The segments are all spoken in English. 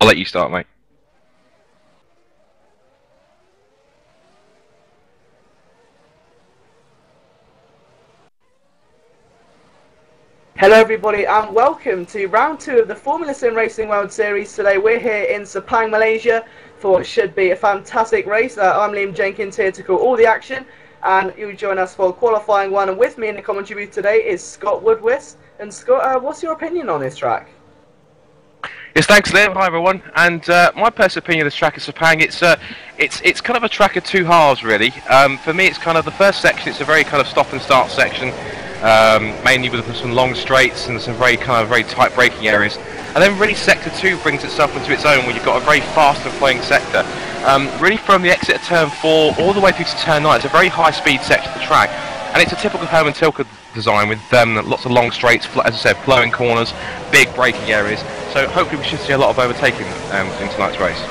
I'll let you start, mate. Hello everybody and welcome to round 2 of the Formula Sim Racing World Series. Today we're here in Sepang, Malaysia for what should be a fantastic race. I'm Liam Jenkins here to call all the action, and you'll join us for qualifying 1. And with me in the commentary booth today is Scott Woodwist. And Scott, what's your opinion on this track? Yes, thanks, Liam. Hi, everyone. And my personal opinion of this track is Sepang. It's kind of a track of two halves, really. For me, it's kind of the first section. It's a very kind of stop and start section, mainly with some long straights and some very tight braking areas. And then really sector 2 brings itself into its own, where you've got a very fast and flowing sector. Really from the exit of turn 4 all the way through to turn 9, it's a very high speed section of the track. And it's a typical Herman Tilke design with lots of long straights, as I said, flowing corners, big braking areas. So hopefully we should see a lot of overtaking in tonight's race.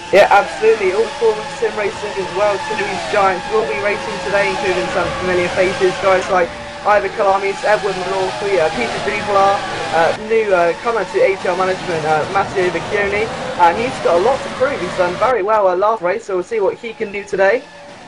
Yeah, absolutely. All Formula Sim Racing as well. Series giants will be racing today, including some familiar faces, guys like Ivor Kalamis, Edward Malorky, Peter Duvois, new comer to ATL management, Matteo Vecchioni, and he's got a lot to prove. He's done very well last race, so we'll see what he can do today.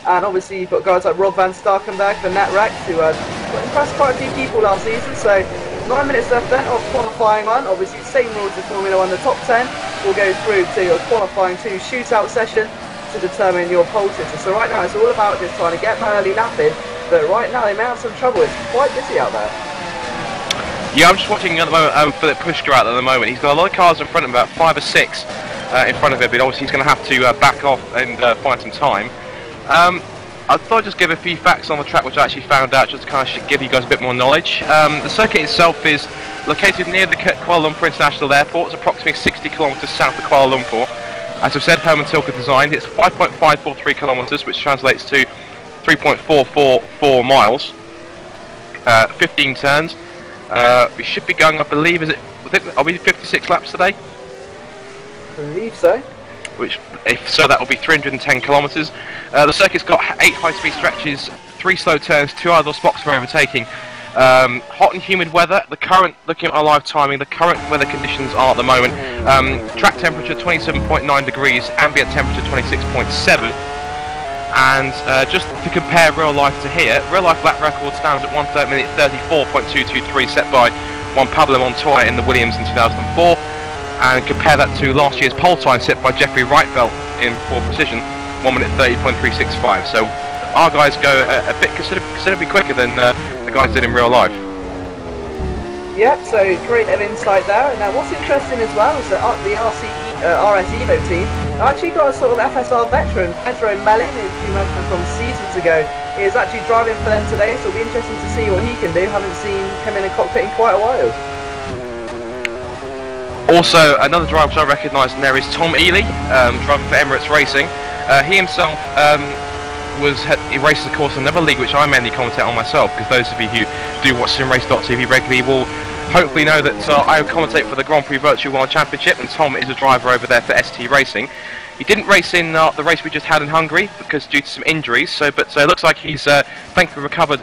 And obviously you've got guys like Rob van Starkenberg for NetRax, who impressed quite a few people last season. So 9 minutes left then of qualifying 1. Obviously same rules as Formula 1, the top 10 will go through to your qualifying 2 shootout session to determine your pole sitter. So right now it's all about just trying to get an early lap in, but right now they may have some trouble. It's quite busy out there. Yeah, I'm just watching at the moment Philip Pushka out at the moment. He's got a lot of cars in front of him, about 5 or 6 in front of him, but obviously he's going to have to back off and find some time. I thought I'd just give a few facts on the track which I actually found out, just to kind of give you guys a bit more knowledge. The circuit itself is located near the Kuala Lumpur International Airport. It's approximately 60 kilometres south of Kuala Lumpur. As I've said, Herman Tilke designed. It's 5.543 kilometres, which translates to 3.444 miles. 15 turns. We should be going, I believe, are we 56 laps today? I believe so. If so, that will be 310 kilometres. The circuit's got 8 high-speed stretches, 3 slow turns, 2 idle spots for overtaking. Hot and humid weather. Looking at our live timing, the current weather conditions are at the moment. Track temperature 27.9 degrees, ambient temperature 26.7. And just to compare real life to here, real life lap record stands at 1 minute 34.223, set by Juan Pablo Montoya in the Williams in 2004. And compare that to last year's pole time set by Jeffrey Reichelt in Ford Precision, 1 minute 30.365. So our guys go a bit considerably quicker than the guys did in real life. Yep, so great insight there. Now what's interesting as well is that the RS Evo team actually got a sort of FSR veteran, Pedro Mellin, who you mentioned from seasons ago. He is actually driving for them today, so it'll be interesting to see what he can do. Haven't seen him in a cockpit in quite a while. Also, another driver which I recognise in there is Tom Ely, driving for Emirates Racing. He himself he races, of course, in another league which I mainly commentate on myself, because those of you who do watch SimRace.tv regularly will hopefully know that I commentate for the Grand Prix Virtual World Championship, and Tom is a driver over there for ST Racing. He didn't race in the race we just had in Hungary because due to some injuries, but it looks like he's thankfully recovered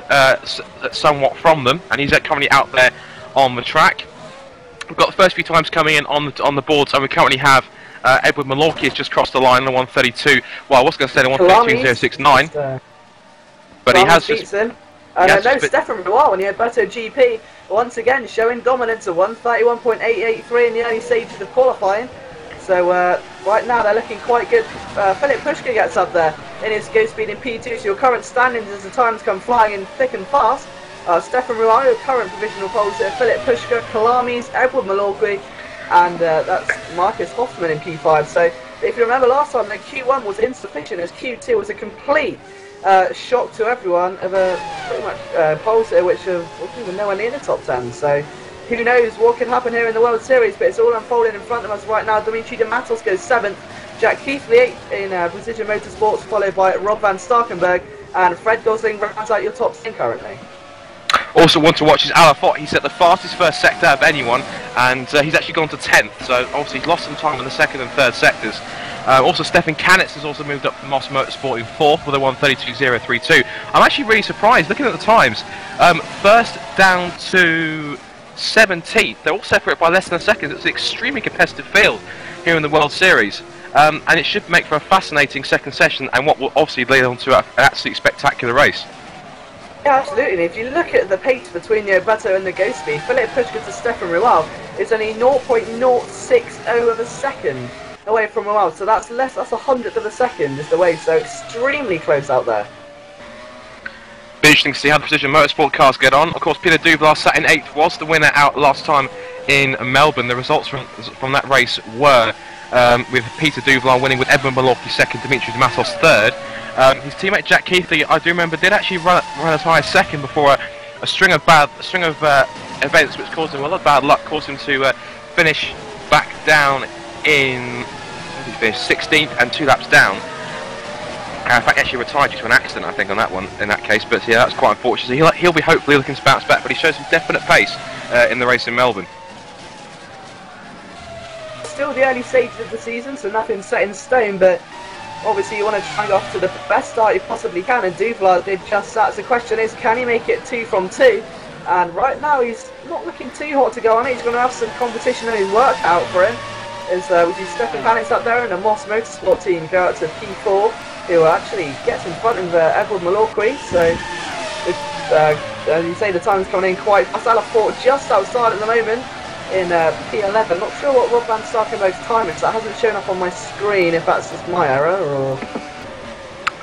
somewhat from them, and he's currently out there on the track. We've got the first few times coming in on the board, so we currently have Edward Malorky has just crossed the line on 132. Well, I was going to say the 132.069, but he has just. No, Stefan Roy when he had better GP once again showing dominance at 131.883 in the early stages of qualifying. So right now they're looking quite good. Philip Pushka gets up there in his go speed in P2. So your current standings as the times come flying in thick and fast. Stefan Ruano, current provisional pole sitter, Philip Pushka, Kalamis, Edward Malorky, and that's Marcus Hoffman in P5. So if you remember last time, the Q1 was insufficient as Q2 was a complete shock to everyone of a pretty much pole sitter which wasn't even nowhere near the top 10. So who knows what could happen here in the World Series, but it's all unfolding in front of us right now. Dimitri de Matos goes 7th, Jack Keithley 8th in Precision Motorsports, followed by Rob van Starkenberg, and Fred Gosling rounds out your top 10 currently. Also want to watch is Alafot. He's at the fastest first sector of anyone, and he's actually gone to 10th, so obviously he's lost some time in the second and third sectors. Also Stefan Kanitz has also moved up from Moss Motorsport in 4th with a 132.032. I'm actually really surprised looking at the times. First down to 17th, they're all separated by less than a second. It's an extremely competitive field here in the World Series. And it should make for a fascinating second session and what will obviously lead on to an absolutely spectacular race. Yeah, absolutely. And if you look at the pace between the Beto and the Ghost Speed, Philip Pushka to Stefan Rual is only 0.060 of a second away from Rual. So that's less, that's a hundredth of a second is the way. So extremely close out there. Be interesting to see how the Precision Motorsport cars get on. Of course, Peter Duvlas sat in 8th, was the winner out last time in Melbourne. The results from that race were with Peter Duvlas winning, with Edwin Malorki second, Dimitri Matos third. His teammate Jack Keithley, I do remember, did actually run as high as second before a string of events which caused him a lot of bad luck, caused him to finish back down in 16th and 2 laps down. In fact, actually retired due to an accident, I think, on that one in that case. But yeah, that's quite unfortunate. So he'll be hopefully looking to bounce back, but he shows some definite pace in the race in Melbourne. Still the early stages of the season, so nothing's set in stone, but obviously you want to try and go off to the best start you possibly can, and Duvlas did just that. So the question is, can he make it 2 from 2? And right now he's not looking too hot to go on it. He's going to have some competition in his work out for him. As we see Stefan Panitz up there and the Moss Motorsport team go out to P4, who actually gets in front of Edward Malorki. So as you say, the time's coming in quite fast. Fort just outside at the moment in P11. Not sure what Rob Van Starkenberg's time is. That hasn't shown up on my screen, if that's just my error or...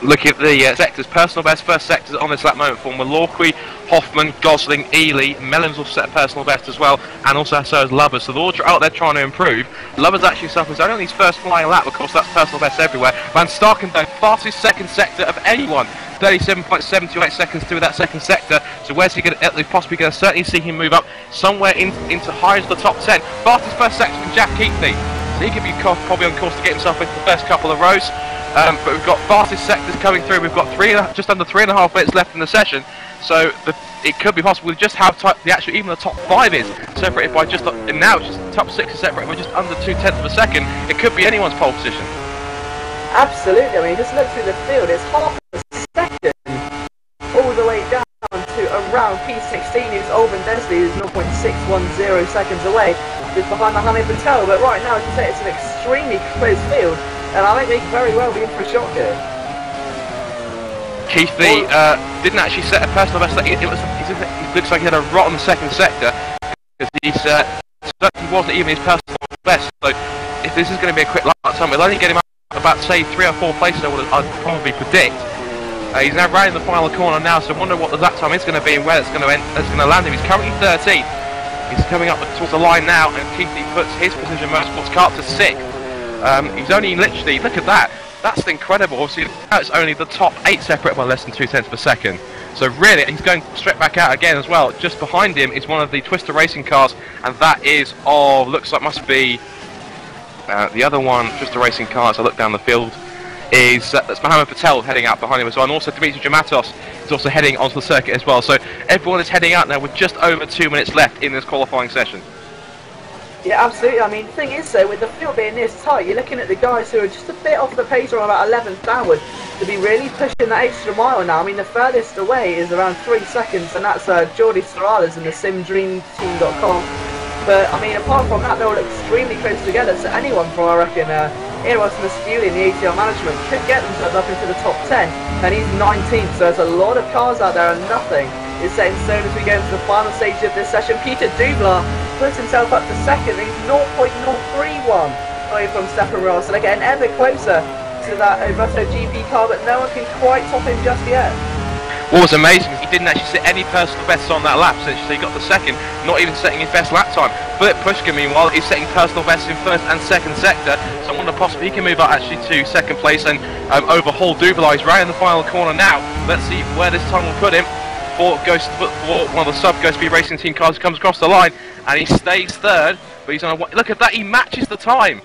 Looking at the sectors, personal best, first sectors on this lap moment for Malorki, Hoffman, Gosling, Ely. Mellon's also set a personal best as well, and also so has Lubbers. So they're all out there trying to improve. Lubbers actually suffers only on his first flying lap, of course that's personal best everywhere. Van Starkenberg, fastest second sector of anyone. 37.728 seconds through that second sector. So where's he going to, possibly going to certainly see him move up somewhere into high as the top 10. Fastest first sector from Jack Keithley. So he could be probably on course to get himself into the first couple of rows. But we've got fastest sectors coming through. We've got just under 3.5 minutes left in the session. So it could be possible to just have even the top 5 is separated by just, and now it's just the top 6 is separated by just under 0.2 of a second. It could be anyone's pole position. Absolutely. I mean, just look through the field. It's half a second all the way down to around P16, who's Olven Densley, who's 0.610 seconds away, just behind Mohammed Patel. But right now, as you say, it's an extremely close field, and I think they could very well be in for a shock here. Keithley didn't actually set a personal best. It looks like he had a rotten second sector, because he wasn't even his personal best. So if this is going to be a quick lap time, we'll only get him up about, say, 3 or 4 places, I'd probably predict. He's now rounding the final corner now, so I wonder what the lap time is going to be and where it's going to land him. He's currently 13th. He's coming up towards the line now, and Keithley puts his Precision Motorsports car up to 6th. He's only literally, look at that. That's incredible. Obviously, now it's only the top 8 separated by less than 0.2 of a second. So really, he's going straight back out again as well. Just behind him is one of the Twister Racing cars, and that is of, looks like must be the other one, Twister Racing car, as I look down the field, is that's Mohammed Patel heading out behind him as well, and also Dimitri Dramatos is also heading onto the circuit as well. So everyone is heading out now with just over 2 minutes left in this qualifying session. Yeah, absolutely. I mean, the thing is, though, with the field being this tight, you're looking at the guys who are just a bit off the pace or about 11th downward to be really pushing that extra mile now. I mean, the furthest away is around 3 seconds, and that's Jordi Sorales in the simdreamteam.com. But, I mean, apart from that, they're all extremely close together, so anyone from, I reckon, Eros Masculine in the ATL management could get themselves up into the top 10, and he's 19th, so there's a lot of cars out there, and nothing is set in stone as we go into the final stage of this session. Peter Duvlas puts himself up to 2nd, he's 0.031 away from Stefan Ross, and again, ever closer to that Beto GP car, but no one can quite top him just yet. What was amazing is he didn't actually set any personal bests on that lap, so he got the 2nd, not even setting his best lap time. Philip Pushka, meanwhile, is setting personal bests in 1st and 2nd sector, so I wonder possibly he can move up actually to 2nd place and overhaul Duvlas. He's right in the final corner now. Let's see where this time will put him. For one of the sub Ghost Speed Racing Team cars comes across the line, and he stays 3rd, but he's on a, look at that, he matches the time.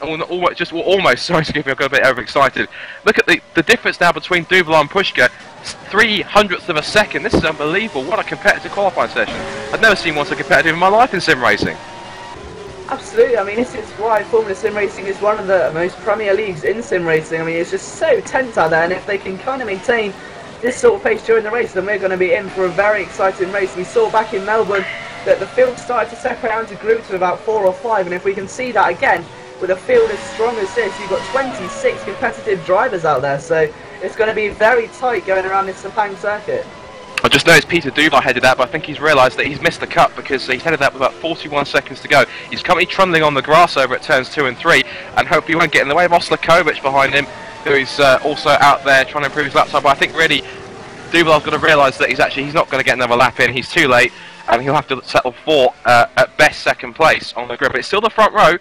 Almost, sorry to give me, I got a bit overexcited. Look at the difference now between Duvlas and Pushka, 0.03 of a second. This is unbelievable. What a competitive qualifying session. I've never seen one so competitive in my life in sim racing. Absolutely. I mean, this is why Formula Sim Racing is one of the most premier leagues in sim racing. I mean, it's just so tense out there, and if they can kind of maintain this sort of pace during the race, then we're going to be in for a very exciting race. We saw back in Melbourne that the field started to separate out into groups of about 4 or 5, and if we can see that again with a field as strong as this, you've got 26 competitive drivers out there, so it's going to be very tight going around this Sepang circuit. I just noticed Peter Duval headed out, but I think he's realised that he's missed the cut because he's headed out with about 41 seconds to go. He's currently trundling on the grass over at turns 2 and 3, and hopefully he won't get in the way of Oslakovic behind him, who is also out there trying to improve his lap time. But I think really Duval's got to realise that he's not going to get another lap in. He's too late, and he'll have to settle for at best second place on the grid. But it's still the front row.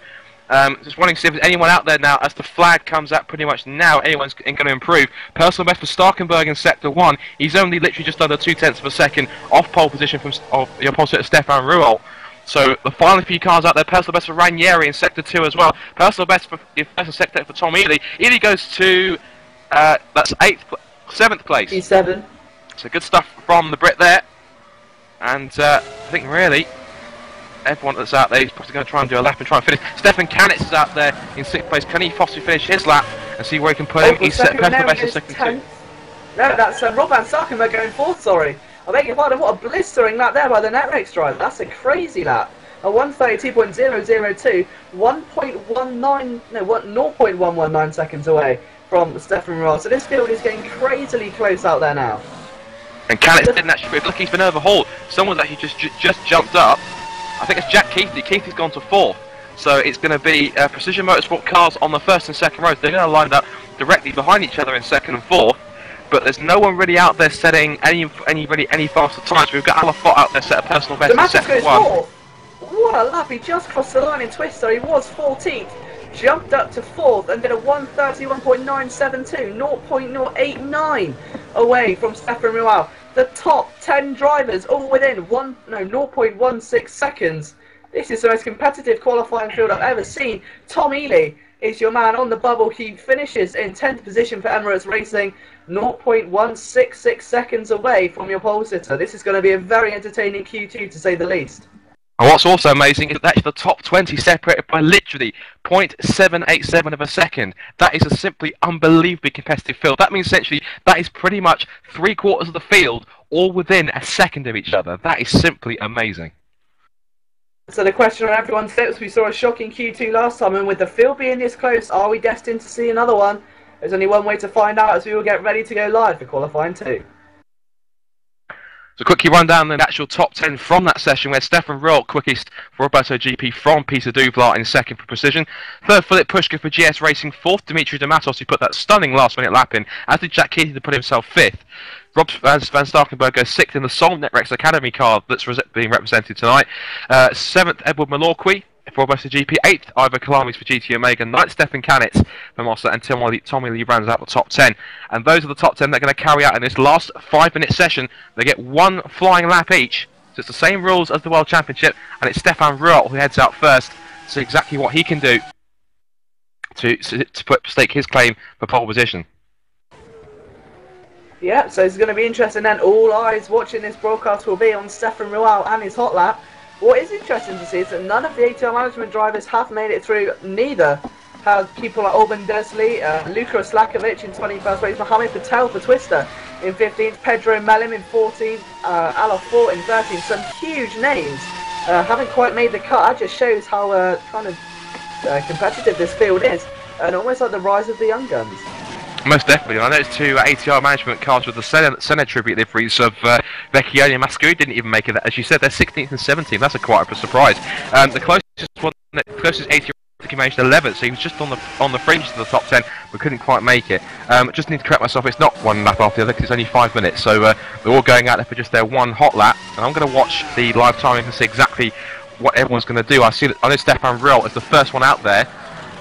Just wanting to see if there's anyone out there now as the flag comes out pretty much now. Anyone's going to improve. Personal best for Starkenberg in Sector 1. He's only literally just under 0.2 of a second off pole position from the opposite Stefan Ruol. So the final few cars out there. Personal best for Ranieri in Sector 2 as well. Personal best for Sector for Tom Ely. Ely goes to that's 7th place. P7. So good stuff from the Brit there. And I think really everyone that's out there is probably going to try and do a lap and try and finish. Stefan Kanitz is out there in 6th place. Can he possibly finish his lap and see where he can put him? He's set personal best in second 2. No, that's Rob van Starkenberg going 4th, sorry. I beg your pardon, what a blistering lap there by the NetRex driver. That's a crazy lap. A 1:32.002, 0.119 seconds away from Stefan Ruol. So this field is getting crazily close out there now. And Kanitz didn't actually look, he's been overhauled. Someone's actually just jumped up. I think it's Jack Keithley. Keithley's gone to 4th. So it's going to be Precision Motorsport cars on the 1st and 2nd rows. They're going to line up directly behind each other in 2nd and 4th. But there's no one really out there setting any faster times. We've got Alafot out there set a personal best in Sector 1. 4th. What a lap. He just crossed the line in Twister. He was 14th. Jumped up to 4th and did a 1:31.972, 0.089 away from Stefan Ruol. The top 10 drivers all within 0.16 seconds. This is the most competitive qualifying field I've ever seen. Tom Ely is your man on the bubble. He finishes in 10th position for Emirates Racing, 0.166 seconds away from your pole sitter. This is going to be a very entertaining Q2 to say the least. And what's also amazing is that the top 20 separated by literally 0.787 of a second. That is a simply unbelievably competitive field. That means essentially that is pretty much 3/4 of the field all within a second of each other. That is simply amazing. So the question on everyone's lips, we saw a shocking Q2 last time, and with the field being this close, are we destined to see another one? There's only one way to find out as we will get ready to go live for qualifying 2. So quickly run down the actual top 10 from that session, where Stefan Ruol quickest for Roberto GP from Peter Duval in 2nd for Precision. 3rd, Philip Pushka for GS Racing. 4th, Dimitri Damatos, who put that stunning last-minute lap in, as did Jack Keating to put himself 5th. Rob van Starkenberg goes 6th in the Solm NetRex Academy car that's being represented tonight. 7th, Edward Malorqui for Roberto GP. 8th, Ivor Kalamis for GT Omega. 9th, Stefan Kanitz for Mossa, and Tommy Lee rounds out the top 10. And those are the top 10 they're going to carry out in this last 5-minute session. They get one flying lap each, so it's the same rules as the World Championship, and it's Stefan Ruol who heads out first to see exactly what he can do to stake his claim for pole position. Yeah, so it's going to be interesting then. All eyes watching this broadcast will be on Stefan Ruol and his hot lap. What is interesting to see is that none of the ATR management drivers have made it through. Neither have people like Orban Desley, Luka Oslakovic in 21st place, Mohamed Patel for Twister in 15th, Pedro Melim in 14th, Alafort in 13th. Some huge names haven't quite made the cut. That just shows how kind of competitive this field is, and almost like the rise of the young guns. Most definitely. I noticed 2 ATR management cars with the Senna tribute liveries of Vecchione and Mascui didn't even make it. As you said, they're 16th and 17th. That's quite a surprise. The closest ATR managed 11th, so he was just on the fringe of the top 10, but couldn't quite make it. Just need to correct myself. It's not one lap after the other because it's only 5 minutes. So they're all going out there for just their one hot lap, and I'm going to watch the live timing and see exactly what everyone's going to do. I know Stefan Ruol is the first one out there.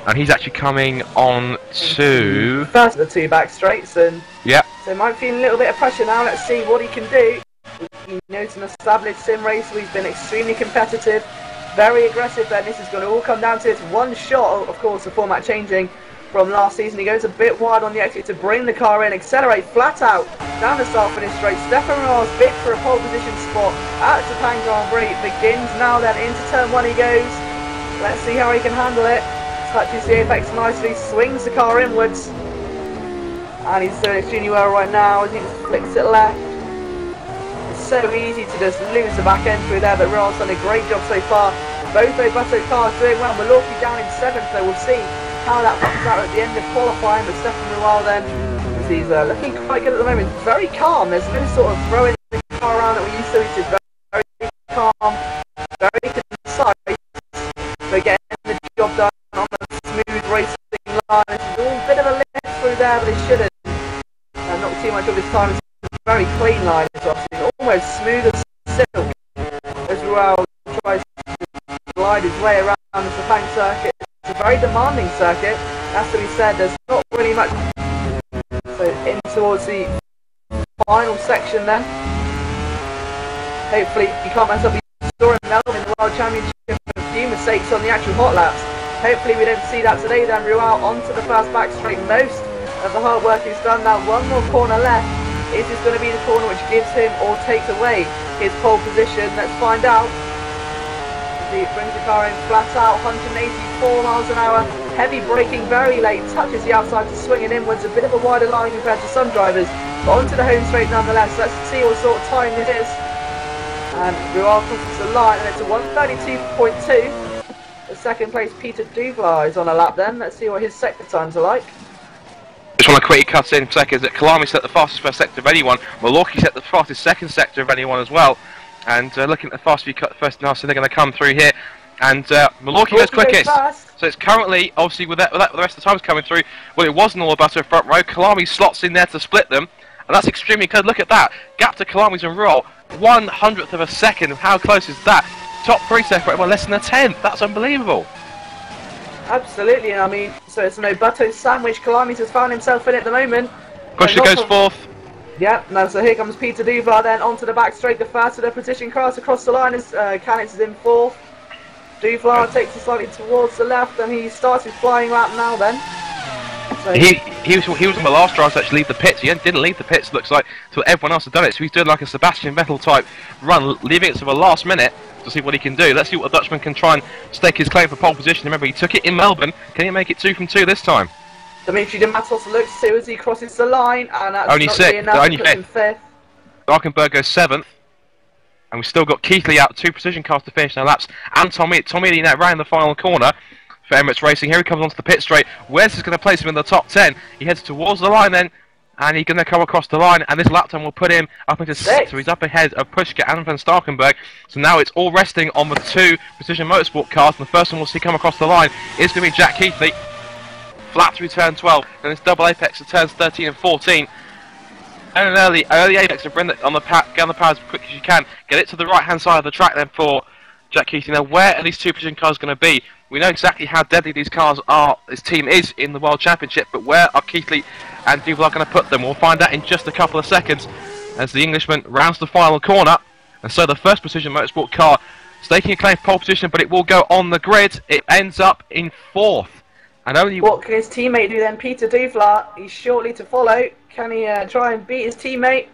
And he's actually coming on to... First of the 2 back straights, and yeah. So he might feel a little bit of pressure now. Let's see what he can do. He knows an established sim racer. He's been extremely competitive, very aggressive, and this is going to all come down to this one shot. Of course, the format changing from last season. He goes a bit wide on the exit to bring the car in, accelerate flat out down the start finish straight. Stefan Ruol's bid for a pole position spot at Sepang Grand Prix begins now. Then into turn 1 he goes. Let's see how he can handle it. Touches the apex nicely, swings the car inwards, and he's doing extremely well right now as he just flicks it left. It's so easy to just lose the back end through there, but Ruol's done a great job so far. Both Roberto cars doing well. Malorki down in 7th, so we'll see how that comes out at the end of qualifying. But Stefan Rual then, as he's looking quite good at the moment, very calm. There's no sort of throwing the car around that we used to. He's just very calm, very concise, but getting the job done on the smooth racing line. It's all a bit of a lift through there, but it shouldn't. Not too much of his time. It's a very clean line as well. It's almost smooth as silk as Rual tries to glide his way around the Sepang circuit. It's a very demanding circuit. That's to be said. There's not really much. So in towards the final section then. Hopefully you can't mess up. We saw in Melbourne in the World Championship a few mistakes on the actual hot laps. Hopefully we don't see that today then. Rual onto the first back straight. Most of the hard work is done now. One more corner left. Is this going to be the corner which gives him or takes away his pole position? Let's find out. He brings the car in flat out, 184 miles an hour. Heavy braking very late, touches the outside to swing it inwards. A bit of a wider line compared to some drivers, but onto the home straight nonetheless. Let's see what sort of time this is. And Rual crosses the line, and it's a 132.2. The second place Peter Duvlar is on a lap then. Let's see what his sector times are like. Just want to quickly cut in seconds that Kalami set the fastest first sector of anyone. Malorki set the fastest second sector of anyone as well. And looking at the fast few cut first now, so they're going to come through here. And Malorki goes quickest. So it's currently, obviously, with the rest of the times coming through, well, it wasn't all about her front row. Kalami slots in there to split them. And that's extremely good. Look at that. Gap to Kalami's and Rual. 1/100th of a second. How close is that? Top three separate, well, less than a tenth. That's unbelievable. Absolutely, I mean, so it's an Obuto sandwich Kalami's has found himself in at the moment. Kushner goes fourth. Yeah, no, so here comes Peter Duvlar then onto the back straight, the first of the position cars across the line as Canitz is in fourth. Duvlar takes it slightly towards the left and he starts his flying lap now then. So he was on the last drive to actually leave the pits. He didn't leave the pits, looks like, until everyone else had done it. So he's doing like a Sebastian Vettel type run, leaving it to the last minute to see what he can do. Let's see what the Dutchman can try and stake his claim for pole position. Remember, he took it in Melbourne. Can he make it 2 from 2 this time? Dimitri de Matos looks to as he crosses the line, and that's only not sixth, enough only to put him fifth. Darkenberg goes 7th. And we've still got Keithley out, 2 precision cars to finish their laps. And Tommy now round the final corner for Emirates Racing. Here he comes onto the pit straight. Wes is going to place him in the top 10. He heads towards the line then. And he's going to come across the line, and this lap time will put him up into 6th. So he's up ahead of Pushka and Van Starkenberg. So now it's all resting on the 2 Precision Motorsport cars. And the first one we'll see come across the line is going to be Jack Keithley. Flat through turn 12. Then it's double apex to turns 13 and 14. And an early apex to bring it on the get on the power as quick as you can. Get it to the right hand side of the track then for Jack Keithley. Now, where are these 2 Precision cars going to be? We know exactly how deadly these cars are, this team is in the World Championship, but where are Keithley and Duvlar going to put them? We'll find out in just a couple of seconds as the Englishman rounds the final corner. And so the first Precision Motorsport car staking a claim for pole position, but it will go on the grid. It ends up in 4th. And only what can his teammate do then? Peter Duvlar, he's shortly to follow. Can he try and beat his teammate?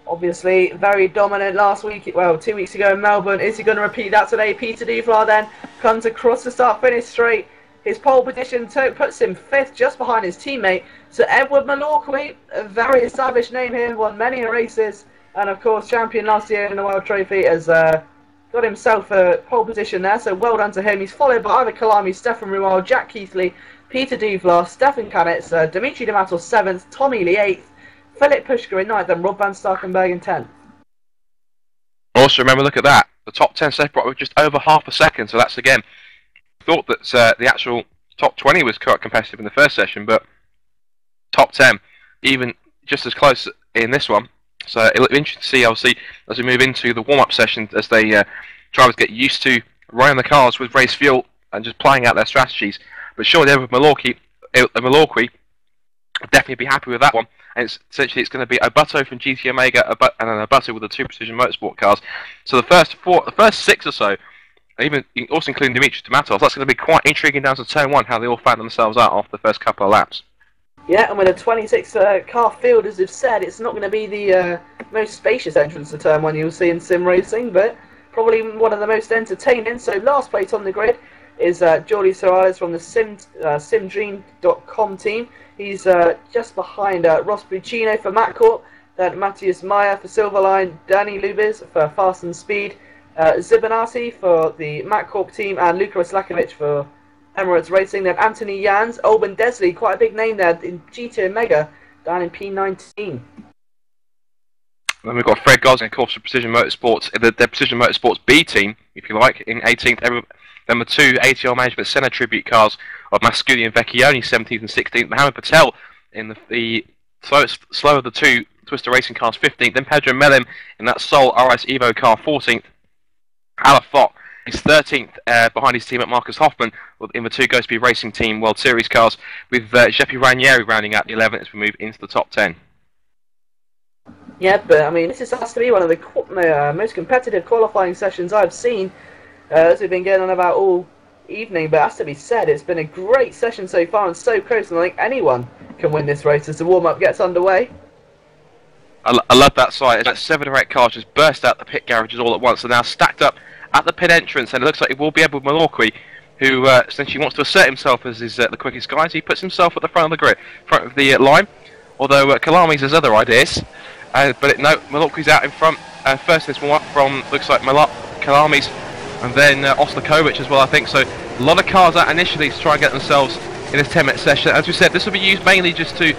Obviously, very dominant last week, well, 2 weeks ago in Melbourne. Is he going to repeat that today? Peter Duvlar then comes across the start-finish straight. His pole position puts him 5th, just behind his teammate. So Edward Malorki, a very established name here, won many races, and of course, champion last year in the World Trophy, has got himself a pole position there. So well done to him. He's followed by either Kalami, Stefan Rual, Jack Keithley, Peter Duvlar, Stefan Canitz, Dimitri de Matos 7th, Tom Ely 8th, Philip Pushka in 9th, and Rob Van Starkenberg in 10th. Also, remember, look at that. The top 10 separate with just over half a second. So that's, again, thought that the actual top 20 was quite competitive in the first session, but top 10, even just as close in this one. So it'll be interesting to see, obviously, as we move into the warm-up session, as they drivers get used to running the cars with race fuel and just playing out their strategies. But surely, with Malorki definitely be happy with that one. And essentially it's going to be Obuto from GT Omega and then Obuto with the 2 Precision Motorsport cars. So the first 6 or so, even also including Dimitri de Matos, that's going to be quite intriguing down to turn 1, how they all found themselves out after the first couple of laps. Yeah, and with a 26 car field, as we've said, it's not going to be the most spacious entrance to turn 1 you'll see in sim racing, but probably one of the most entertaining. So last place on the grid is Jordi Sorales from the simdream.com team. He's just behind Ross Buccino for Matt Corp, then Matthias Meyer for Silverline, Danny Lubis for Fast and Speed, Zibanati for the Matt Cork team, and Luka Islakovic for Emirates Racing. Then Anthony Jans, Olben Desley, quite a big name there in GT Omega, down in P19. Then we've got Fred Gosling, of course, for Precision Motorsports, the Precision Motorsports B team, if you like, in 18th. Then the two ATR Management Centre tribute cars of Mascudi and Vecchioni, 17th and 16th. Mohamed Patel in the slow of the two Twister Racing cars, 15th. Then Pedro Melim in that Sol RS Evo car, 14th. Alafot is 13th behind his team at Marcus Hoffman in the two Go Speed Racing Team World Series cars, with Jeppe Ranieri rounding out the 11th as we move into the top 10. Yeah, but I mean, this has to be one of the most competitive qualifying sessions I've seen, as we've been getting on about all evening. But it has to be said, it's been a great session so far and so close, and I think anyone can win this race as the warm-up gets underway. I love that sight. It's like 7 or 8 cars just burst out the pit garages all at once. They're now stacked up at the pit entrance, and it looks like it will be able with Malorqui, who essentially wants to assert himself as the quickest guy. So he puts himself at the front of the grid, front of the line. Although Kalamis has other ideas. But no, Malorqui's out in front. First in this one from, looks like Kalamis, and then Oslakovic as well, I think. So a lot of cars out initially to try and get themselves in this 10-minute session. As we said, this will be used mainly just to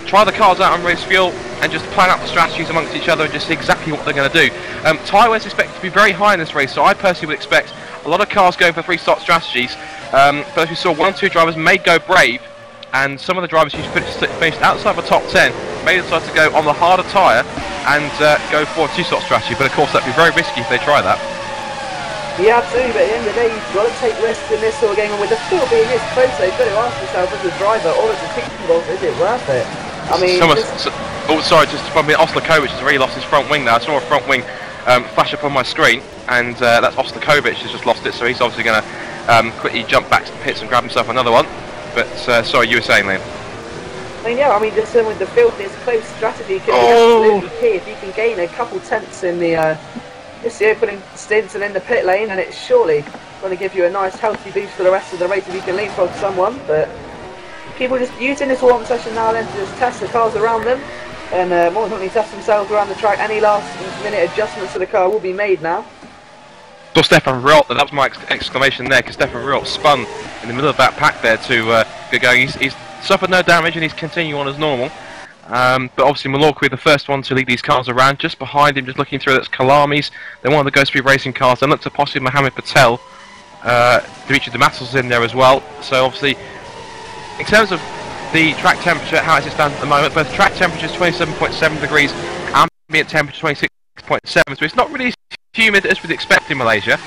try the cars out on race fuel and just plan out the strategies amongst each other and just see exactly what they're going to do. Tyre weight's expected to be very high in this race, so I personally would expect a lot of cars going for 3-start strategies. But as we saw, 1 or 2 drivers may go brave, and some of the drivers who finished outside the top 10 may decide to go on the harder tyre and go for a 2-start strategy. But of course, that'd be very risky if they try that. Yeah, absolutely, but at the end of the day, you've got to take risks in this sort of game, and with the field being this close, you've got to ask yourself as a driver or as a team boss, is it worth it? I mean, just from me, Oslakovic has really lost his front wing there. I saw a front wing flash up on my screen, and that's Oslakovic has just lost it, so he's obviously going to quickly jump back to the pits and grab himself another one. But sorry, you were saying, Liam. I mean, yeah, I mean, just with the field, this close strategy can be absolutely key. If you can gain a couple tenths in the just the opening stints and in the pit lane, and it's surely going to give you a nice healthy boost for the rest of the race if you can leapfrog someone. But people just using this warm session now then to just test the cars around them, and more importantly test themselves around the track. Any last minute adjustments to the car will be made now. So Stefan Riot, that was my exclamation there, because Stefan Riot spun in the middle of that pack there to get going. He's suffered no damage and he's continuing on as normal. But obviously Malorqui, the first one to lead these cars around. Just behind him, just looking through, that's Kalamis. Then one of the Go Speed Racing cars. Then look to possibly Mohamed Patel. Dimitri Dematos in there as well. So obviously, in terms of the track temperature, how it stands at the moment, both track temperature is 27.7 degrees, ambient temperature 26.7. So it's not really humid as we'd expect in Malaysia.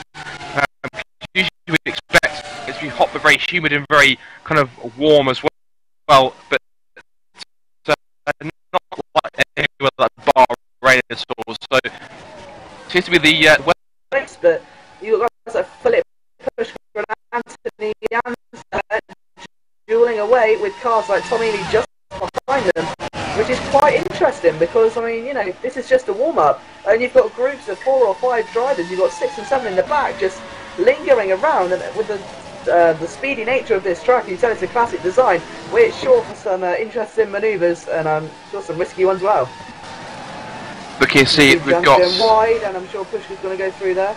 Usually we'd expect it to be hot but very humid and very kind of warm as well. But not like anywhere like Bahrain at all. So it seems to be the weather. But you've got guys like Philip Push and Anthony Jans dueling away with cars like Tommy Lee just behind them, which is quite interesting because, I mean, you know, this is just a warm-up and you've got groups of 4 or 5 drivers, you've got 6 and 7 in the back just lingering around, and with the speedy nature of this track, you tell it's a classic design, we're sure for some interesting manoeuvres and I'm sure some risky ones as well. Look here, see, we've got wide, and I'm sure Pushka's going to go through there.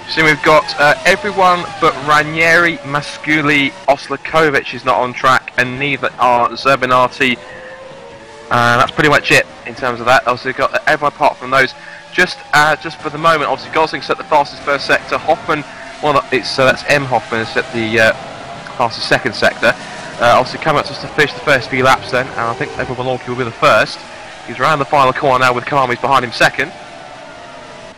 So we've got everyone but Ranieri, Masculi, Oslakovic is not on track, and neither are Zerbinati. That's pretty much it in terms of that. Also, we've got everyone apart from those. Just for the moment, obviously Gosling set the fastest first sector. Hoffman, well, that's M Hoffman set the fastest second sector. Obviously coming up just to finish the first few laps then, and I think Edward Malorqui will be the first. He's around the final corner now with Kalamis behind him second,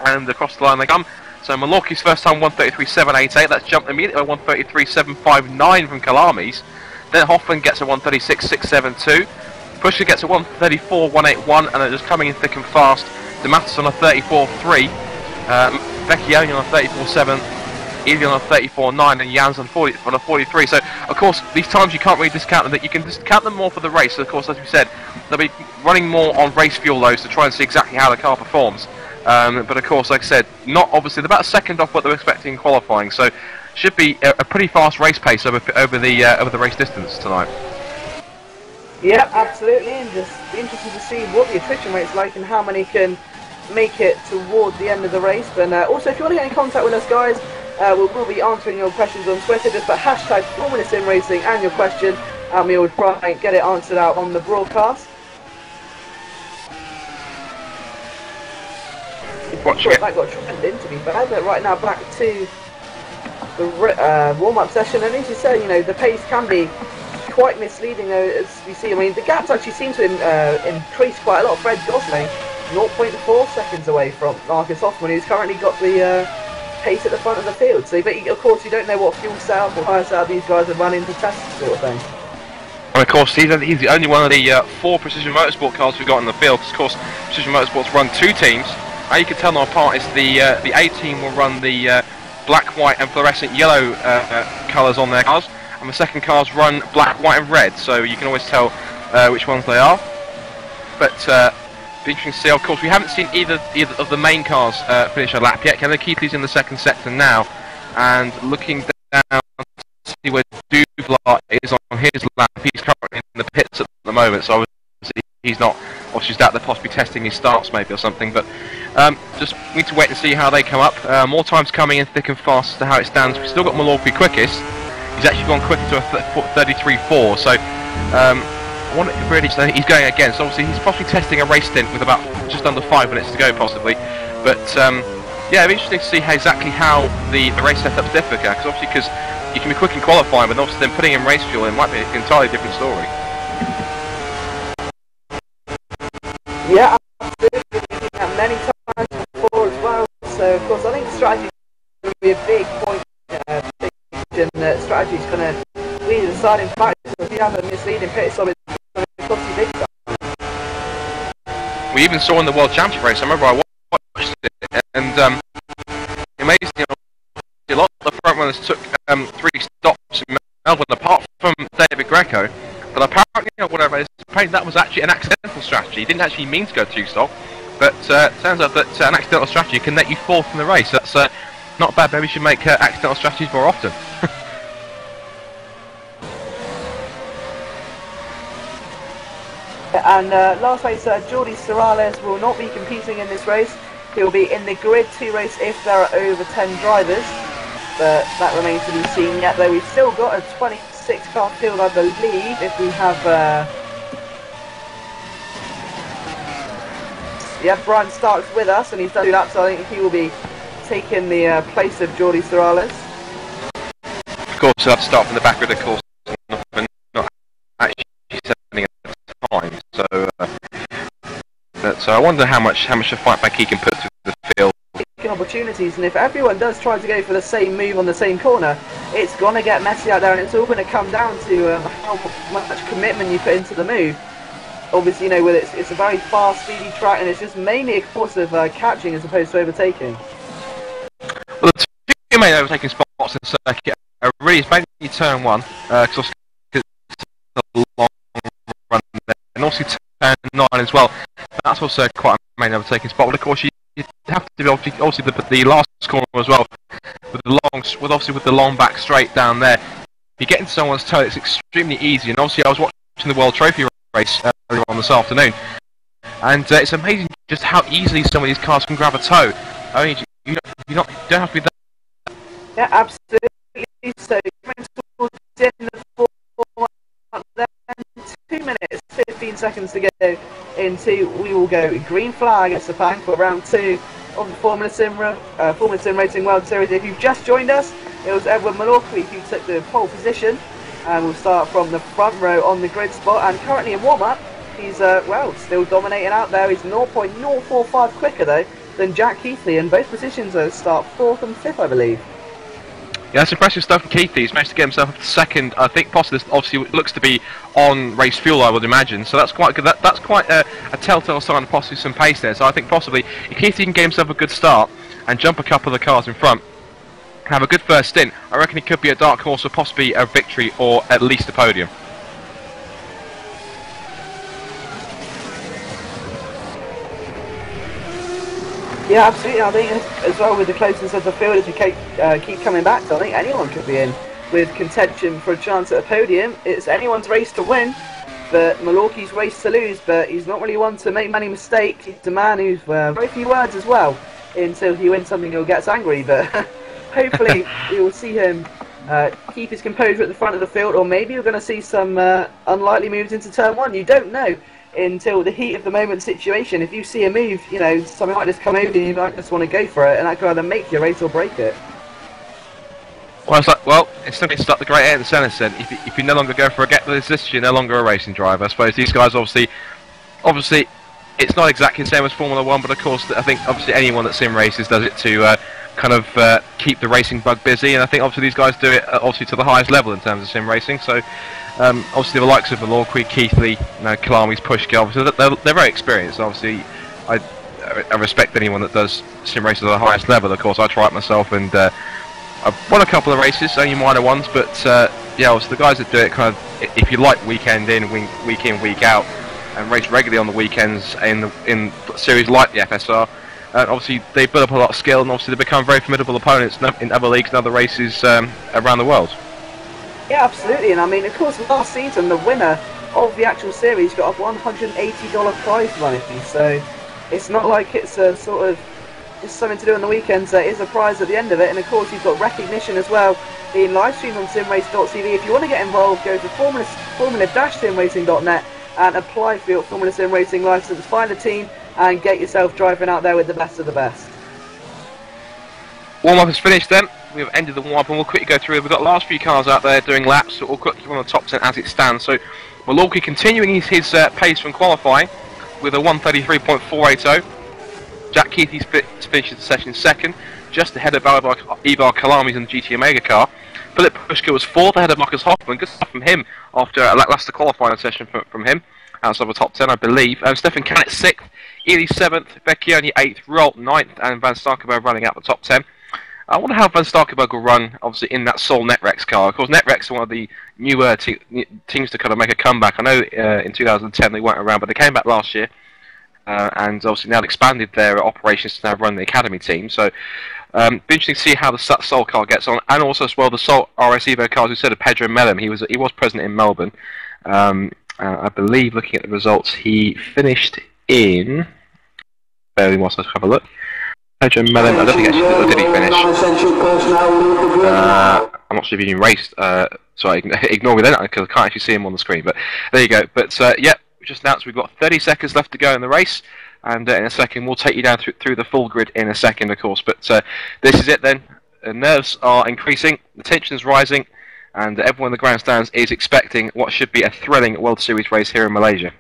and across the line they come. So Malorqui's first time 133.788, that's jumped immediately by 133.759 from Kalamis. Then Hoffman gets a 136.672. Pushka gets a 134.181, and then just coming in thick and fast, Dematos on a 34.3, Vecchioni on a 34.7, Evi on a 34.9, and Jans on a 43. So, of course, these times you can't really discount them, that you can discount them more for the race. So, of course, as we said, they'll be running more on race fuel loads to try and see exactly how the car performs. But of course, like I said, not obviously, they're about a second off what they're expecting in qualifying, so should be a pretty fast race pace over the race distance tonight. Yeah, absolutely, and just be interesting to see what the attrition rate's like and how many can make it toward the end of the race. But also, if you want to get in contact with us, guys, we'll be answering your questions on Twitter. Just put hashtag Formula Sim Racing and your question, and we will try and get it answered out on the broadcast. That got trending, to be fair, but right now back to the warm-up session. And as you say, you know, the pace can be quite misleading, though, as we see. I mean, the gaps actually seem to increase quite a lot. Fred Gosling, 0.4 seconds away from Marcus Hoffman, who's currently got the pace at the front of the field. So, but of course, you don't know what fuel setup or tyre setup these guys are running to test, sort of thing. And of course, he's the only one of the 4 Precision Motorsport cars we've got in the field. Because, of course, Precision Motorsports run 2 teams. How you can tell them apart is the A team will run the black, white and fluorescent yellow colours on their cars, and the second cars run black, white and red, so you can always tell which ones they are. But be interesting to see. Of course, we haven't seen either of the main cars finish a lap yet. Kevin Keithley's in the second sector now, and looking down to see where Duvlar is on his lap. He's currently in the pits at the moment, so obviously he's not. Obviously, he's out there possibly testing his starts maybe or something, but just need to wait and see how they come up. More times coming in thick and fast as to how it stands. We've still got Malorky quickest. He's actually gone quicker to a 33.4, so I want to really say he's going again. So obviously he's possibly testing a race stint with about just under 5 minutes to go possibly. But yeah, it'll be interesting to see exactly how the race setup's differ, because obviously you can be quick in qualifying, but obviously then putting in race fuel in might be an entirely different story. Yeah, absolutely. We've seen that many times before as well. So, of course, I think strategy is going to be a big point. Strategy is going to be the deciding factor. If you have a misleading pit stop, it's going to cost you big time. We even saw in the World Championship race, I remember I watched it, and amazing, a lot of the front runners took 3 stops in Melbourne, apart from David Greco. But apparently, whatever it is, that was actually an accidental strategy. He didn't actually mean to go 2-stop, but turns out that an accidental strategy can net you 4th in the race. That's not bad. Maybe we should make accidental strategies more often. And last race, Jordi Sorales will not be competing in this race. He'll be in the Grid 2 race if there are over 10 drivers. But that remains to be seen yet, though we've still got a 26-car field, I believe, if we have... yeah, Brian Stark's with us, and he's done 2 laps, so I think he will be taking the place of Jordi Sorales. Of course, he'll have to start from the back of the course, not actually setting at the time. So I wonder how much a fight back he can put through the field. Opportunities, and if everyone does try to go for the same move on the same corner, it's gonna get messy out there, and it's all going to come down to how much commitment you put into the move. Obviously, you know, with it's a very fast, speedy track, and it's just mainly a course of catching as opposed to overtaking. Well, the 2 main overtaking spots in the circuit are really basically turn 1, because it's a long run there, and also turn 9 as well. That's also quite a main overtaking spot. But of course, you have to be obviously the last corner as well, with the long back straight down there. You get into someone's toe, it's extremely easy. And obviously, I was watching the World Trophy race earlier on this afternoon, and it's amazing just how easily some of these cars can grab a toe. I mean, you don't have to be that. Yeah, absolutely. So, towards the end of the format, then 2 minutes, 15 seconds to go into, we will go green flag at Sepang for round 2 of the Formula Sim Racing World Series. If you've just joined us, it was Edward Malorky who took the pole position, and we'll start from the front row on the grid spot. And currently in warm-up, he's well, still dominating out there. He's 0.045 quicker though than Jack Keithley, and both positions start 4th and 5th, I believe. Yeah, that's impressive stuff from Keithley. He's managed to get himself up to 2nd. I think possibly this obviously looks to be on race fuel, I would imagine. So that's quite good. That's quite a telltale sign of possibly some pace there. So I think possibly if Keithley can get himself a good start and jump a couple of the cars in front, have a good first stint, I reckon it could be a dark horse for possibly a victory or at least a podium. Yeah, absolutely. I think as well with the closeness of the field as we keep coming back, so I think anyone could be in with contention for a chance at a podium. It's anyone's race to win, but Milwaukee's race to lose, but he's not really one to make many mistakes. He's a man who's very few words as well until he wins something or gets angry, but hopefully we will see him keep his composure at the front of the field, or maybe you're going to see some unlikely moves into turn one. You don't know until the heat of the moment situation. If you see a move, you know, something might just come over and you might just want to go for it, and that could either make your race or break it. Well, it's simply stuck the great air in the centre then. If you no longer go for a get this distance, you're no longer a racing driver. I suppose these guys obviously, it's not exactly the same as Formula 1, but of course, I think obviously anyone that sim races does it to kind of keep the racing bug busy, and I think obviously these guys do it obviously to the highest level in terms of sim racing. So obviously the likes of Milwaukee, Keithley, you know, Kalami's, Pushka, obviously they're very experienced. Obviously, I respect anyone that does sim races at the highest level. Of course, I try it myself, and I've won a couple of races, only minor ones, but yeah, obviously the guys that do it kind of, if you like weekend in, week out, and race regularly on the weekends in series like the FSR, obviously they build up a lot of skill, and obviously they become very formidable opponents in other leagues and other races around the world. Yeah, absolutely, and I mean, of course, last season the winner of the actual series got a $180 prize money, so it's not like it's a sort of just something to do on the weekends. There is a prize at the end of it, and of course you've got recognition as well being live streamed on simrace.tv. If you want to get involved, go to formula-simracing.net and apply for your Formula Sim Racing license, find a team and get yourself driving out there with the best of the best. Warm-up is finished then. We've ended the warm-up and we'll quickly go through. We've got the last few cars out there doing laps, so we'll quickly run the top 10 as it stands. So Milwaukee continuing his pace from qualifying with a 1:33.480. Jack Keithley's finished the session second, just ahead of Ivar Kalami's in the GT Omega car. Philip Pushka was fourth, ahead of Marcus Hoffman. Good stuff from him after a lackluster qualifying session from him, outside of the top 10, I believe. Stefan Canet sixth, Ely seventh, Vecchioni eighth, Rolt ninth, and Van Starkenberg running out the top 10. I wonder how Van Starkenberg will run, obviously, in that Sol Netrex car. Of course, Netrex are one of the newer teams to kind of make a comeback. I know in 2010 they weren't around, but they came back last year. And obviously now expanded their operations to now run the academy team. So be interesting to see how the Sol car gets on, and also as well the Sol RS Evo cars. We said of Pedro Mellem, he was present in Melbourne. I believe, looking at the results, he finished in. Barely whilst I have a look. Pedro Mellem, I don't think actually did he finish. I'm not sure if he even raced. Sorry, ignore me then because I can't actually see him on the screen. But there you go. But yeah. Just announced we've got 30 seconds left to go in the race, and in a second we'll take you down through the full grid in a second, of course. But this is it then. The nerves are increasing, the tension's rising, and everyone in the grandstands is expecting what should be a thrilling World Series race here in Malaysia.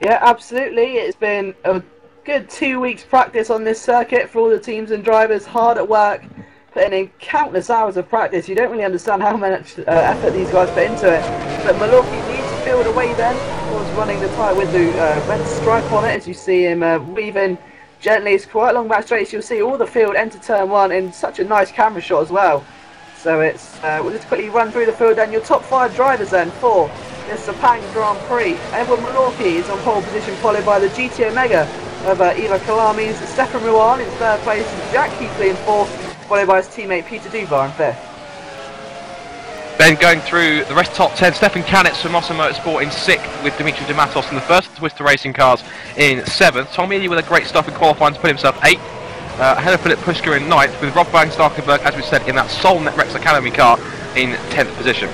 Yeah, absolutely. It's been a good 2 weeks practice on this circuit for all the teams and drivers, hard at work, putting in countless hours of practice. You don't really understand how much effort these guys put into it. But Milwaukee needs to field away then, was running the tyre with the red stripe on it, as you see him weaving gently. It's quite long back straight, so you'll see all the field enter turn one in such a nice camera shot as well. So it's we'll just quickly run through the field then. Your top 5 drivers then for the Sepang Grand Prix. Edward Milwaukee is on pole position, followed by the GT Omega of Ivar Kalami's Stefan Ruan in third place, Jack Keithley in fourth, followed by his teammate Peter Duvar in fifth. Then going through the rest top 10, Stefan Canet from Mossa Motorsport in 6th, with Dimitri Dematos in the first, Twister Racing Cars in 7th. Tommy Ely with a great stuff in qualifying to put himself 8th. Ahead of Philip Pushka in 9th, with Rob Van Starkenberg, as we said, in that Sol Netrex Academy car in 10th position.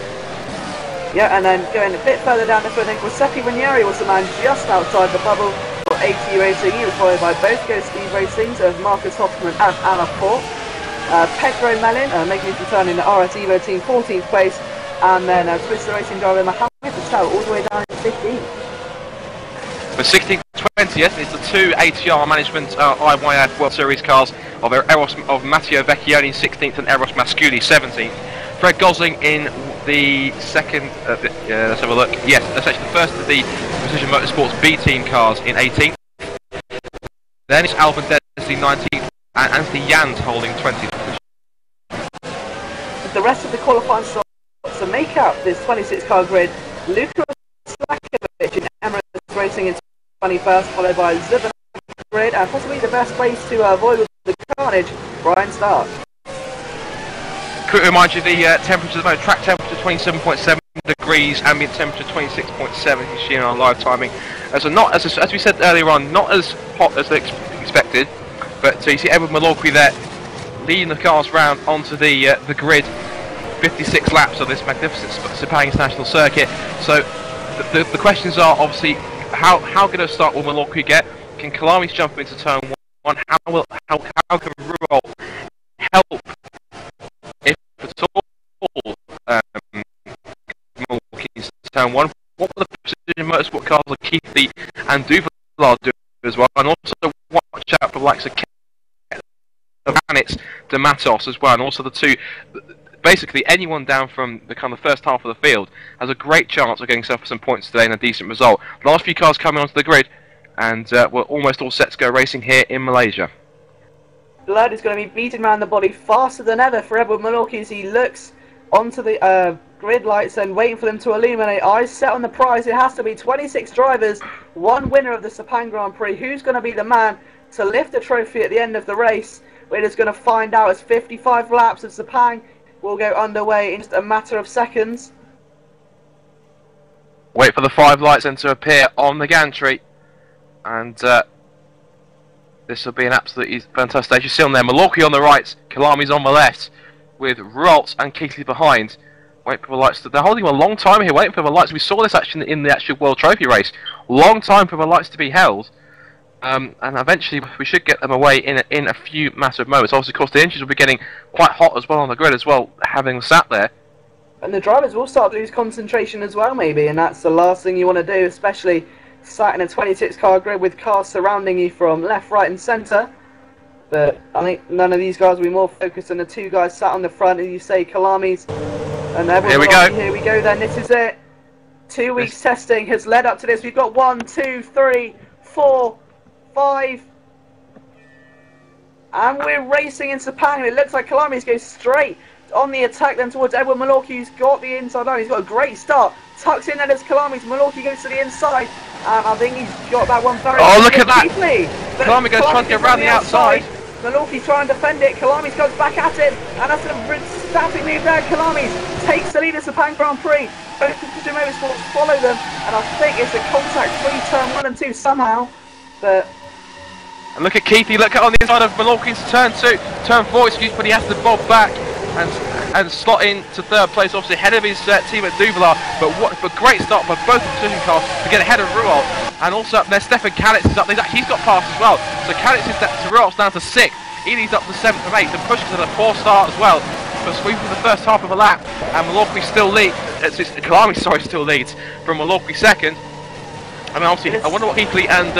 Yeah, and then going a bit further down the field, I think Giuseppe Ranieri was the man just outside the bubble for AT Racing. He was followed by both Go Steve Racings of Marcus Hoffman and Anna Port. Pedro Mellem making his return in the RS Evo team, 14th place, and then Twister Racing driver Mohamed Patel all the way down to 15th. For 16th to 20th is the 2 ATR Management IYF World Series cars of Matteo Vecchioni 16th and Eros Masculi 17th. Fred Gosling in the second, let's have a look, yes, that's actually the first of the Precision Motorsports B team cars in 18th. Then it's Alvin Desley 19th and Anthony Jans holding 20th. With the rest of the qualifying slots to make up this 26 car grid, Luka Slakovic in Emirates Racing in 21st, followed by Zubin grid, and possibly the best place to avoid the carnage, Brian Stark. Quick remind you, the temperature at the moment, track temperature 27.7, degrees, ambient temperature 26.7 you see in our live timing. So not as we said earlier on, not as hot as expected, but you see Edward Malorky there leading the cars round onto the grid. 56 laps of this magnificent Sepang International Circuit. So the questions are obviously how good a start will Malorky get? Can Kalami's jump into turn 1? How can Rural help, if at all, Malorky's turn 1? What will the Precision Motorsport cars of Keithley and Duval do as well? And also watch out for the likes of Planets, De Matos as well, and also the two. Basically, anyone down from the kind of first half of the field has a great chance of getting some points today and a decent result. The last few cars coming onto the grid, and we're almost all set to go racing here in Malaysia. The lad is going to be beating around the body faster than ever for Edward Malorky as he looks onto the grid lights and waiting for them to illuminate. Eyes set on the prize. It has to be 26 drivers, one winner of the Sepang Grand Prix. Who's going to be the man to lift the trophy at the end of the race? We're just going to find out as 55 laps of Sepang will go underway in just a matter of seconds. Wait for the 5 lights then to appear on the gantry, and this will be an absolutely fantastic stage. You see on there, Malorky on the right, Kalami's on the left, with Ralt and Keithley behind. Wait for the lights. They're holding a long time here, waiting for the lights. We saw this actually in the actual World Trophy race. Long time for the lights to be held. And eventually we should get them away in a few massive moments. Obviously, of course, the engines will be getting quite hot as well on the grid as well, having sat there. And the drivers will start to lose concentration as well, maybe, and that's the last thing you want to do, especially sat in a 26-car grid with cars surrounding you from left, right, and centre. But I think none of these guys will be more focused than the two guys sat on the front, as you say, Kalami's. And here we go. Here we go then, this is it. 2 weeks testing has led up to this. We've got 1, 2, 3, 4, 5, and we're racing in Sepang. It looks like Kalami's goes straight on the attack then towards Edward Malorky, who's got the inside line. He's got a great start. Tucks in there as Kalami's. Malorky goes to the inside. I think he's got that one very look at that! Kalami goes trying to get around the outside. Malorky trying to defend it. Kalami's goes back at it, and that's a static move there. Kalami's takes the lead of Sepang Grand Prix. Both Precision Motorsports follow them, and I think it's a contact-free turn 1 and 2 somehow. But and look at Keithley, look at on the inside of Malorky's turn 4, excuse me, but he has to bob back and slot in to third place, obviously ahead of his team at Duval. But what a great start by both the Precision cars to get ahead of Ruol. And also up there, Stefan Kalitz is up there, he's got past as well. So Kalitz is to Ruol's down to 6th, he leads up to 7th and 8th, and pushes at a poor start as well. But sweeping the first half of a lap, and Malorky still leads, Kalami still leads from Malorky 2nd. I mean, obviously, I wonder what Keithley and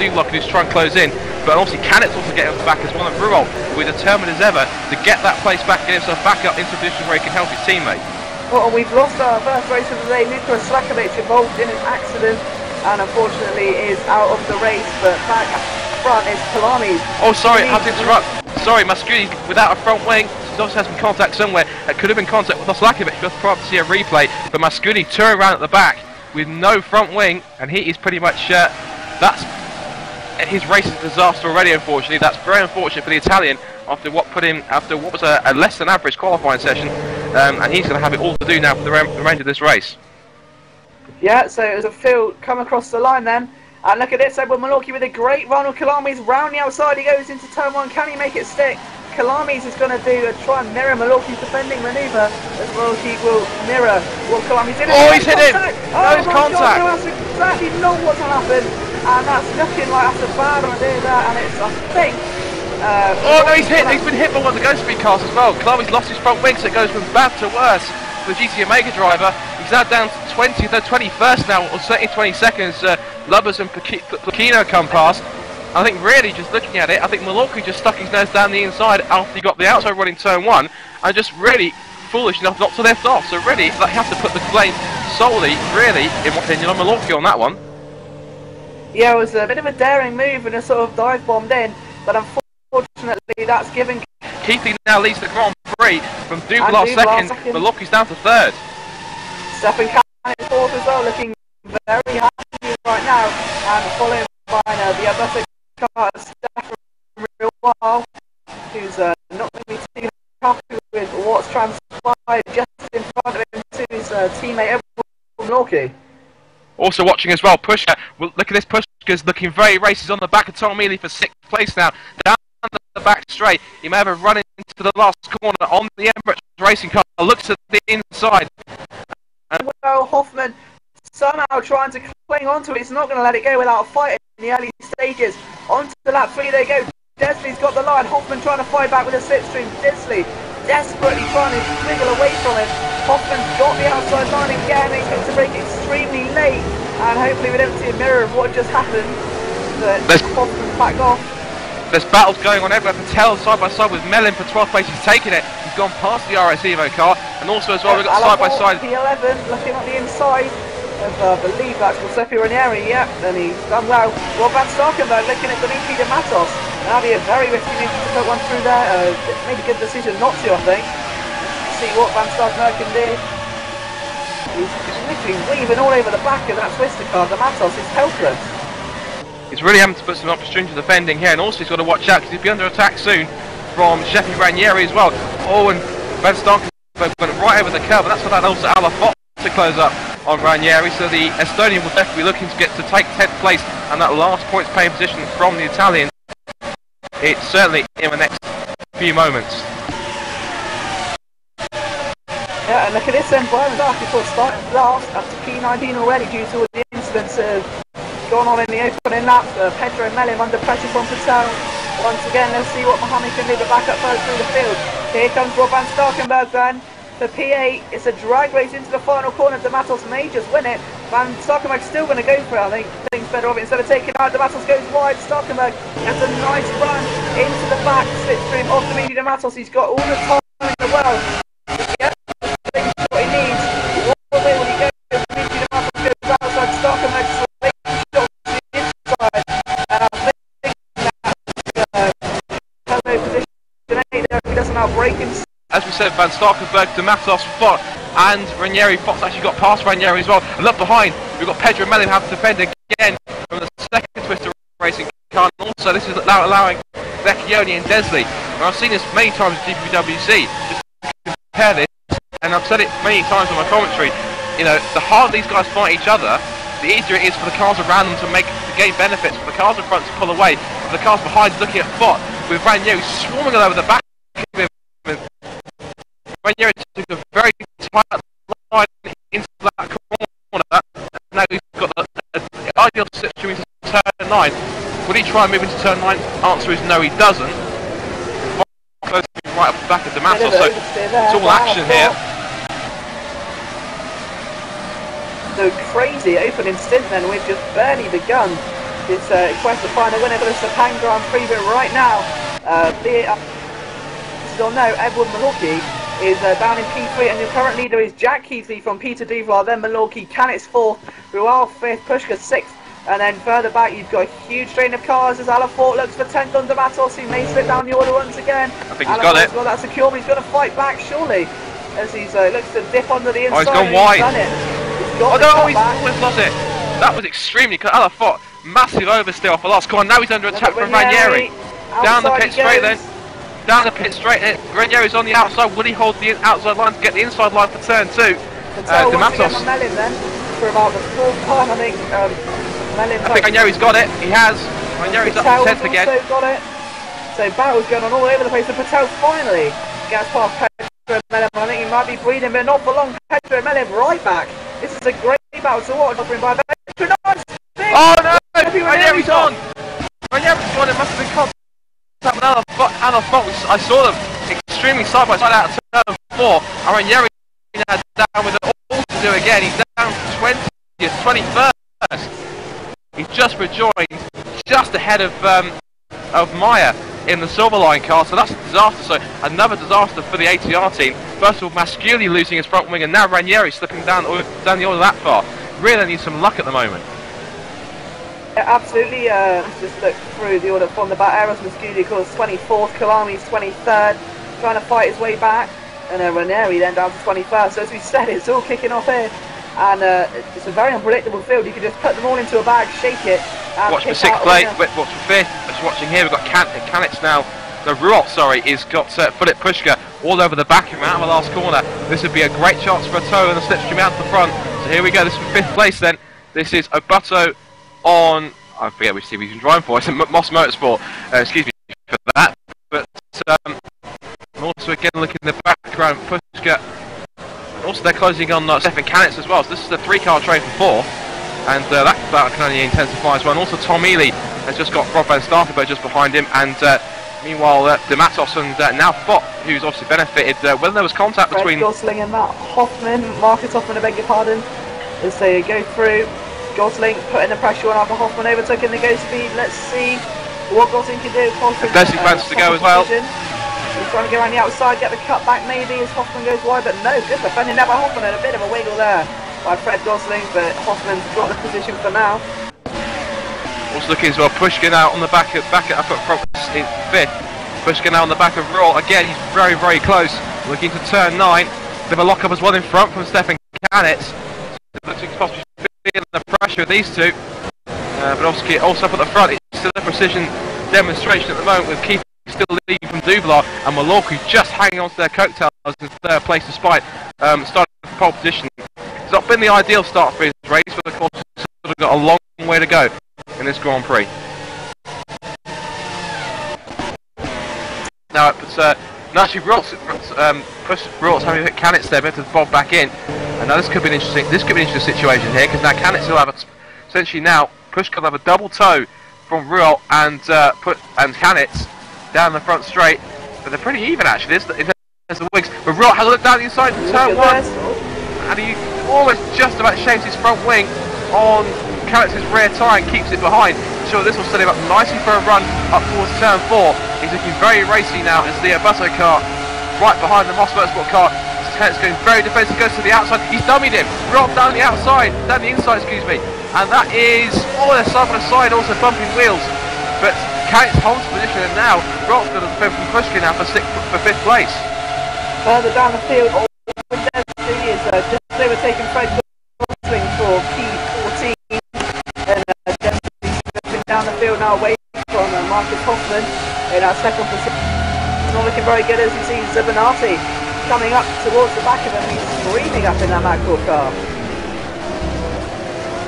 Duval can do to try and close in. But obviously, Kalitz also getting back as well. And Ruol, we're determined as ever to get that place back, get himself back up into a position where he can help his teammate. Well, we've lost our first race of the day. Nikola Slakovic involved in an accident and unfortunately is out of the race. But back front is Kalami. Oh, sorry, I had to interrupt. Sorry, Masculi's without a front wing. He's obviously had some contact somewhere. It could have been contact with Slakovic. We'll probably see a replay. But Masculi turned around at the back with no front wing, and he is pretty much that's his race is a disaster already. Unfortunately, that's very unfortunate for the Italian after what was a less than average qualifying session, and he's going to have it all to do now for the remainder of this race. Yeah, so as a field come across the line then, and look at this, Edward Malorky with a great run. Kalami's round the outside, he goes into turn 1. Can he make it stick? Kalami's is going to do a try and mirror Malorky's defending manoeuvre as Malorky will mirror what Kalami's in. Oh, he's hit him! No, it's contact! God, no, that's exactly not what's happened, and that's looking like that's a bad idea there, and it's, I think... oh no, he's been hit by one of the Ghost Speed cars as well. Kalami's lost his front wing, so it goes from bad to worse for the GT Omega driver. He's now down to 20th, 21st now, or certainly 22nd as Lubbers and Plakino come past. I think really, just looking at it, I think Malorky just stuck his nose down the inside after he got the outside run in turn 1, and just really foolish enough not to lift off. So really, they have to put the blame solely, really, in my opinion, on Malorky on that one. Yeah, it was a bit of a daring move and a sort of dive bombed in, but unfortunately that's given... Keithley now leads the Grand Prix from Duval 2nd, Malorky's down to 3rd. Stefan Kalitz 4th as well, looking very happy right now, and following by the Alberto Stefan Ruol, who's not going to be too happy with what's transpired just in front of him to his teammate Milwaukee. Also watching as well, Pushka. Well, look at this, Pushka's looking very racy. He's on the back of Tom Mealy for 6th place now. Down the back straight. He may have a run into the last corner on the Emirates racing car. Looks at the inside. And well, Hoffman somehow trying to cling onto it. He's not going to let it go without a fight in the early stages. Onto lap 3 they go. Desley's got the line. Hoffman trying to fight back with a slipstream. Desley desperately trying to wriggle away from him. Hoffman's got the outside line again. He's got to break extremely late. And hopefully we don't see a mirror of what just happened. But Hoffman's back off. There's battles going on everywhere. Patel side by side with Mellin for 12th place. He's taken it. He's gone past the RS Evo car. And also as well, we've got side by side. P11 looking at the inside of, I believe that's Giuseppe Ranieri. Yep, and he's done well. Rob Van Starkenberg looking at Dimitri de Matos. That'll be a very risky move to put one through there. Made a good decision not to, I think. See what Van Starkenberg can do. He's literally weaving all over the back of that Twister car. De Matos is helpless. He's really having to put some up stringent defending here, and also he's got to watch out because he'll be under attack soon from Giuseppe Ranieri as well. Oh, and Van Starkenberg went right over the curve, and that's what that also Alafot to close up on Ranieri. So the Estonian will definitely be looking to get to take 10th place, and that last points paying position from the Italian. It's certainly in the next few moments. Yeah, and look at this then, Brian Darky for starting last after P19 already due to all the incidents gone on in the opening lap. Pedro Mellin under pressure from Patel. Once again, let's see what Mohammed can do to back up further through the field. Here comes Rob Van Starkenberg then. For P8, it's a drag race into the final corner. De Matos may just win it. Van Starkenberg's still going to go for it. I think things better of it. Instead of taking out, De Matos goes wide. Starkenberg has a nice run into the back slipstream of Dimitri De Matos. He's got all the time in the world. Yeah, what he needs. What will he go? Dimitri De Matos goes outside. Starkenberg slings shot to the inside. And I think that hello position 8 there. He doesn't now break himself. As we said, Van Starkenberg, De Matos, Fott, and Ranieri. Fott's actually got past Ranieri as well. And up behind, we've got Pedro Mellin having to defend again from the second Twister racing car. And also, this is allowing Vecchioni and Desley. And I've seen this many times at GPWC. Just compare this, and I've said it many times on my commentary. You know, the harder these guys fight each other, the easier it is for the cars around them to gain benefits. For the cars in front to pull away, for the cars behind looking at Fott, with Ranieri swarming all over the back of him. Ranieri took a very tight line into that corner, and now he's got the ideal situation to turn 9. Would he try and move into turn 9? Answer is no, he doesn't. Right up the back of De Matos, so it's all action here. So crazy opening stint then, we've just barely begun this quest to find a winner for the Sepang Grand Prix, but right now, this is on no, Edward Milwaukee is down in P3, and the current leader is Jack Keithley from Peter Duval, then Milwaukee, Canet's 4th, Rual 5th, Pushka 6th, and then further back you've got a huge train of cars as Alafort looks for 10th on De Matos, who may slip down the order once again. I think he's got it. Well, that's secure, but he's going to fight back surely, as he's looks to dip under the inside. Oh, he's gone wide. He's done it. He's almost lost it. That was extremely close. Alafort, massive oversteer off the last corner. Now he's under attack from Ranieri. Down the pit straight then. Down the pit straight. Ranieri's on the outside. Will he hold the outside line to get the inside line for turn 2? De Matos. Mellin then for about the 4th time, I think. Mellin. I think Ranieri's got it. He has. Ranieri's up to 10th again. Got it. So battles going on all over the place. And Patel finally gets past Pedro Mellin. I think he might be breathing, but not for long. Pedro Mellin right back. This is a great battle to watch. Offering by Pedro. Oh no! Ranieri's on. Ranieri's on. It must have been caught. I saw them extremely side by side out of turn 4. And Ranieri now down with it all to do again. He's down 20th, 21st. He's just rejoined, just ahead of Meyer in the Silverline car. So that's a disaster. So another disaster for the ATR team. First of all, Masciuli losing his front wing, and now Ranieri slipping down the order that far. Really needs some luck at the moment. Yeah, absolutely, let's just look through the order from the back. Eros Masciuli, of course, 24th, Kalami's 23rd, trying to fight his way back, and Ranieri then down to 21st. So as we said, it's all kicking off here, and it's a very unpredictable field. You can just put them all into a bag, shake it, and watch for 6th place, watch for 5th, just watching here, we've got Canet's now, no, Ruot, sorry, he's got Philip Pushka all over the back of him out of the last corner. This would be a great chance for a tow and a slipstream out to the front So here we go, this is 5th place then. This is Obuto on, I forget which team he's driving for, it's Moss Motorsport, excuse me for that. But also again looking in the background, Pushka, also they're closing on Stefan Kanitz as well, so this is the 3-car trade for 4. And that can only intensify as well. And also Tom Ely has just got Rob Van Starkenberg just behind him. And meanwhile, De Matos and now Fott, who's obviously benefited when there was contact between Gosling and Matt Hoffman, Marcus Hoffman, I beg your pardon, as they go through. Gosling putting the pressure on after Hoffman overtook in the go speed. Let's see what Gosling can do. Desi fancies to go as well. He's trying to go around the outside, get the cut back maybe as Hoffman goes wide, but no, good defending there by Hoffman and a bit of a wiggle there by Fred Gosling, but Hoffman's got the position for now. Also looking as well, Pushka now on the back up at front in 5th. Pushka now on the back of Roll. Again, he's very, very close. Looking to turn 9. Bit of a lock up as well in front from Stefan Kanitz. Looks possibly feeling the pressure of these two. But obviously also up at the front, it's still a precision demonstration at the moment with Keith still leading from Dublar and Malorki just hanging on to their coattails in 3rd place despite starting from pole position. It's not been the ideal start for his race, but of course he's sort of got a long way to go in this Grand Prix. Now, actually, Rort's having hit Kanitz there, but to bob back in. And now this could be an interesting situation here, because now Kanitz will have essentially now Pushka will have a double toe from Ruralt and Kanitz down the front straight, but they're pretty even actually. There's the wings, but Ruralt has a look down the inside to turn 1. And he almost just about shaves his front wing on Kanitz's rear tyre and keeps it behind. Sure, this will set him up nicely for a run up towards turn 4. He's looking very racy now as the Obuto car right behind the Moss Motorsport car. Kanitz going very defensive, goes to the outside. He's dummied him. Rob down the outside, down the inside, excuse me. And that is all their side by side, also bumping wheels. But Kanitz holds position, and now Rob's going to defend from Pushkin now for 5th place. Further down the field, just overtaking Fred Gosling for P14, and Dempsey down the field now away from Marcus Hoffman in our 2nd position. It's not looking very good as you see Zibinati coming up towards the back of him. He's screaming up in that Macro car.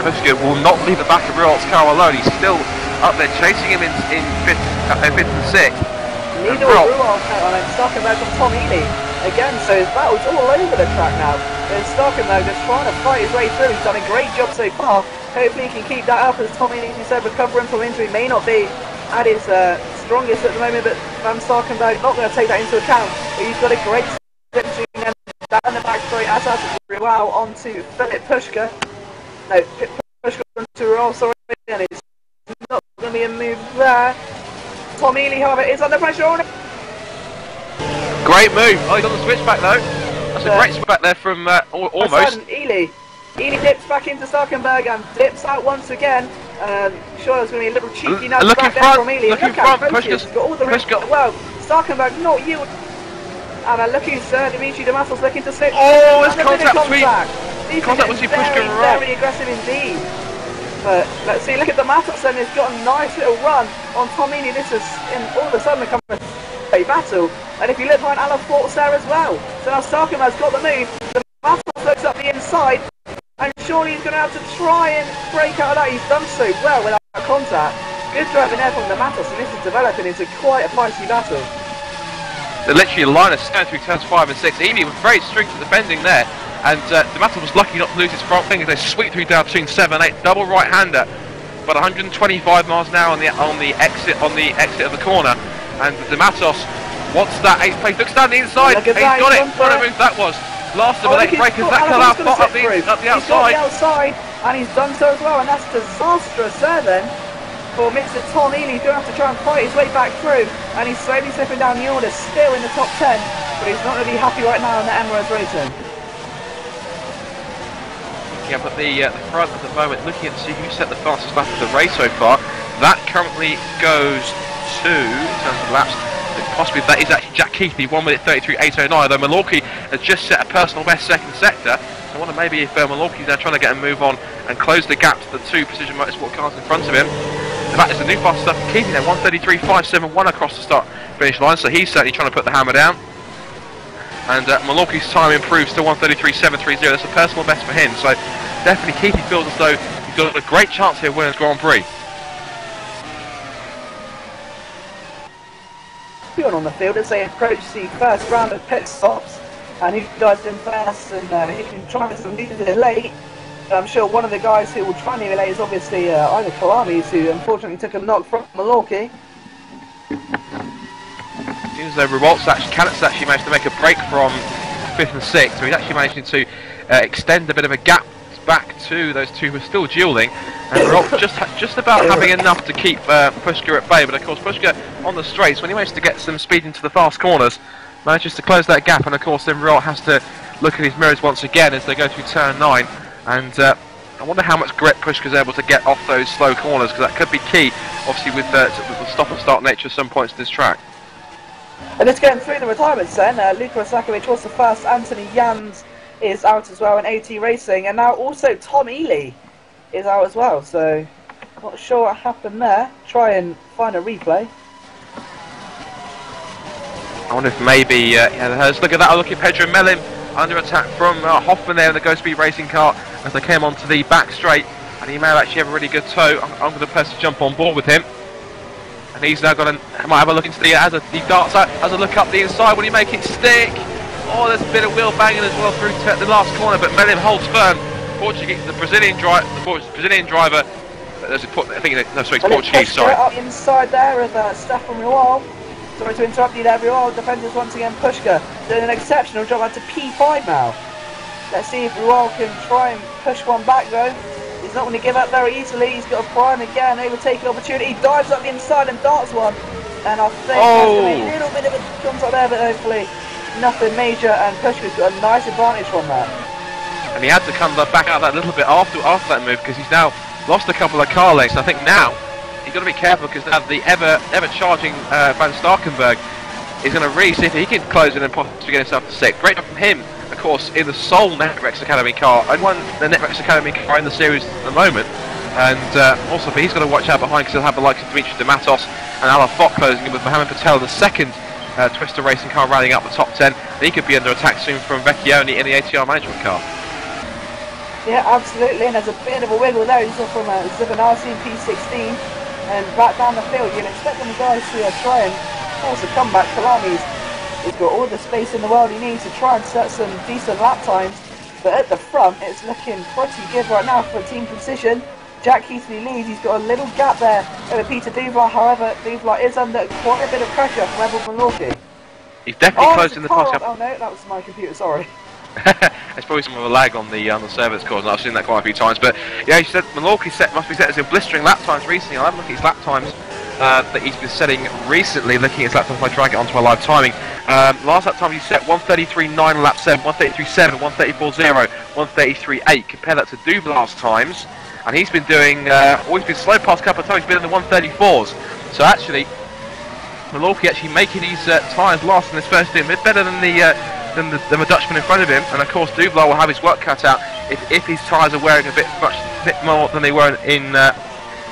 Pushkin will not leave the back of Ruralt's car alone. He's still up there chasing him in 5th and 6th. Neither will Ruralt and Starkenberg from Tom Ely. Again, so his battle's all over the track now. And Starkenberg just trying to fight his way through. He's done a great job so far. Hopefully he can keep that up as Tom Ely, as you said, recovering from injury. May not be at his strongest at the moment, but Van Starkenberg not going to take that into account. But he's got a great step between them. Down the back straight, as Ruralt onto Philip Pushka. No, Pushka onto Ruralt, sorry, and it's not going to be a move there. Tom Ely, however, is under pressure on it. Great move. Oh, he's on the switchback though. That's a great switchback there from almost. Ely dips back into Starkenberg and dips out once again. Sure, there's going to be a little cheeky nudge back there from Ely. Look in front. Pushka's got all the risk. Well, Starkenberg not you. And looking Dimitri De Matos looking to slip. Oh, it's contact between Pushka and Ruralt. Very aggressive indeed. But let's see, look at De Matos and he's got a nice little run on Tom Ely. This is all of a sudden become a battle. And if you look behind Alan Fort's there as well. So now Starkenberg's got the move. De Matos looks up the inside. And surely he's going to have to try and break out of that. He's done so well without contact. Good driving there from De Matos, and this is developing into quite a feisty battle. They're literally a line of stand through turns 5 and 6. Ely was very strict at defending there. And De Matos was lucky not to lose his front wing as they sweep through down between 7 and 8. Double right-hander. But 125 miles an hour on the exit of the corner. And De Matos wants that 8th place. Looks down the inside. He's got it. What a move that was. Last of the late breakers. That cut out up the outside. He's got the outside, and he's done so as well. And that's disastrous there then for Mr. Tom Ely. He's going to have to try and fight his way back through. And he's slowly slipping down the order, still in the top 10. But he's not going to be happy right now in the Emirates racing. Yeah, but the front at the moment, looking at to see who set the fastest lap of the race so far, that currently goes to, in terms of laps, possibly that is actually Jack Keithley, 1 minute 33.809, though Malorki has just set a personal best second sector. So I wonder maybe if Malorki's now trying to get a move on and close the gap to the 2 Precision Motorsport cars in front of him. In fact, it's a new fast stuff for Keithley there, 133.571 across the start finish line, so he's certainly trying to put the hammer down. And Malorki's time improves to 133.730. That's a personal best for him. So definitely key. He feels as though he's got a great chance here of winning the Grand Prix. On the field as they approach the first round of pit stops, and he dives in fast, and he can try some lead it late. I'm sure one of the guys who will try and relay is obviously either Kalamis, who unfortunately took a knock from Milwaukee. Seems as though Cannott's actually managed to make a break from 5th and 6th, so he's actually managing to extend a bit of a gap back to those two who are still duelling, and Revolt just about having enough to keep Pushka at bay. But of course Pushka on the straights, when he manages to get some speed into the fast corners, manages to close that gap, and of course then Revolt has to look at his mirrors once again as they go through turn 9, and I wonder how much grip Pushka's able to get off those slow corners, because that could be key, obviously with the stop and start nature of some points of this track. And let's get through the retirements then. Luka Isakovic was the first, Anthony Yams is out as well in AT Racing, and now also Tom Ely is out as well, so not sure what happened there. Try and find a replay. I wonder if maybe, let's look at that, look at Pedro Melim under attack from Hoffman there in the Go Speed racing car as they came onto the back straight, and he may actually have a really good toe. I'm going to personally jump on board with him. And he's now got might have a look into the, he darts out, has a look up the inside, will he make it stick? Oh, there's a bit of wheel banging as well through the last corner, but Melim holds firm. The Brazilian driver, I think, no, sorry, it's Portuguese, sorry. Up inside there of Stefan Rual. Sorry to interrupt you there, Rual. Defenders once again, Pushka doing an exceptional job out to P5 now. Let's see if Rual can try and push one back though. He's not going to give up very easily. He's got a prime again, overtaking opportunity. He dives up the inside and darts one. And I think there's going to be a little bit of a contact there, but hopefully nothing major, and Pushka's got a nice advantage from that. And he had to come back out that little bit after that move, because he's now lost a couple of car lengths. I think now he's got to be careful, because now the ever charging Van Starkenberg is going to really see if he can close it and possibly get himself to 6th. Great job from him, of course, in the sole Netrex Academy car, and won the Netrex Academy car in the series at the moment. And also, but he's got to watch out behind, because he'll have the likes of Dimitri Dematos and Ala Fock closing in, with Mohamed Patel, the second Twister racing car, rallying up the top 10. And he could be under attack soon from Vecchioni in the ATR management car. Yeah, absolutely, and there's a bit of a wiggle there. He's off from Zibanarsi in P16, and back down the field. You'd expect the guys to try and force a comeback. Kalami's he's got all the space in the world he needs to try and set some decent lap times, but at the front it's looking pretty good right now for team position. Jack Keithley leads. He's got a little gap there over Peter Duvlar. However, Duvlar is under quite a bit of pressure from Rebel Milwaukee. He's definitely close in the pass. Oh no, that was my computer, sorry. There's probably some of a lag on the server that's causing. I've seen that quite a few times, but yeah, he said Milwaukee must be set as in blistering lap times recently. I'll have a look at his lap times that he's been setting recently. Looking at his lap times, if I try and get onto my live timing. Last lap time he set 1:33.9 on lap 7, 1:33.7, 1:34.0, 1:33.8. Compare that to Duvlar's times, and he's been doing. He's been slow past a couple of times. He's been in the 1:34s. So actually, Milwaukee actually making these tyres last in this first stint a bit better than the Dutchman in front of him. And of course Duvlar will have his work cut out if his tyres are wearing a bit more than they were in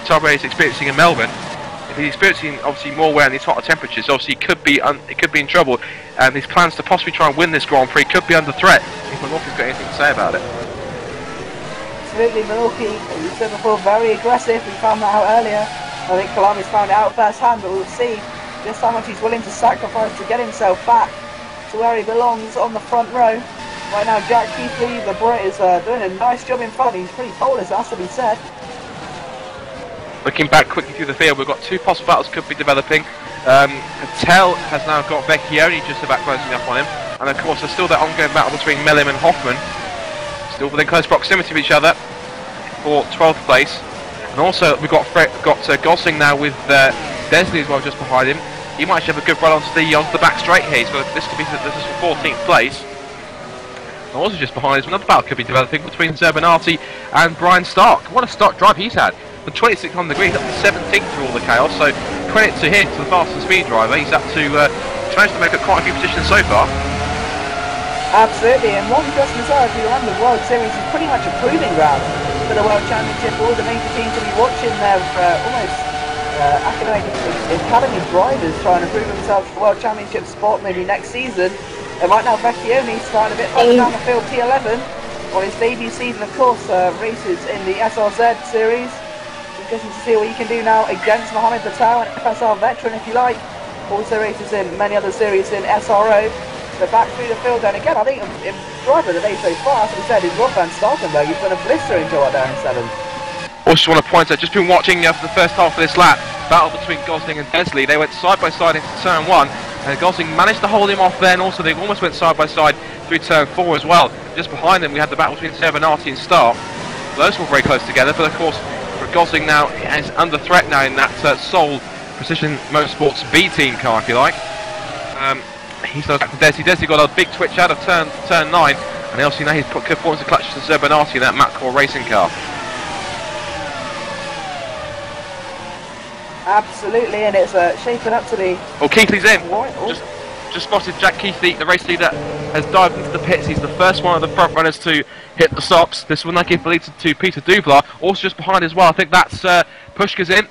Tarbray is experiencing in Melbourne. If he's experiencing obviously more wear in these hotter temperatures, obviously it could be in trouble, and his plans to possibly try and win this Grand Prix could be under threat if Milwaukee's got anything to say about it. Absolutely, Milwaukee, as you said before, very aggressive. We found that out earlier. I think Kalami's found it out first hand, but we'll see just how much he's willing to sacrifice to get himself back to where he belongs on the front row. Right now Jack Keithley, the Brit, is doing a nice job in front. He's pretty polished, that has to be said. Looking back quickly through the field, we've got two possible battles could be developing. Patel has now got Vecchioni just about closing up on him, and of course there's still that ongoing battle between Melim and Hoffman, still within close proximity of each other for 12th place. And also we've got Gosling now with Desley as well just behind him. He might actually have a good run onto the back straight here. This is for 14th place. And also just behind us, another battle could be developing between Zerbinati and Brian Stark. What a Stark drive he's had. From 26th on the grid, up to 17th through all the chaos. So credit to him, to the fastest speed driver. He's up to he's managed to make up quite a few positions so far. Absolutely, and one just as if you remember, the World Series is pretty much a proving ground for the World Championship. All the major teams will be watching their almost academy drivers trying to prove themselves for the World Championship spot maybe next season. And right now Vecchioni starting a bit further down the field, P11. on his debut season, of course, races in the SRZ series. Just looking to see what he can do now against Mohamed Patel, an FSR veteran, if you like. Also races in many other series in SRO. So back through the field, and again, I think in driver of the day so far, as we said, is Rob van Starkenberg. He's done a blistering job there in 7th. Also want to point out, just been watching for the first half of this lap, battle between Gosling and Desley. They went side by side into turn 1, and Gosling managed to hold him off there, and also they almost went side by side through turn 4 as well. Just behind them we had the battle between Sevenati and Stark. Those were very close together, but of course for Gosling now is under threat now in that sole Precision Motorsports B team car, if you like. He's back to Desi. Desi got a big twitch out of turn 9, and obviously now he's put good points of clutch to Zerbanati in that Matcore racing car. Absolutely, and it's shaping up to be... Oh, Keithley's in. Oh. Just spotted Jack Keithley, the race leader, has dived into the pits. He's the first one of the front runners to hit the stops. This will now give the lead to Peter Dublar. Also just behind as well, I think that's Pushka's in.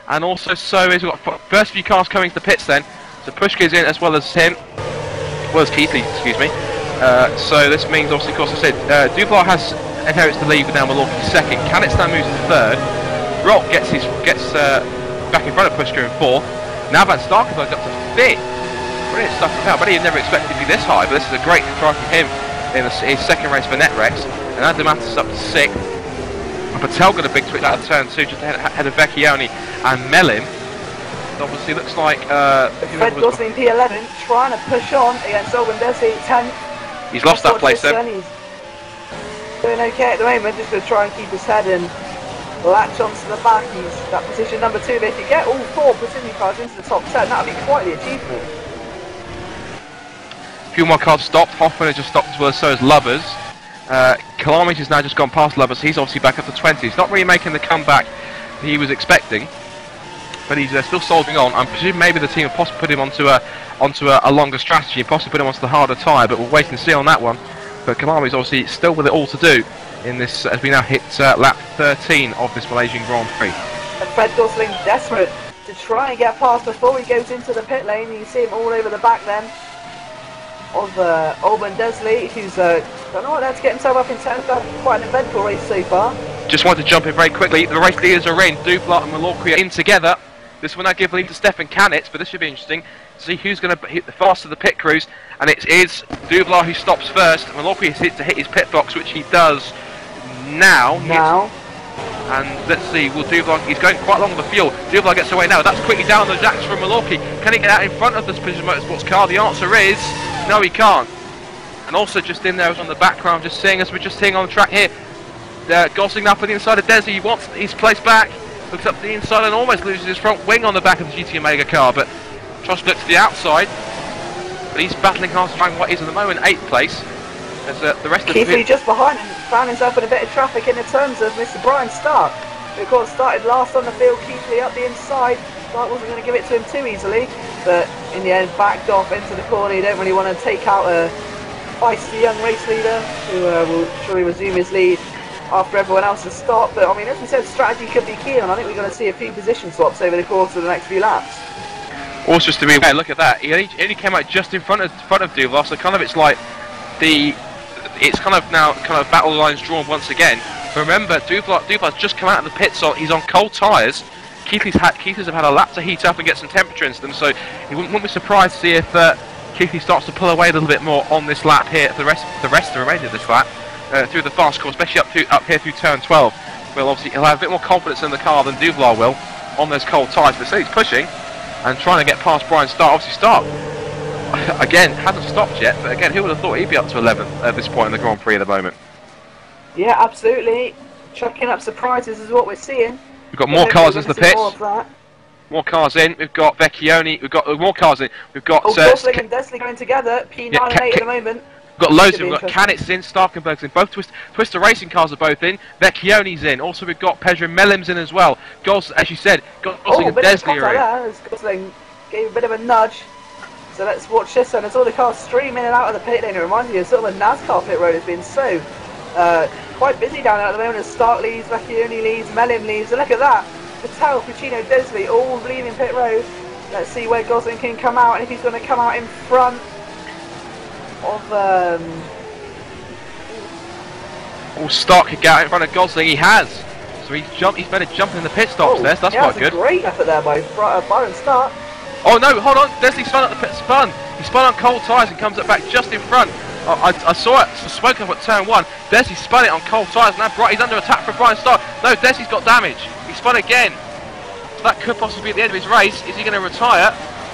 And also so is, we've got first few cars coming to the pits then. So Pushka's in as well as him. Well as Keithley, excuse me. So this means obviously, of course, I said, Dublar has inherits the lead with now Malorki second. Canitz now moves to third. Rock gets back in front of Pushka in 4th. Now Van Starkenberg up to 5th. Brilliant stuff from him. I bet he never expected to be this high, but this is a great try from him in his second race for Netrex. And Adamatis up to 6th. And Patel got a big twitch out of turn 2 just ahead of Vecchioni and Melim. It obviously looks like Fred Gosling P11 trying to push on against Olben Desi 10th. He's lost that place then. He's doing okay at the moment, just going to try and keep his head in. Latch onto the back, he's that position number 2. But if you get all 4 Precision cars into the top 10, that would be quite the achievement. A few more cars stopped. Hoffman has just stopped as well, so has Lubbers. Kalamich has now just gone past Lubbers. He's obviously back up to 20. He's not really making the comeback he was expecting, but he's still soldiering on. I'm presuming maybe the team have possibly put him onto a longer strategy and possibly put him onto the harder tyre, but we'll wait and see on that one. But Kalami's obviously still with it all to do in this, as we now hit lap 13 of this Malaysian Grand Prix. And Fred Gosling desperate to try and get past before he goes into the pit lane. You see him all over the back then of Olben Desley, who's don't know what that's get himself up in 10th. That's quite an eventful race so far. Just wanted to jump in very quickly. The race leaders are in. Dublar and Malorki are in together. This will now give the lead to Stefan Canitz, but this should be interesting to see who's going to hit the fast of the pit crews. And it is Dublar who stops first. Malorki is hit to hit his pit box, which he does now. And let's see, will Dublar, he's going quite long on the fuel. Dublar gets away now. That's quickly down the jacks from Malorki. Can he get out in front of the Precision Motorsports car? The answer is no, he can't. And also just in there, on the background, just seeing as we're just seeing on the track here, Gosling now for the inside of Desi. He wants his place back. Looks up to the inside and almost loses his front wing on the back of the GT Omega car, but tries to look to the outside. But he's battling hard to find what is at the moment 8th place. As the rest of the Keithley just behind him found himself in a bit of traffic in the terms of Mr. Brian Stark, who of course started last on the field. Keithley up the inside. Stark wasn't going to give it to him too easily, but in the end backed off into the corner. You don't really want to take out a feisty young race leader who will surely resume his lead after everyone else has stopped. But I mean, as we said, strategy could be key, and I think we're going to see a few position swaps over the course of the next few laps. Also, just to be aware, look at that. He only came out just in front of Dublar, so kind of it's like it's kind of now battle lines drawn once again. But remember, Dublar's just come out of the pits, so he's on cold tyres. Keithley's have had a lap to heat up and get some temperature into them, so he wouldn't be surprised to see if Keithley starts to pull away a little bit more on this lap here. The remainder of this lap through the fast course, especially up here through turn 12. Well, obviously he'll have a bit more confidence in the car than Dublar will on those cold tyres. But so he's pushing and trying to get past Brian Stark. Obviously Stark again hasn't stopped yet, but again, who would have thought he'd be up to 11th at this point in the Grand Prix at the moment? Yeah, absolutely. Chucking up surprises is what we're seeing. We've got more cars into the pits. More cars in. We've got Vecchioni. We've got more cars in. We've got Gosling and Desley going together. P9 and 8 at the moment. We've got loads of them. We've got Canitz in, Starkenberg's in. Both Twister Racing cars are both in. Vecchioni's in. Also, we've got Pedro Melim's in as well. As you said, Gosling and Desley are in. Gosling gave a bit of a nudge. So let's watch this one. It's all the cars streaming in and out of the pit lane. It reminds me of sort of a NASCAR pit road. It's been so quite busy down there at the moment as Stark leaves, Vecchioni leaves, Melim leaves. And look at that. Patel, Puccino, Desley all leaving pit road. Let's see where Gosling can come out and if he's going to come out in front of Oh, Stark could get out in front of Gosling. He has. So he's better jumping in the pit stops there. So that's quite good. Great effort there by Byron Stark. Oh no, hold on. Desley spun up the pit. He spun on cold tyres and comes up back just in front. I saw it. So smoke up at turn 1. Desley spun it on cold tyres. Now he's under attack from Brian Stark. No, Desley's got damage. He spun again. So that could possibly be at the end of his race. Is he going to retire?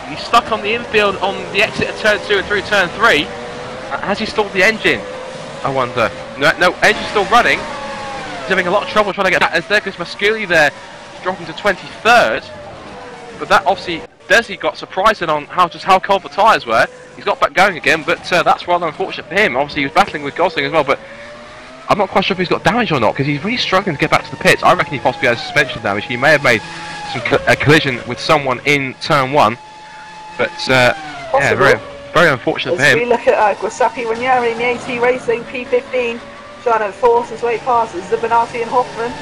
He's stuck on the infield on the exit of turn 2 and through turn 3. Has he stalled the engine? I wonder. No, engine's still running. He's having a lot of trouble trying to get back as there goes Masculi there, dropping to 23rd. But that obviously, Desi got surprised on how cold the tyres were. He's got back going again, but that's rather unfortunate for him. Obviously, he was battling with Gosling as well, but I'm not quite sure if he's got damage or not, because he's really struggling to get back to the pits. I reckon he possibly has suspension damage. He may have made a collision with someone in turn 1, but yeah, very unfortunate for him. As we look at Giuseppe Ranieri in the AT Racing P15, trying to force his way past Zubinati and Hoffman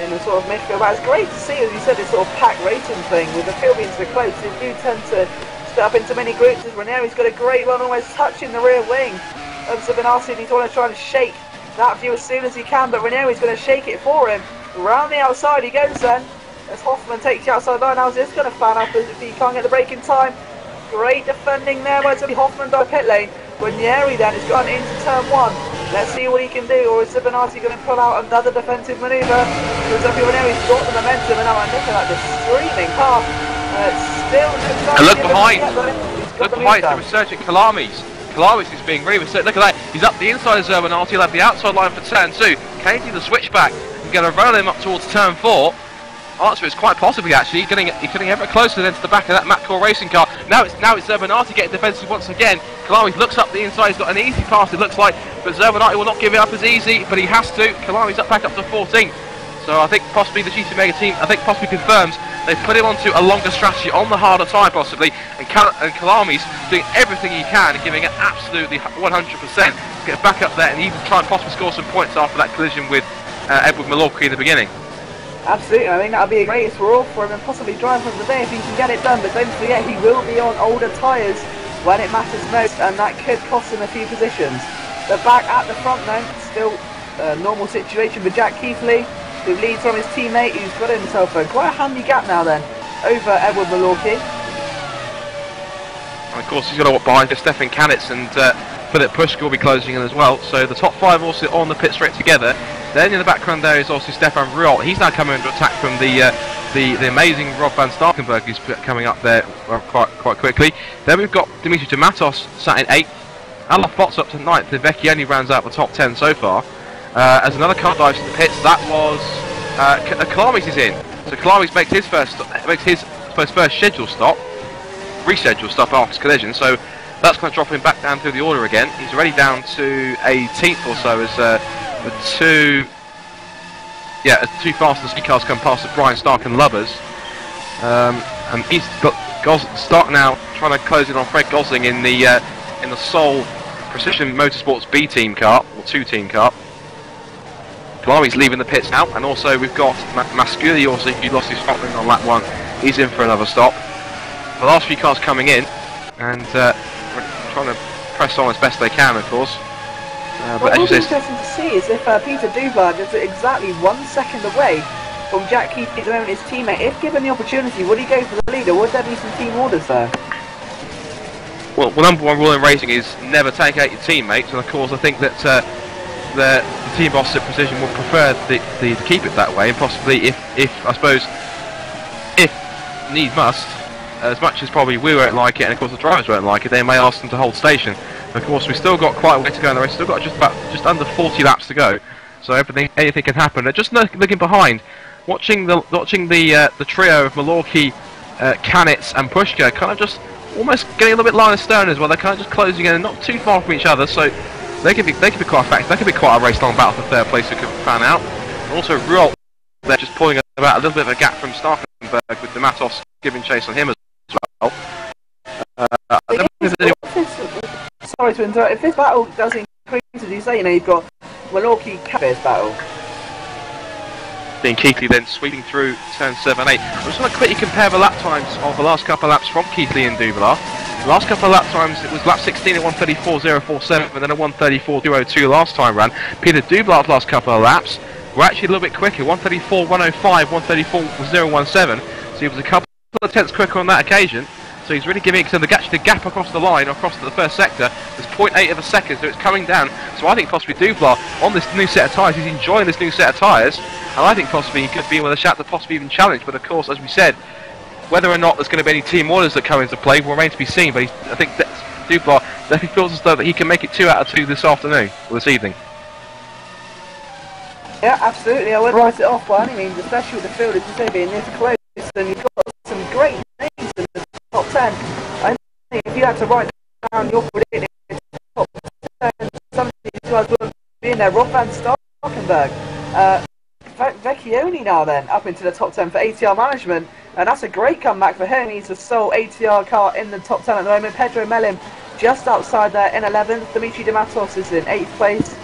in the sort of midfield. But it's great to see, as you said, this sort of pack racing thing with the field being so close. They do tend to split up into many groups. As Ranieri's got a great run, almost touching the rear wing of Zubinati, and he's going to try and shake that view as soon as he can. But Ranieri's going to shake it for him. Round the outside he goes then, as Hoffman takes the outside line. How's this going to fan up if he can't get the break in time? Great defending there by Hoffman down pit lane. Ranieri then has gone into turn 1. Let's see what he can do, or is Zubinati going to pull out another defensive manoeuvre? Giuseppe Ranieri's got the momentum, and now I'm looking at this streaming car. Still and look behind! Look behind, the resurgent Kalamis. Kalamis is being really resurgent. Look at that, he's up the inside of Zubinati, he'll have the outside line for turn 2. Can he do the switchback? He's going to roll him up towards turn 4. Answer is quite possibly actually. He's getting ever closer then to the back of that McCall racing car. Now it's Zubinati getting defensive once again. Kalami looks up the inside, he's got an easy pass it looks like, but Zubinati will not give it up as easy, but he has to. Kalami's back up to 14th. So I think possibly the GT Mega team, possibly confirms they've put him onto a longer strategy on the harder tyre possibly, and Kalami's doing everything he can and giving it absolutely 100% to get back up there and even try and possibly score some points after that collision with Edward Malorky in the beginning. Absolutely, I think that would be a great reward for him and possibly drive him the day if he can get it done, but don't forget he will be on older tyres when it matters most, and that could cost him a few positions. But back at the front then, still a normal situation for Jack Keithley, who leads from his teammate, who's got himself quite a handy gap now then, over Edward Malorky. And of course he's got to walk behind Stefan Kanitz, and Philip Pushka will be closing in as well, so the top 5 also on the pit straight together. Then in the background there is also Stefan Ruol. He's now coming under attack from the amazing Rob van Starkenburg, who's coming up there quite quickly. Then we've got Dimitri Dematos sat in 8th. Alaf Bott's up to 9th. The Vecchioni rounds out the top 10 so far. As another car dives to the pits, that was Kalamis is in. So Kalamis makes his first scheduled stop, rescheduled stop after his collision. So that's going to drop him back down through the order again. He's already down to 18th or so as the two fastest speed cars come past Brian Stark and Lubbers. And he's got Stark now trying to close in on Fred Gosling in the sole Precision Motorsports B team car, or 2 team car. Kalami's leaving the pits now, and also we've got Masculi also, who lost his front wing on lap 1. He's in for another stop. The last few cars coming in, and we're trying to press on as best they can, of course. But what will be interesting to see is if Peter Duvard is exactly 1 second away from Jack Keithley at the moment, his teammate. If given the opportunity, would he go for the lead, or would there be some team orders there? Well, number 1 rule in racing is never take out your teammates, and of course I think that the team boss at Precision would prefer to keep it that way, and possibly if I suppose if need must, as much as probably we won't like it, and of course the drivers won't like it, they may ask them to hold station. Of course, we've still got quite a way to go in the race. We've still got just under 40 laps to go, so anything can happen. Just looking behind, watching the trio of Malorky, Kanitz, and Pushka, kind of just almost getting a little bit line of stone as well. They're kind of just closing in, and not too far from each other, so they could be quite a fact. They could be quite a race-long battle for 3rd place who could fan out. And also, Ruol, they're just pulling about a little bit of a gap from Starkenberg with the Matos giving chase on him as well. Sorry to interrupt. If this battle does increase, as you say, you've got Malorky Cabez battle. Being Keithley then sweeping through turn 7 8. I just want to quickly compare the lap times of the last couple of laps from Keithley and Duvlar Last couple of lap times, it was lap 16 at 1:34.047 and then a 1:34.202 last time round. Peter Dublar's last couple of laps were actually a little bit quicker, 1:34.105, 1:34.017, so he was a couple of tenths quicker on that occasion. So he's really giving it, so the gap across the line, across the first sector, is 0.8 of a second, so it's coming down. So I think possibly Dublar, on this new set of tyres, he's enjoying this new set of tyres, and I think possibly he could be with a shout to possibly even challenge. But of course, as we said, whether or not there's going to be any team orders that come into play will remain to be seen. But I think that Dublar definitely feels as though that he can make it 2 out of 2 this afternoon, or this evening. Yeah, absolutely. I wouldn't write it off by any means, especially with the field, as you say, being this close, and you've got some great names in the top 10. I think if you had to write down your prediction, top 10, some of these guys wouldn't be in there. Rob van Starkenberg, Vecchioni now then, up into the top 10 for ATR management, and that's a great comeback for him. He's the sole ATR car in the top 10 at the moment. Pedro Mellin just outside there in 11th. Dimitri Dematos is in 8th place.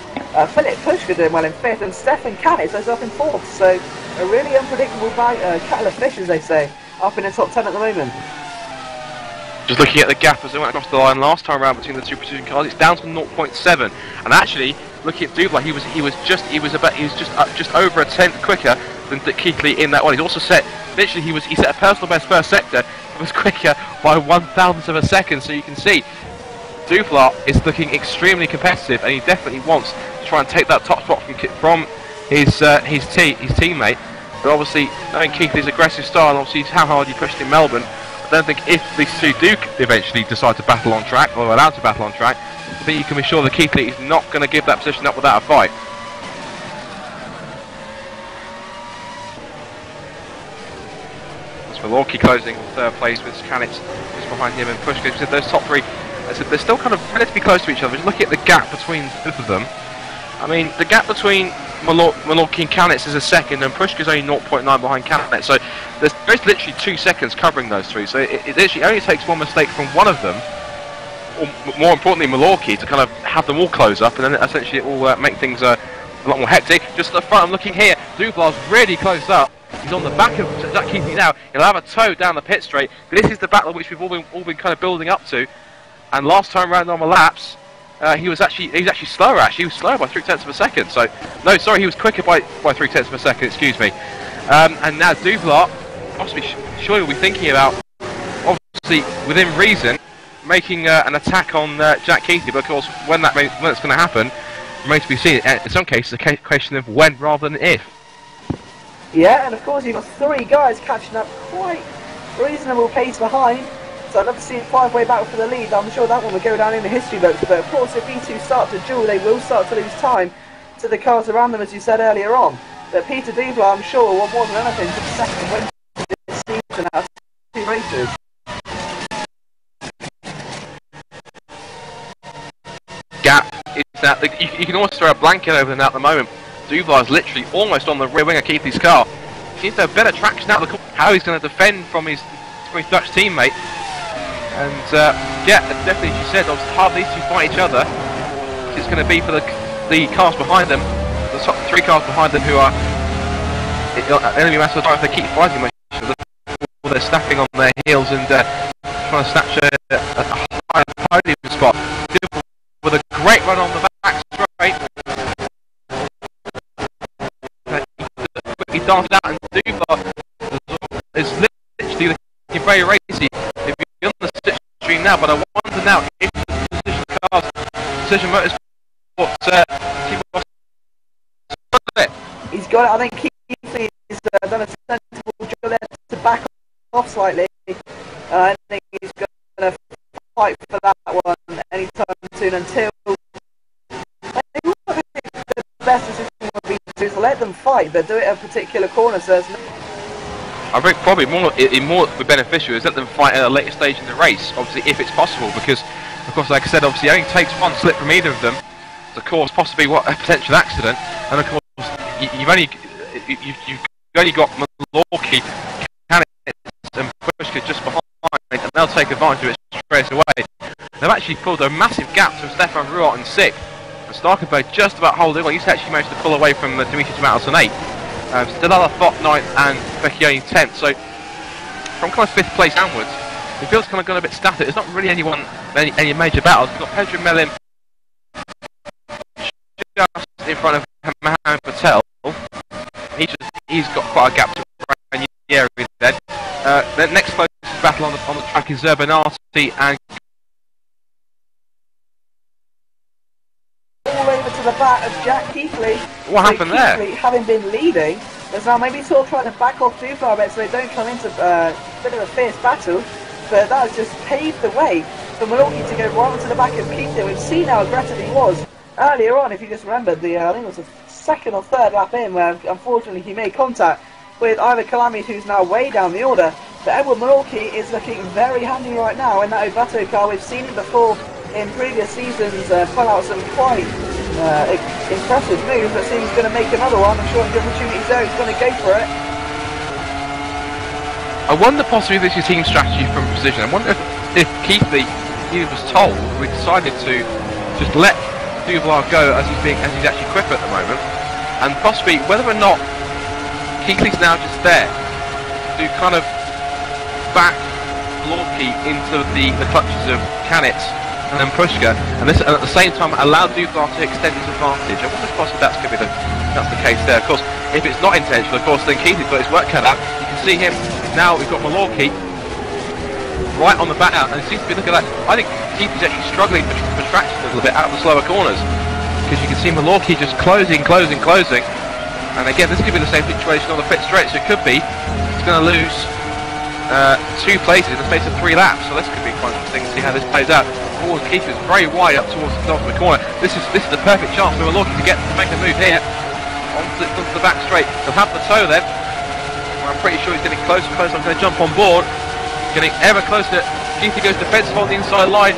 Philip Pushka doing well in 5th, and Stefan Kanitz is up in 4th. So a really unpredictable kettle of fish, as they say, up in the top 10 at the moment. Just looking at the gap as they went across the line last time around between the two precision cars, it's down to 0.7. And actually, looking at Dublar, he was just over a tenth quicker than Keithley in that one. He's also set, literally, he set a personal best first sector. He was quicker by 1/1000th of a second. So you can see, Dublar is looking extremely competitive, and he definitely wants to try and take that top spot from his teammate. But obviously, knowing Keithley's aggressive style, and obviously how hard he pushed in Melbourne, I don't think if these two do eventually decide to battle on track, or are allowed to battle on track, I think you can be sure that Keithley is not going to give that position up without a fight. That's Milwaukee closing third place with Kanitz just behind him and Pushka. So those top three, they're still kind of relatively close to each other. Just looking at the gap between both of them, I mean, the gap between Milwaukee and Kanitz is a second, and Pushka's only 0.9 behind Kanitz. So there's literally 2 seconds covering those three. So it literally only takes one mistake from one of them, or more importantly Milwaukee, to kind of have them all close up, and then essentially it will make things a lot more hectic. Just at the front, I'm looking here, Dublar's really closed up. He's on the back of Jack Keithley now. He'll have a tow down the pit straight. This is the battle which we've all been kind of building up to. And last time round on the laps, he was actually slower. He was slower by 0.3 of a second. So no, sorry, he was quicker by 0.3 of a second. Excuse me. And now Dublar, possibly, surely will be thinking about, obviously within reason, making an attack on Jack Keithley. But of course, when it's going to happen, remains to be seen. In some cases, a question of when rather than if. Yeah, and of course you've got 3 guys catching up quite reasonable pace behind. So I'd love to see a 5-way battle for the lead. I'm sure that one will go down in the history books. But of course, if these two start to duel, they will start to lose time to the cars around them, as you said earlier on. But Peter Dublar, I'm sure, will more than anything to the second win this season out of 2 races. Gap is that you can almost throw a blanket over them at the moment. Dublar is literally almost on the rear wing of Keithley's car. He seems to have better traction out of the corner. How he's going to defend from his Dutch teammate. And yeah, definitely, as you said, hard these two fight each other. It's going to be for the cars behind them, the top 3 cars behind them, who are enemy matter of time if they keep fighting much. They're snapping on their heels and trying to snatch a high podium spot. With a great run on the back straight. He darted out, and Dublar is literally looking very racy. If you're on the stitch stream now, but I wonder now if the Precision Cars, Precision Motorsport, he's got it. I think Keithley has done a sensible job there to back off slightly. I think he's going to fight for that one anytime soon until. The best decision would be to let them fight, but do it at a particular corner. So I think probably more beneficial is let them fight at a later stage in the race, obviously if it's possible, because of course, like I said, obviously it only takes one slip from either of them to cause possibly a potential accident, and of course you've only got Milwaukee, Kanitz and Pushka just behind, and they'll take advantage of it straight away. They've actually pulled a massive gap to Stefan Ruot in 6th, and Starkenberg just about holding on. He's actually managed to pull away from Dimitri Dematos in 8th. Still other Fott 9th and Vecchioni 10th. So from kind of 5th place downwards, it feels kind of gone a bit static. There's not really any major battles. We've got Pedro Melin just in front of Mohamed Patel. He's got quite a gap to Ranieri then. The next closest battle on the track is Zerbanati and all over to the back of Jack Keithley. What happened there? Keithley, having been leading, is now maybe sort of trying to back off too far a bit so they don't come into a bit of a fierce battle. But that has just paved the way for Milwaukee to go right onto the back of Keithley. We've seen how aggressive he was earlier on. If you just remember, I think it was the second or third lap in where unfortunately he made contact with Ivor Kalami, who's now way down the order. But Edward Milwaukee is looking very handy right now in that Ovato car. We've seen him before in previous seasons pull out some quite impressive moves. Let's see if he's going to make another one. I'm sure the opportunity's there. He's going to go for it. I wonder possibly this is team strategy from Precision. I wonder if Keithley was told we decided to just let Duval go as he's actually quicker at the moment, and possibly whether or not Keithley's now just there to kind of back Milwaukee into the clutches of Kanitz and then Pushka, and this at the same time allow Duval to extend his advantage. I wonder if possibly that's the case there. Of course, if it's not intentional, of course, then Keithley's got his work cut out. You can see him now. We've got Milwaukee right on the back out, and it seems to be, look at that. I think Keithley's actually struggling for traction a little bit out of the slower corners, because you can see Milwaukee just closing, and again this could be the same situation on the pit straight. So it could be he's going to lose 2 places in the space of 3 laps. So this could be quite interesting to see how this plays out. Keithley's very wide up towards the corner. This is the perfect chance for Milwaukee to make a move here onto the back straight. They'll have the toe then. I'm pretty sure he's getting closer and closer. I'm going to jump on board. Getting ever closer. Keithley goes defensive on the inside line.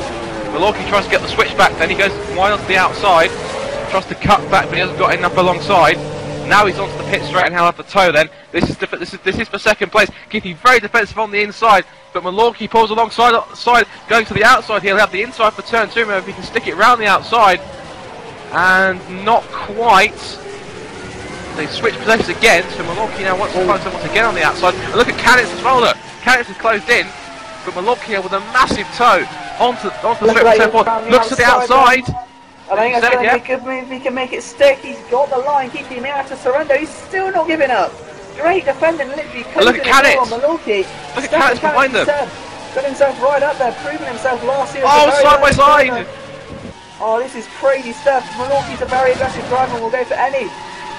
Milwaukee tries to get the switch back. Then he goes wide onto the outside. Tries to cut back, but he hasn't got enough alongside. Now he's onto the pit straight and he'll have the toe then. This is for second place. Keithley very defensive on the inside, but Milwaukee pulls alongside, going to the outside. He'll have the inside for turn 2. Maybe if he can stick it round the outside, and not quite. They switch positions again, so Milwaukee now wants to find someone to get on the outside. And look at Kanitz as well. Look, Kanitz is closed in, but Milwaukee with a massive toe onto the straight board. Looks to the outside. I think that's going to be a good move if he can make it stick. He's got the line. Keithley may have to surrender. He's still not giving up. Great defending, literally look at Kanitz on Milwaukee. Look at Kanitz behind them. Got himself right up there, proving himself last year. Oh, side by side. Oh, this is crazy stuff. Milwaukee's a very aggressive driver and will go for any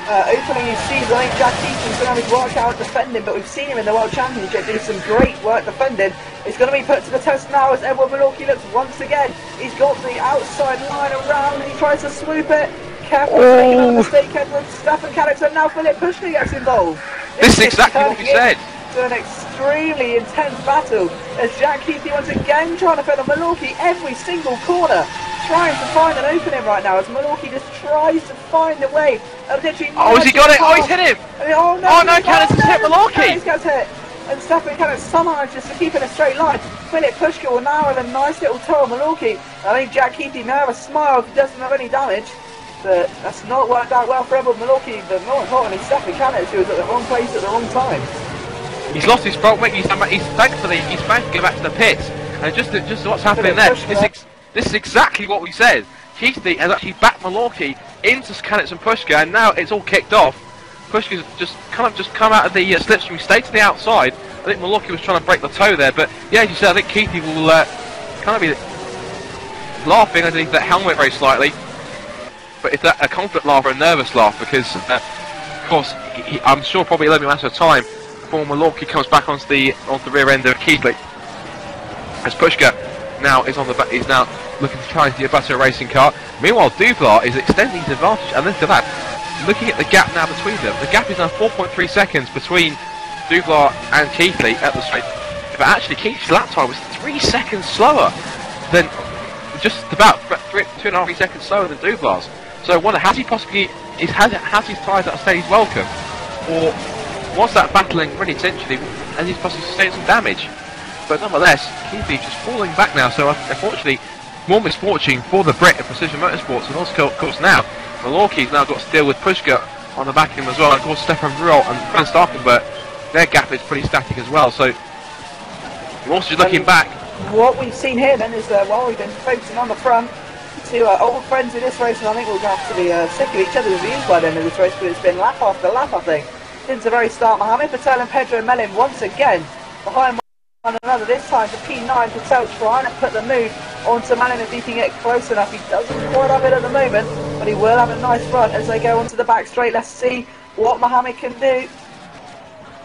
opening he sees. I think Jack Keaton's going to have his work out defending, but we've seen him in the World Championship do some great work defending. It's going to be put to the test now as Edward Milwaukee looks once again. He's got the outside line around and he tries to swoop it. Careful, making a mistake, Edward. Stefan Kanitz, and now Philip Pushka gets involved. This is exactly what we said. To an extremely intense battle as Jack Keithley once again trying to fit on Milwaukee every single corner, trying to find an opening right now as Milwaukee just tries to find a way of literally. Oh, has he got it? Oh, he's hit him! Oh no, Kanitz has hit Milwaukee! Kanitz gets hit, and Stefan Kanitz somehow manages to keep in a straight line. Philip Pushka will now have a nice little toe on Milwaukee. I think Jack Keithley may have a smile if he doesn't have any damage, but that's not worked out well for Edward Milwaukee, but more importantly Stefan Kanitz, who was at the wrong place at the wrong time. He's lost his front wing. He's thankfully he's managed to get back to the pits, and just what's happening there. This is exactly what we said. Keithley has actually backed Milwaukee into Kanitz and Pushka, and now it's all kicked off. Pushka's just come out of the slipstream, stayed to the outside. I think Milwaukee was trying to break the toe there, but yeah, as you said, I think Keithley will kind of be laughing underneath that helmet very slightly. But it's a confident laugh or a nervous laugh, because of course I'm sure probably it'll be a matter of time before Milwaukee comes back onto the rear end of Keithley. As Pushka now is on the back, he's now looking to challenge the Ovato racing car. Meanwhile, Duval is extending his advantage, and look at that. Looking at the gap now between them, the gap is now 4.3 seconds between Duval and Keithley at the straight. But actually, Keithley's lap time was 3 seconds slower than, just about 2.5 seconds slower than Duval's. So I wonder, has he possibly has his tyres at a stage welcome, or was that battling really essentially, and he's possibly sustained some damage? But nonetheless, Keithley just falling back now, so unfortunately, more misfortune for the Brit of Precision Motorsports, and also, of course, now, Milwaukee's now got to deal with Pushka on the back of him as well, and of course, Stefan Bruel and Franz Starkenberg, their gap is pretty static as well, so we're also just looking back what we've seen here then is while we've been focusing on the front, two old friends in this race, and I think we're going to have to be sick of each other's views by the end of this race, but it's been lap after lap, I think. Since the very start, Mohammed Patel and Pedro Melin once again behind one another, this time for P9. Patel trying to put the move onto Melin if he can get close enough. He doesn't quite have it at the moment, but he will have a nice front as they go onto the back straight. Let's see what Mohammed can do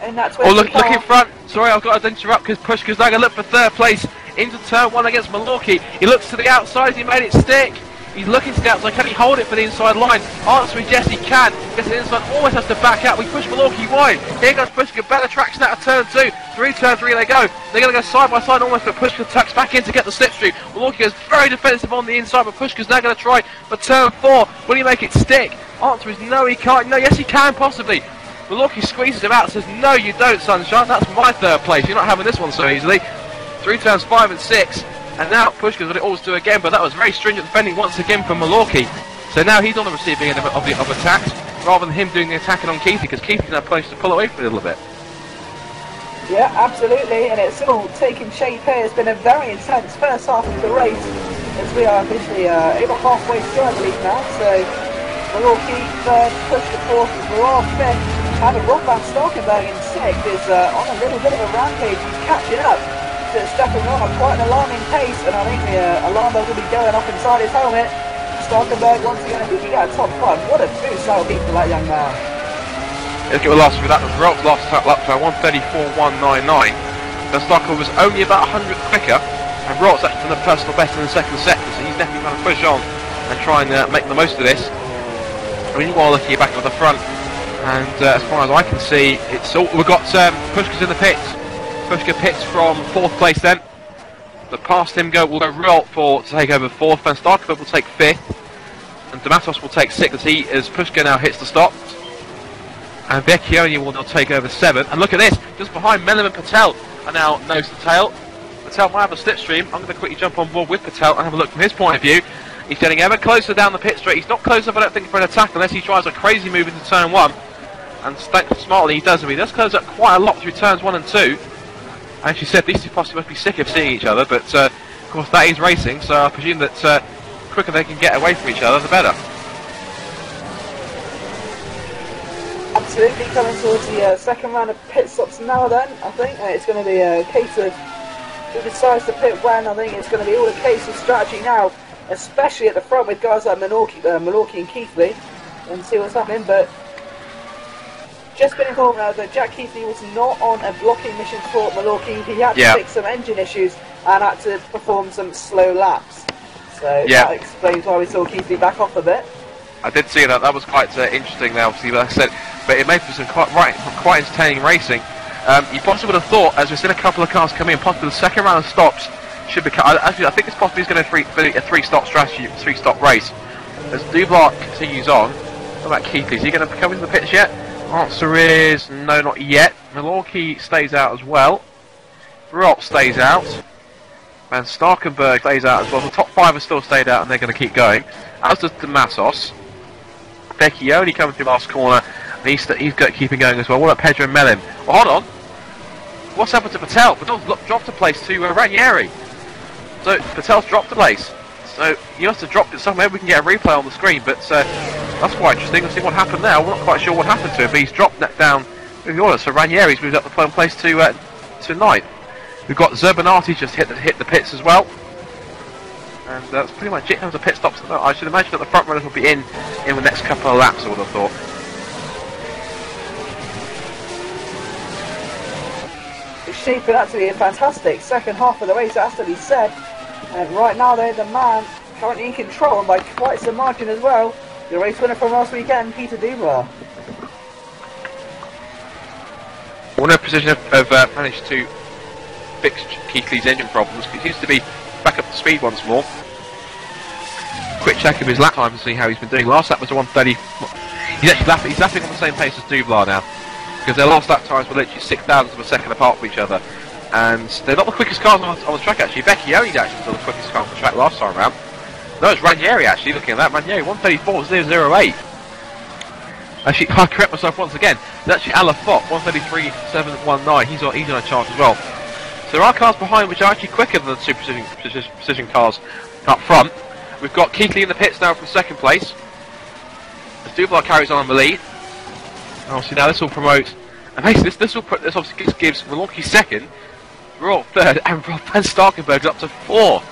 in that 20 look in front. Sorry, I've got to interrupt because Pushka's going to look for third place into turn 1 against Milwaukee. He looks to the outside, he made it stick. He's looking to the outside, can he hold it for the inside line? Answer is yes, he can. Gets the inside, always has to back out. We push Milwaukee wide. Here goes Pushka, better traction out of turn 2. Turn 3 they go. They're going to go side by side almost, but Pushka tucks back in to get the slipstream. Milwaukee goes very defensive on the inside, but Pushka's now going to try for turn 4. Will he make it stick? Answer is no, he can't. No, yes, he can possibly. Milwaukee squeezes him out, says no, you don't, Sunshine. That's my third place. You're not having this one so easily. Through turns 5 and 6. And now Pushka's what it always do again, but that was very stringent defending once again from Milwaukee. So now he's on the receiving end of attacks, rather than him doing the attacking on Keithy, because Keithy's now placed to pull away for a little bit. Yeah, absolutely, and it's all taking shape here. It's been a very intense first half of the race, as we are officially over halfway through, I believe now. So Milwaukee third, Pushka fourth, we're all fifth, and Rob van Starkenberg in sixth is on a little bit of a rampage. He's catching up. Stepping on at quite an alarming pace, and I think the alarm bell will be going off inside his helmet. Starkenberg once again, I think he got a top 5. What a boost that will be for that young man. Let's get the last through that. Was Rolf's last lap time 1:34.199. Then Starkenberg was only about 100 quicker, and Rolf's actually done a personal best in the second sector, so he's definitely going to push on and try and make the most of this. Meanwhile, looking back at the front, and as far as I can see, it's all we've got. Pushka's in the pits. Pushka pits from 4th place then. But past him will go Rolf to take over 4th, Van Starkenberg will take 5th, and Damatos will take 6th as Pushka now hits the stops. And Vecchioni will now take over 7th. And look at this, just behind Melin and Patel are now nose to tail. Patel might have a slipstream. I'm going to quickly jump on board with Patel and have a look from his point of view. He's getting ever closer down the pit straight. He's not close enough, I don't think, for an attack unless he tries a crazy move into turn 1. And smartly he does, and he does close up quite a lot through turns 1 and 2. As she said, these two possibly must be sick of seeing each other, but of course that is racing, so I presume that the quicker they can get away from each other, the better. Absolutely, coming towards the second round of pit stops now then, I think. It's going to be a case of who decides to pit when. I think it's going to be all a case of strategy now, especially at the front with guys like Milwaukee and Keithley, and see what's happening, but just been informed now that Jack Keithley was not on a blocking mission for Milwaukee. He had to fix some engine issues and had to perform some slow laps. So that explains why we saw Keithley back off a bit. I did see that. That was quite interesting now, obviously, like I said, but it made for some quite entertaining racing. You possibly would have thought, as we've seen a couple of cars come in, possibly the second round of stops should become. Actually, I think this possibly is going to be a three-stop strategy, three-stop race. As Dublar continues on, what about Keithley? Is he going to come into the pits yet? Answer is no, not yet. Milwaukee stays out as well. Rop stays out. Van Starkenberg stays out as well. The top 5 have still stayed out and they're going to keep going. As does Damasos. Vecchioni coming through last corner and he's keeping going as well. What about Pedro Melin? Oh, hold on. What's happened to Patel? Patel's dropped a place to Ranieri. So Patel's dropped a place. So he must have dropped it somewhere. We can get a replay on the screen, but that's quite interesting. Let's see what happened there. We're not quite sure what happened to him, but he's dropped that down with the order. So Ranieri's moved up the place to 9th. We've got Zerbinati just hit the pits as well. And that's pretty much it in terms of pit stops. I should imagine that the front runners will be in the next couple of laps, I would have thought. It's shaping up to be a fantastic second half of the race, it has to be said. And right now they're the man currently in control, and by quite some margin as well. The race winner from last weekend, Peter Dublar. Warner Precision have managed to fix Keithley's engine problems. He seems to be back up to speed once more. Quick check of his lap time to see how he's been doing. Last lap was a 1:30. He's lapping on the same pace as Dublar now, because their last lap times were literally 6,000ths of a second apart from each other. And they're not the quickest cars on the track actually. Vecchioni's actually still the quickest car on the track last time around. No, it's Ranieri actually, looking at that. Ranieri 1:34.008. Actually, I correct myself once again. It's actually Alafot 1:33.719. He's on a chart as well. So there are cars behind which are actually quicker than the two precision cars up front. We've got Keithley in the pits now from second place. As Duval carries on the lead. And obviously now this will promote, and basically this obviously gives Milwaukee second, Royal third, and Rob Van Starkenberg's up to 4.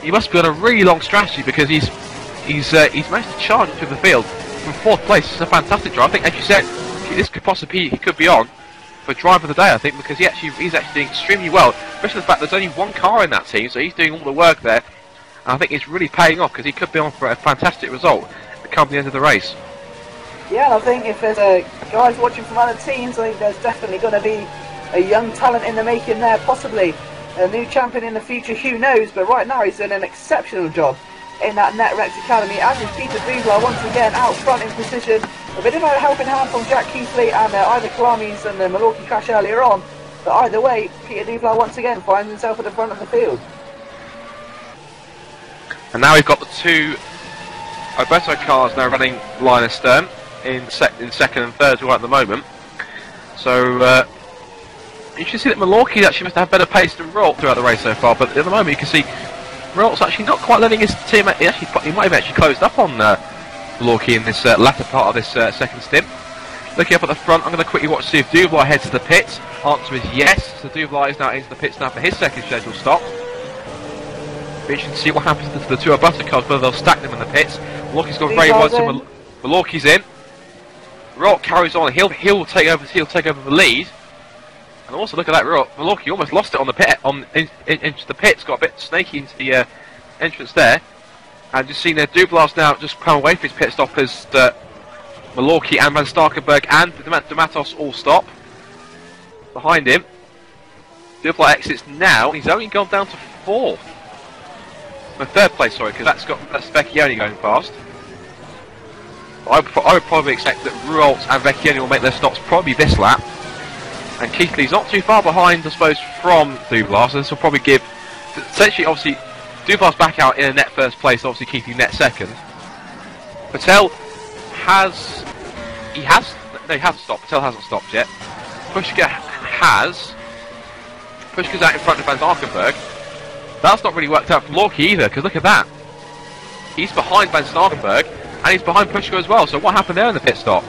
He must be on a really long strategy because he's managed to charge through the field from 4th place. It's a fantastic drive. I think, as you said, this could possibly he could be on for drive of the day. I think because he's actually doing extremely well, especially the fact there's only one car in that team, so he's doing all the work there. And I think it's really paying off because he could be on for a fantastic result at come the end of the race. Yeah, I think if there's guys watching from other teams, I think there's definitely going to be a young talent in the making there, possibly a new champion in the future, who knows, but right now he's doing an exceptional job in that NetRex Academy, as is Peter Duval once again out front in position. A bit of a helping hand from Jack Keithley and either Kalamis and the Milwaukee crash earlier on, but either way, Peter Duval once again finds himself at the front of the field. And now we've got the two Alberto cars now running line astern in second and third right at the moment. So you can see that Milwaukee actually must have better pace than Rolt throughout the race so far, but at the moment you can see Rolt's actually not quite letting his team, he might have actually closed up on Milwaukee in this latter part of this second stint. Looking up at the front, I'm going to quickly watch to see if Duval heads to the pits. Answer is yes, so Duval is now into the pits now for his second scheduled stop. But you can see what happens to the two Alberto cars, whether they'll stack them in the pits. Milwaukee's gone very well, so Milwaukee's in. Rolt carries on, he'll take over the lead. And also look at that, Milwaukee almost lost it on the pit, into the pits, got a bit snaky into the entrance there. And just seen there, Duval's now just come away from his pit stop as Milwaukee and Van Starkenberg and Matos all stop. Behind him, Duval exits now, he's only gone down to 4th. No, 3rd place, sorry, because that's Vecchioni going past. I would probably expect that Rolt and Vecchioni will make their stops probably this lap. And Keithley's not too far behind, I suppose, from Duval, so this will probably give... Essentially, obviously, Duval's back out in a net first place, obviously Keithley net second. Patel has... he hasn't stopped. Patel hasn't stopped yet. Pushka has. Pushka's out in front of Van Starkenberg. That's not really worked out for Milwaukee either, because look at that. He's behind Van Starkenberg, and he's behind Pushka as well, so what happened there in the pit stop?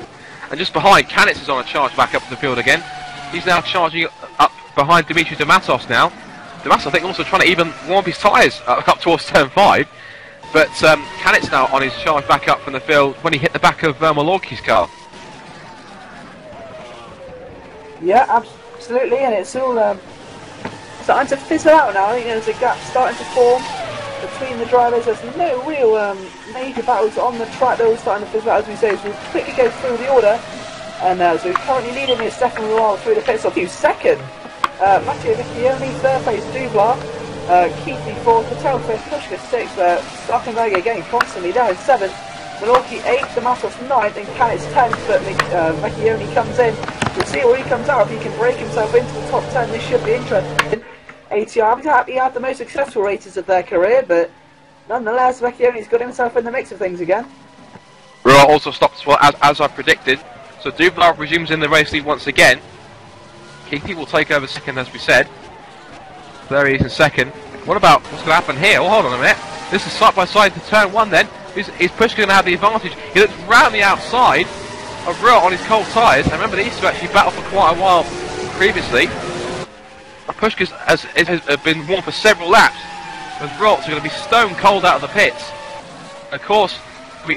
And just behind, Kanitz is on a charge back up to the field again. He's now charging up behind Dimitri Damatos now. Damatos, I think, also trying to even warm up his tyres up towards turn 5. But Kanitz now on his charge back up from the field when he hit the back of Milwaukee's car. Yeah, absolutely, and it's all starting to fizzle out now. I think there's a gap starting to form between the drivers. There's no real major battles on the track. They're all starting to fizzle out, as we say. So we'll quickly go through the order. And so currently leading is Stefan Royal through the pit stop. Who's second? Matteo Vecchioni, 3rd place Duval. Keithley 4th, Patel 5th, Pushka 6th. Starkenberg again constantly down in 7th. Milwaukee 8th, Damatos 9th, and Kanitz 10th. But Vecchioni comes in. We'll see where he comes out. If he can break himself into the top 10, this should be interesting. ATR haven't had the most successful races of their career, but nonetheless, Vecchioni's got himself in the mix of things again. Royal also stopped as well, as I predicted. So Duval resumes in the race lead once again. Keithley will take over second, as we said. There he is in second. What about what's going to happen here? Oh, hold on a minute. This is side by side to turn 1 then. Is Pushka going to have the advantage? He looks round the outside of Royal on his cold tyres. I remember they used to actually battle for quite a while previously. Pushka has been warm for several laps. As Royals are going to be stone cold out of the pits. Of course,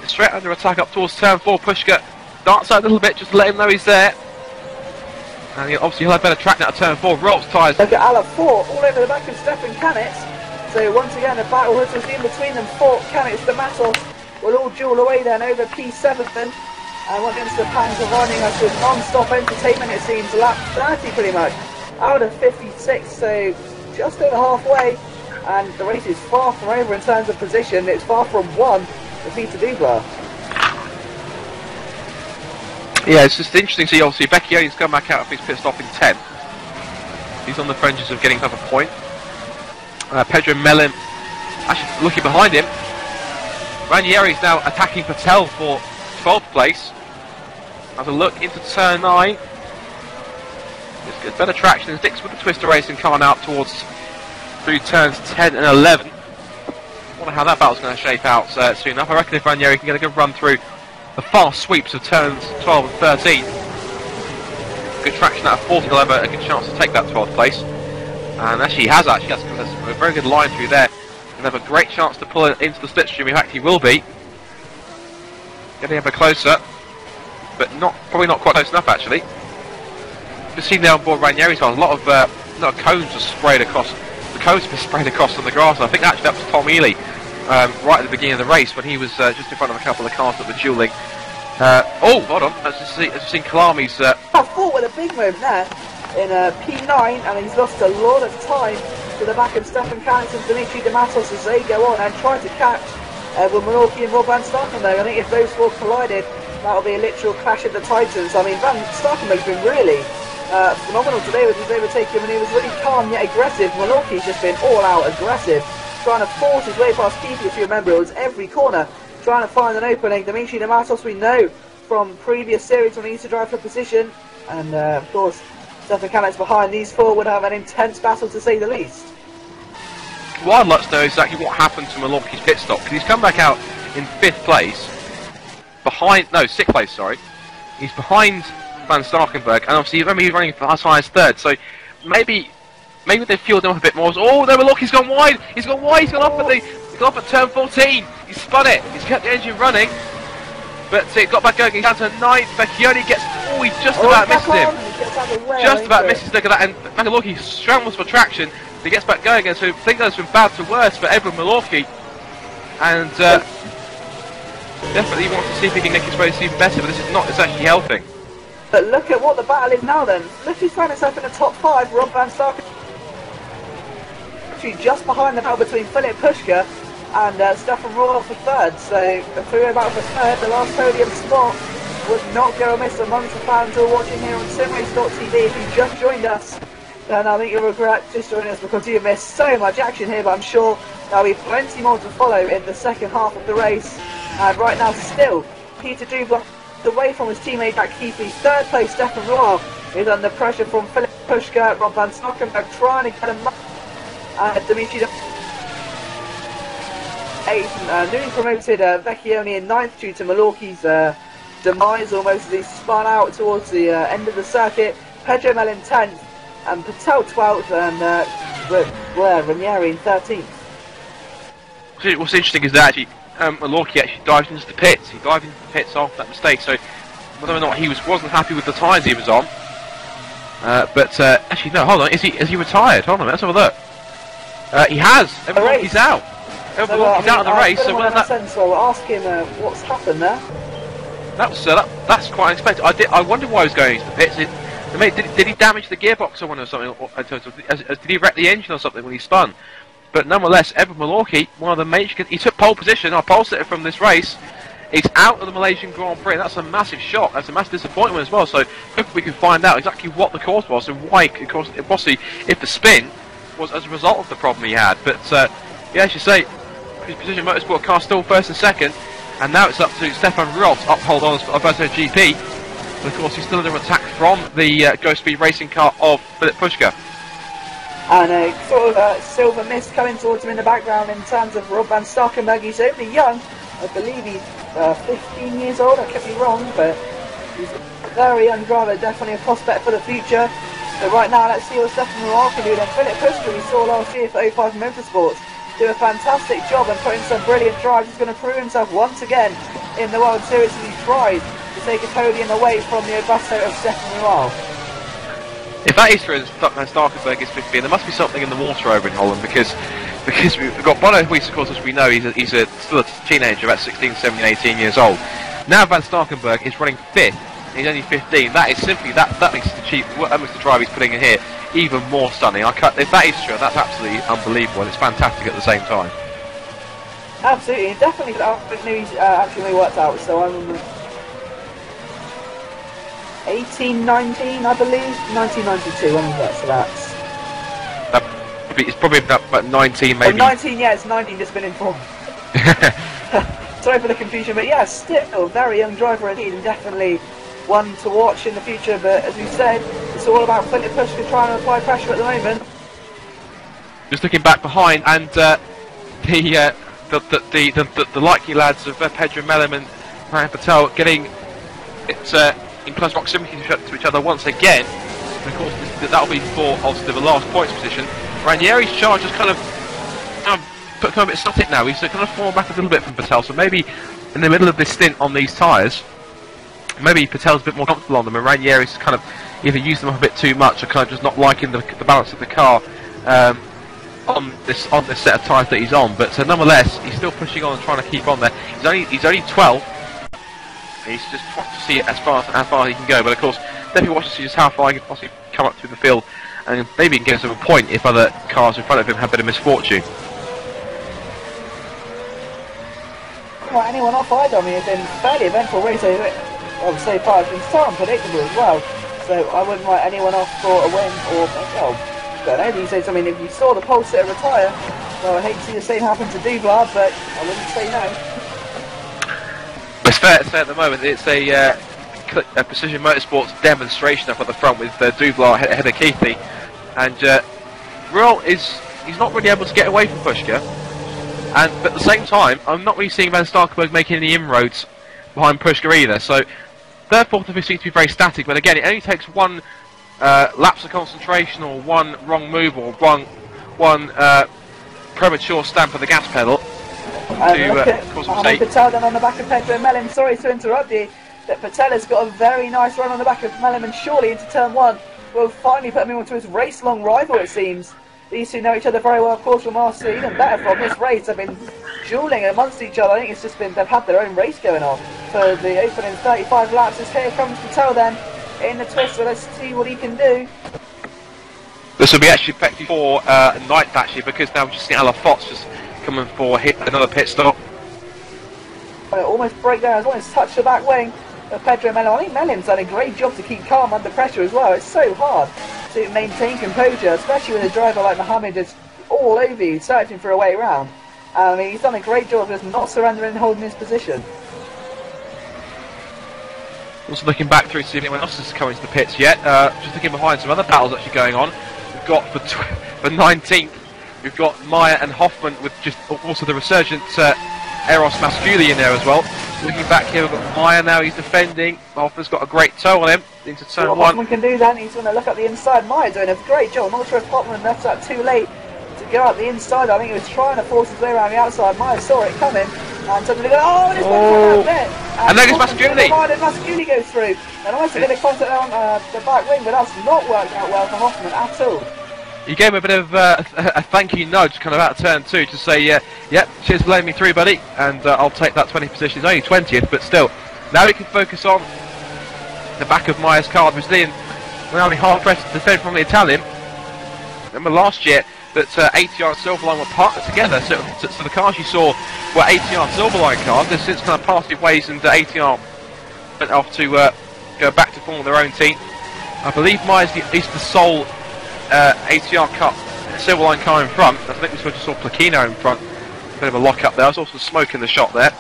straight under attack up towards turn 4. Pushka darts out a little bit just to let him know he's there. And obviously he'll have better track now at turn 4. Rolls tyres. Look at Ala 4 all over the back of Stefan Kanitz. So once again a battle has been between them. 4 Kanitz, Damatos will all duel away then over P7 then. And once again Sepang running us with non-stop entertainment, it seems. Lap 30 pretty much. Out of 56, so just over halfway. And the race is far from over in terms of position. It's far from 1 for Peter Duval. Yeah, it's just interesting to see, obviously, Vecchioni's come back out of his pit stop in 10th. He's on the fringes of getting another point. Pedro Mellin, actually looking behind him. Ranieri's now attacking Patel for 12th place. Have a look into turn 9. Gets better traction and sticks with the Twister Racing car now towards through turns 10 and 11. Wonder how that battle's going to shape out soon enough. I reckon if Ranieri can get a good run through the fast sweeps of turns 12 and 13, good traction out of 14, he'll have a good chance to take that 12th place. And actually he has a very good line through there. And have a great chance to pull it into the slipstream. In fact, he will be. Getting ever closer, but probably not quite close enough actually. Just seen there on board Ranieri's got a lot of cones just sprayed across. The cones have been sprayed across on the grass. And I think actually that was Tom Ely right at the beginning of the race when he was just in front of a couple of cars that were duelling. Oh, hold on! As you've seen Kalami's. I thought with a big move there in P9, and he's lost a lot of time to the back of Stefan Kranz and Dimitri Dematos as they go on and try to catch with Milwaukee and Rob Van Starkenberg. I think if those four collided, that'll be a literal clash of the titans. I mean, Van Starkenberg's been really phenomenal today with his overtaking manoeuvres, really calm yet aggressive. Milwaukee's just been all out aggressive, trying to force his way past Keithy. If you remember, it was every corner trying to find an opening. Dimitri Dematos, we know from previous series when he used to drive for position, and of course Stefan Kranz behind. These four would have an intense battle to say the least. What I'd like to know exactly what happened to Milwaukee's pit stop, because he's come back out in 5th place, behind, no, 6th place, sorry. He's behind Van Starkenberg, and obviously remember he's running as high as 3rd, so maybe they fueled him up a bit more. Oh no, look, he's gone wide, he's gone off at turn 14, he's spun it, he's kept the engine running, but it got back going, he's down to 9th, Vecchioni gets, he just about misses him. Just about misses, look at that, and look, he scrambles for traction, he gets back going again, so I think that's from bad to worse for Edward Milwaukee, and definitely wants to see if he can make his race even better, but this is not, it's actually helping. But look at what the battle is now then. Look who's found himself in the top 5, Rob Van Starkenberg. Actually just behind the battle between Philip Pushka and Stefan Royal for 3rd, so a three-way battle for 3rd, the last podium spot would not go amiss amongst the fans who are watching here on SimRacing.tv. If you just joined us, then I think you'll regret just joining us because you missed so much action here, but I'm sure there'll be plenty more to follow in the second half of the race. And right now still, Peter Dubler away from his teammate Jack Keithy. 3rd place Stefan Royal is under pressure from Philip Pushka, Rob Van Starkenberg trying to get him up. Dimitri 8th, newly promoted Vecchioni in 9th due to Milwaukee's demise almost as he spun out towards the end of the circuit. Pedro Mel in 10th and Patel 12th and Ranieri in 13th. What's interesting is that actually Milwaukee actually dived into the pits. He dived into the pits after that mistake, so whether or not he wasn't happy with the tyres he was on. But actually no, hold on, is he retired? Hold on, let's have a look. He has. Milwaukee's out. Milwaukee's out of the race. So where's that? So we'll ask him what's happened there. That's quite unexpected. I wonder why he was going into the pits. Did he damage the gearbox or something? Did he wreck the engine or something when he spun? But nonetheless, Edward Milwaukee, one of the major, he took pole position, our pole sitter from this race. He's out of the Malaysian Grand Prix, and that's a massive shock. That's a massive disappointment as well. So hopefully we can find out exactly what the cause was and why, possibly, if the spin was as a result of the problem he had. But yeah, as you say, Precision Motorsport car still 1st and 2nd, and now it's up to Stefan Ruoff to uphold on Alberto GP. But of course, he's still under attack from the Go Speed racing car of Philip Pushka. And a sort of silver mist coming towards him in the background in terms of Rob Van Starkenberg. He's only young, I believe he's 15 years old, I could be wrong, but he's a very young driver, definitely a prospect for the future. So right now, let's see what Stefan Royal can do then. Philip Pushka, we saw last year for 05 Motorsports, do a fantastic job and put in some brilliant drives. He's going to prove himself once again in the World Series as he tries to take a podium away from the Obasso of Stefan Royal. If that is true, Van Starkenberg is 15, there must be something in the water over in Holland because we've got Bono Huis, of course, as we know, he's still a teenager, about 16, 17, 18 years old. Now Van Starkenberg is running 5th, he's only 15. That is simply, that makes the drive he's putting in here even more stunning. If that is true, that's absolutely unbelievable, and it's fantastic at the same time. Absolutely, definitely, I knew he's actually worked out, so I'm 18, 19, I believe, 1992, when was that, so that's... It's probably about 19, maybe. Oh, 19, yeah, it's 19, just been informed. Sorry for the confusion, but yeah, still a very young driver indeed, and definitely one to watch in the future. But as we said, the It's all about Philip Pushka trying to apply pressure at the moment. Just looking back behind, and the likely lads of Pedro Melem and Ryan Patel getting it in close proximity to each other once again. And of course, that'll be for obviously the last points position. Ranieri's charge has kind of put him a bit static now. He's kind of fallen back a little bit from Patel, so maybe in the middle of this stint on these tyres, maybe Patel's a bit more comfortable on them, and Ranieri's kind of either used them up a bit too much or kind of just not liking the balance of the car on this set of tyres that he's on. But nonetheless, he's still pushing on and trying to keep on there. He's only 12. He's just trying to see as far as he can go. But of course, definitely watch to see just how far he can possibly come up through the field, and maybe he can get us a point if other cars in front of him have a bit of misfortune. Well, anyone off either, I mean, it's been a fairly eventful race so far. It's been so unpredictable as well. So I wouldn't write anyone off for a win or, well, I don't know these days. I mean, if you saw the pole sitter retire, well, I hate to see the same happen to Duvlar, but I wouldn't say no. It's fair to say at the moment it's a Precision Motorsports demonstration up at the front with Duvlar ahead of Keithy, and Real he's not really able to get away from Pushka, but at the same time I'm not really seeing Van Starkenburg making any inroads behind Pushka either. So third, fourth and fifth seem to be very static, but again it only takes one lapse of concentration or one wrong move or one premature stamp of the gas pedal to cause a mistake. Patel then on the back of Pedro Melem. Sorry to interrupt you, but Patel has got a very nice run on the back of Melem, and surely into turn one will finally put him onto his race-long rival, it seems. These two know each other very well, of course, from RC, even better from this race. They've been duelling amongst each other. I think it's just been, they've had their own race going on for the opening 35 laps. As here comes Patel then in the twist, so let's see what he can do. This will be actually effective for ninth, actually, because now we've just seen Alain Fox just coming for another pit stop. Almost break down, almost touch the back wing of Pedro Melem. I think Melem's done a great job to keep calm under pressure as well. It's so hard to maintain composure, especially with a driver like Mohammed is all over you, searching for a way around. I mean, he's done a great job of just not surrendering and holding his position. Also looking back through to see if anyone else has come into the pits yet. Just looking behind, some other battles actually going on. We've got for 19th, we've got Meyer and Hoffman with just also the resurgent Eros Masculi in there as well. Looking back here, we've got Meyer now, he's defending. Hoffman's got a great toe on him into turn one. Hoffman can do that, he's going to look up the inside. Meyer doing a great job. I'm not sure if Hoffman left that too late to go out the inside. I think he was trying to force his way around the outside. Meyer saw it coming and suddenly go, oh, and it's went through that bit. And then it's Masculi. And Masculi goes through. And almost a bit of contact on the back wing, but that's not worked out well for Hoffman at all. He gave him a bit of a thank you nudge kind of out of turn two to say, yep, cheers for letting me through, buddy, and I'll take that 20th position. He's only 20th, but still. Now he can focus on the back of Meyer's car. Brazilian, we're only hard-pressed to defend from the Italian. Remember last year that ATR and Silverline were partnered together, so the cars you saw were ATR Silverline cars. They've since kind of parted ways, and ATR went off to go back to form their own team. I believe Meyer's is the sole ATR Cup Silverline car in front. I think we just saw Placchino in front. Bit of a lock up there. There's also smoke in the shot there.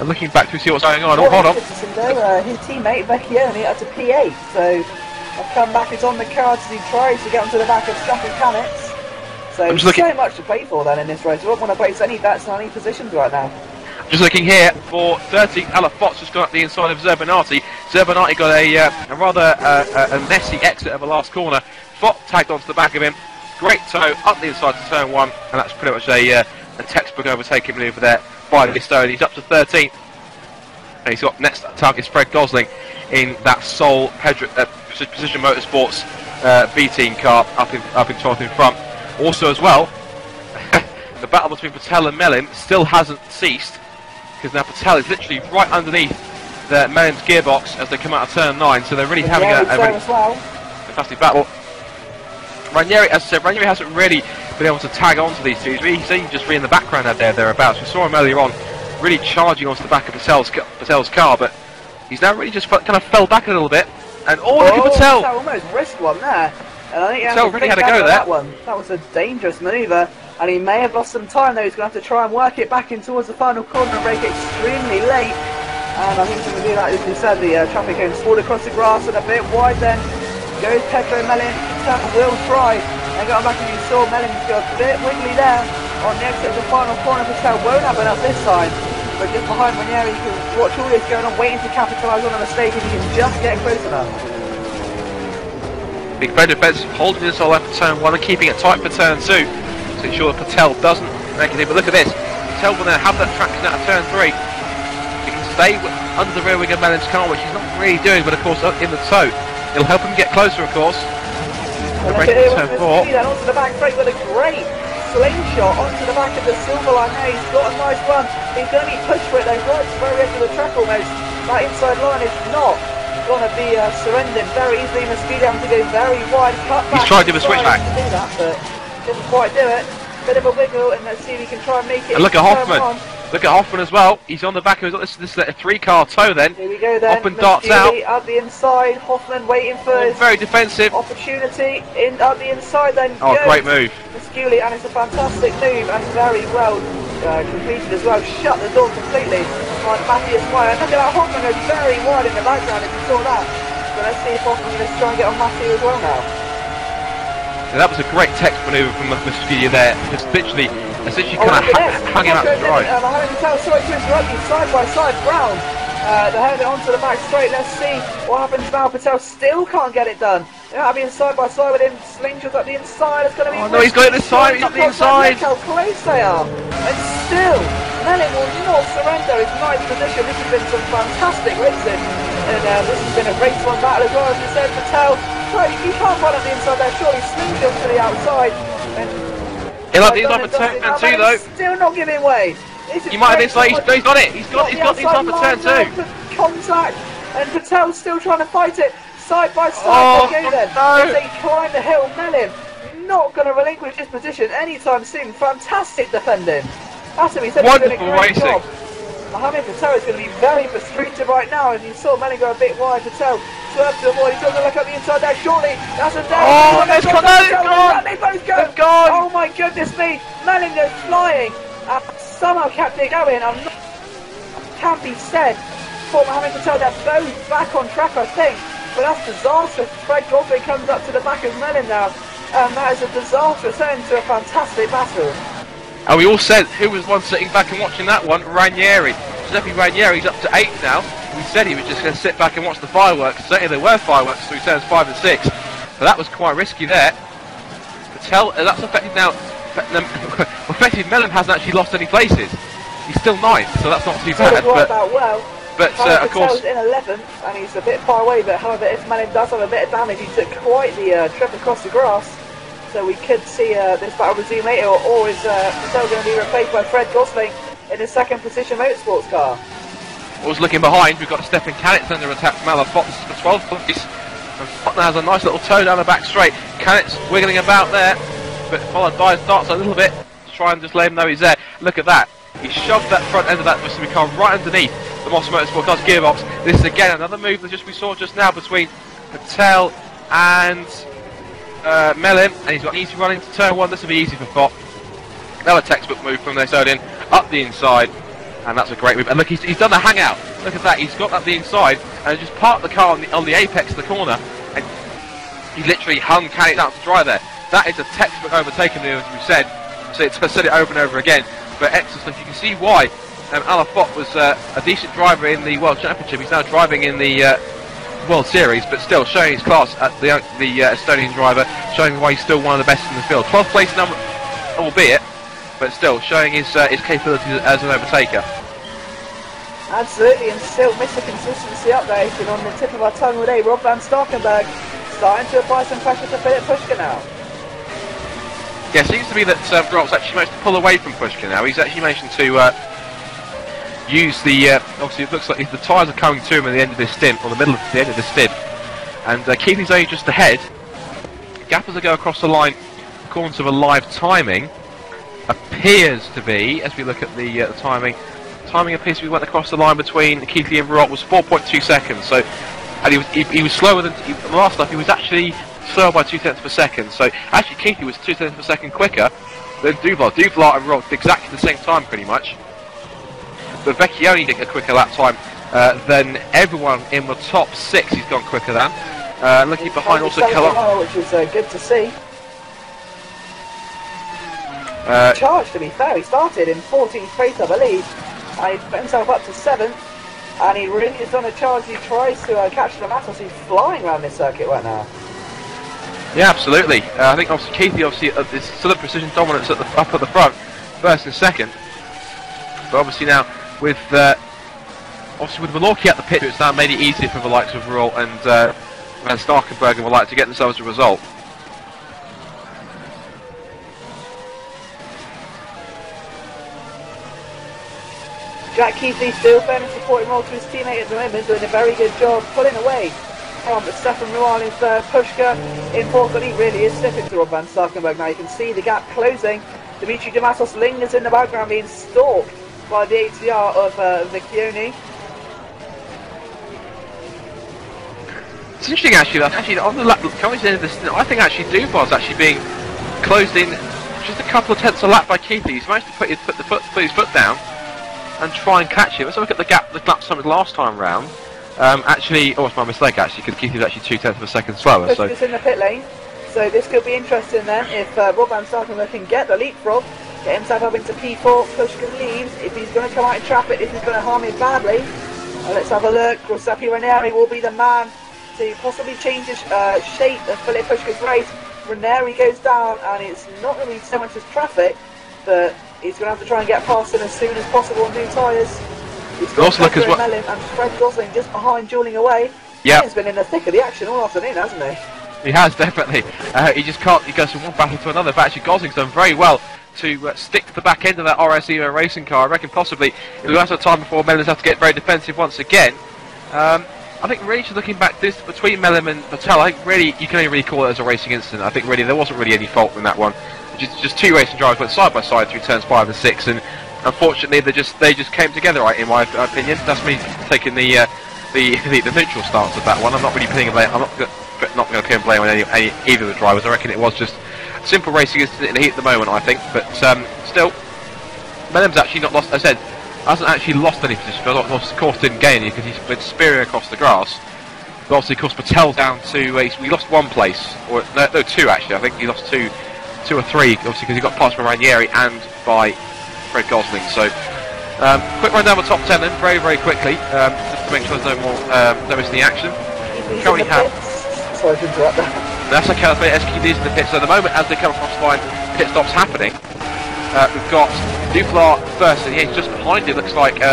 Looking back to see what's going on. Oh, hold on. His teammate Vecchioni up to P8, so a comeback is on the cards as he tries to get onto the back of Stefan Kanitz. So so much to play for then in this race. We don't want to place any bets on any positions right now. Just looking here for 30, Alain Fox has gone up the inside of Zerbinati. Zerbinati got a rather messy exit of the last corner. Fox tagged onto the back of him. Great toe up the inside to turn one, and that's pretty much a textbook overtaking manoeuvre there by Listone. He's up to 13th, and he's got next target is Fred Gosling in that sole Precision Motorsports B-team car up in 12th in front. Also as well, the battle between Patel and Melem still hasn't ceased, because now Patel is literally right underneath the Melem's gearbox as they come out of turn 9, so they're really having a really fantastic battle. Ranieri, as I said, Ranieri hasn't really been able to tag onto these two. He's just really in the background out thereabouts. We saw him earlier on really charging onto the back of Patel's car, but he's now really just kind of fell back a little bit. And look at Patel! Patel almost risked one there. And I think Patel really had a go there. That one. That was a dangerous manoeuvre, and he may have lost some time though. He's going to have to try and work it back in towards the final corner and break extremely late. And I think he's going to do that, as you said, the traffic cone's fall across the grass and a bit wide then. goes Pedro Melin. Will try. And got back, and you saw Melin go a bit wiggly there on the exit of the final corner. Patel won't have enough this time. But just behind Ranieri, you can watch all this going on, waiting to capitalise on a mistake if he can just get close enough. Big Fred defence holding this all up for turn 1 and keeping it tight for turn 2 to ensure that Patel doesn't make it. But look at this, Patel will now have that traction out of turn 3. He can stay under the rear wing of Melin's car, which he's not really doing, but of course up in the toe. It'll help him get closer, of course. Well, turn 4. Then onto the back straight with a great slingshot onto the back of the silver line there. He's got a nice run. He's going to be pushed for it though, right to the very edge of the track almost. That inside line is not going to be surrendered very easily. Mosquito having to go very wide, cut back. He's trying to do a switchback. To do that, but didn't quite do it. Bit of a wiggle, and let's see if he can try and make it. And look at Hoffman. Look at Hoffman as well. He's on the back of his. This is a 3-car toe then. Here we go then. Hoffman darts out. At the inside. Hoffman waiting for his very defensive opportunity. At the inside then. Oh, great move. Musculi, and it's a fantastic move and very well completed as well. Shut the door completely on Matthias Meyer. Look at that. Hoffman goes very wide in the background if you saw that. So let's see if Hoffman can try and get on Matthew as well now. Yeah, that was a great text manoeuvre from Musculi there. Just literally, essentially kind of hung him out to dry. Mohamed Patel, sorry to interrupt you, side by side, Brown. They head it onto the back straight. Let's see what happens now. Patel still can't get it done. I'll be side by side with him. Slingshots up the inside. It's going to be. Oh no, he's got it this side. He's up the inside. Look how close they are. And still, Melin will not surrender his ninth position. This has been some fantastic racing, and this has been a race-one battle as well. As you said, Patel. You can't run up the inside there. Surely Slingshots to the outside. And he'll have the inside for turn 2 though. Still not giving way. You might have this like he's got it. He's got the inside for turn 2. Contact, and Patel's still trying to fight it side by side. Oh, okay then. no. As they climb the hill, Melin not going to relinquish his position anytime soon. Fantastic defending. That's what he said. Wonderful he's doing a great racing. job. Mohamed Patel is going to be very frustrated right now, as you saw Melin go a bit wide. Patel swerved to avoid. He's going to look up the inside there. Shortly, that's a down. Oh, it's gone. They both go. It's gone. Oh my goodness me! Melin goes flying. Somehow kept it going. Can't be said for Mohamed Patel. They're both back on track, I think. But that's disastrous. Fred Godfrey comes up to the back of Melin now. And that is a disastrous end to a fantastic battle. And we all said, who was one sitting back and watching that one? Ranieri. Giuseppe Ranieri's up to 8 now. We said he was just going to sit back and watch the fireworks. Certainly there were fireworks through turns 5 and 6. But that was quite risky there. Patel, that's affected now. Effectively, Melin hasn't actually lost any places. He's still 9th, so that's not too bad. But of course, in 11th, and he's a bit far away. But however, if Melin does have a bit of damage, he took quite the trip across the grass. So we could see this battle resume later, or is Patel going to be replaced by Fred Gosling in his 2nd position motorsports car? Always looking behind, we've got Stefan Canitz under attack from Alan Fox for 12th place. And Fox has a nice little toe down the back straight. Canitz wiggling about there, but followed by Darts a little bit to try and just let him know he's there. Look at that. He shoved that front end of that Mr. car right underneath the Moss Motorsport car's gearbox. This is again another move that we saw just now between Patel and Melin, and he's got easy running to turn 1. This will be easy for Fox. Another textbook move from Nesodin up the inside, and that's a great move. And look, he's done the hangout. Look at that. He's got up the inside and just parked the car on the apex of the corner, and he literally hung Canitz out to dry there. That is a textbook overtaking, as we said. So it's said it over and over again. But excellent. You can see why Alain Fox was a decent driver in the World Championship. He's now driving in the World Series, but still showing his class at the Estonian driver, showing why he's still one of the best in the field. 12th place number, albeit, but still showing his capabilities as an overtaker. Absolutely, and still Mr. Consistency updated on the tip of our tongue today. Rob van Starkenberg starting to apply some pressure to Philip Pushka now. Yeah, it seems to be that Rob's actually managed to pull away from Pushka now. He's actually managed to use the, obviously it looks like the tyres are coming to him at the end of this stint, or the end of this stint, and Keithley's only just ahead. Gap as they go across the line, according to the live timing, appears to be, as we look at the timing appears to be went across the line between Keithley and Rock was 4.2 seconds, so, and he was slower than, the last stuff, he was actually slower by 0.2 per second, so actually Keithley was 0.2 per second quicker than Duval. Duval and Rock did exactly the same time pretty much. But Vecchioni did a quicker lap time than everyone in the top 6 he's gone quicker than. Looking behind also Kellogg. Which is good to see. Charge, to be fair, he started in 14th place, I believe, and he put himself up to 7th, and he really is on a charge. He tries to catch the Matos. He's flying around this circuit right now. Yeah, absolutely. I think obviously Keithy is still a precision dominance up at the front, first and second. But obviously now with Milwaukee at the pit, it's now made it easier for the likes of Rural and Van Starkenberg and would like to get themselves a result. Jack Keithley still fair and supporting role to his teammate at the moment, doing a very good job pulling away from Stefan Rual in third, Pushka in fourth, but he really is slipping to Rob Van Starkenberg now. You can see the gap closing. Dimitri Damasos lingers in the background, being stalked by the ATR of Vecchioni. It's interesting actually, that actually on the lap, coming to the end of this, I think actually Duval's actually being closed in just a couple of tenths a lap by Keithy. He's managed to put his foot down and try and catch him. Let's look at the lap summit last time round. Actually, it's my mistake actually, because Keithy was actually 2/10 of a second slower. Pushka's in the pit lane, so this could be interesting then if Rob Van Starkenberg can get the leapfrog, get himself up into P4. Pushka leaves. If he's going to come out in traffic, this is going to harm him badly. Let's have a look. Giuseppe Ranieri will be the man to possibly change the shape of Philip Pushka's race. Ranieri goes down, and it's not going to be so much as traffic, but he's going to have to try and get past him as soon as possible on new tyres. He's got Mellim and Fred Gosling just behind, dueling away. Yeah, he's been in the thick of the action all afternoon, hasn't he? He has, definitely. He just can't. He goes from one battle to another. But actually, Gosling's done very well to stick to the back end of that RS Evo racing car. I reckon possibly if we have some time before Mellim's have to get very defensive once again. I think really, just looking back, this between Mellim and Patel, I think really you can only really call it as a racing incident. I think really there wasn't really any fault in that one. Just two racing drivers went side by side through turns 5 and 6, and unfortunately they just came together. Right, in my opinion, that's me taking the neutral stance of that one. I'm not really putting blame. I'm not going to pin blame on either of the drivers. I reckon it was just a simple racing incident in the heat at the moment, I think. But still, Mellim's actually not lost. I said hasn't actually lost any position. But of course didn't gain any because he's been spearing across the grass. But obviously, of course, Patel's down to we lost one place, or no, two actually. I think he lost two or three, obviously, because he got passed by Ranieri and by Fred Gosling. So, quick run down the top 10 then, very, very quickly, just to make sure there's no more, no missing the action. Currently have... Sorry to interrupt that. That's okay, I'll say SQD's in the pit. So at the moment, as they come across the line, pit stops happening. We've got Duflar first, and he's just behind it, looks like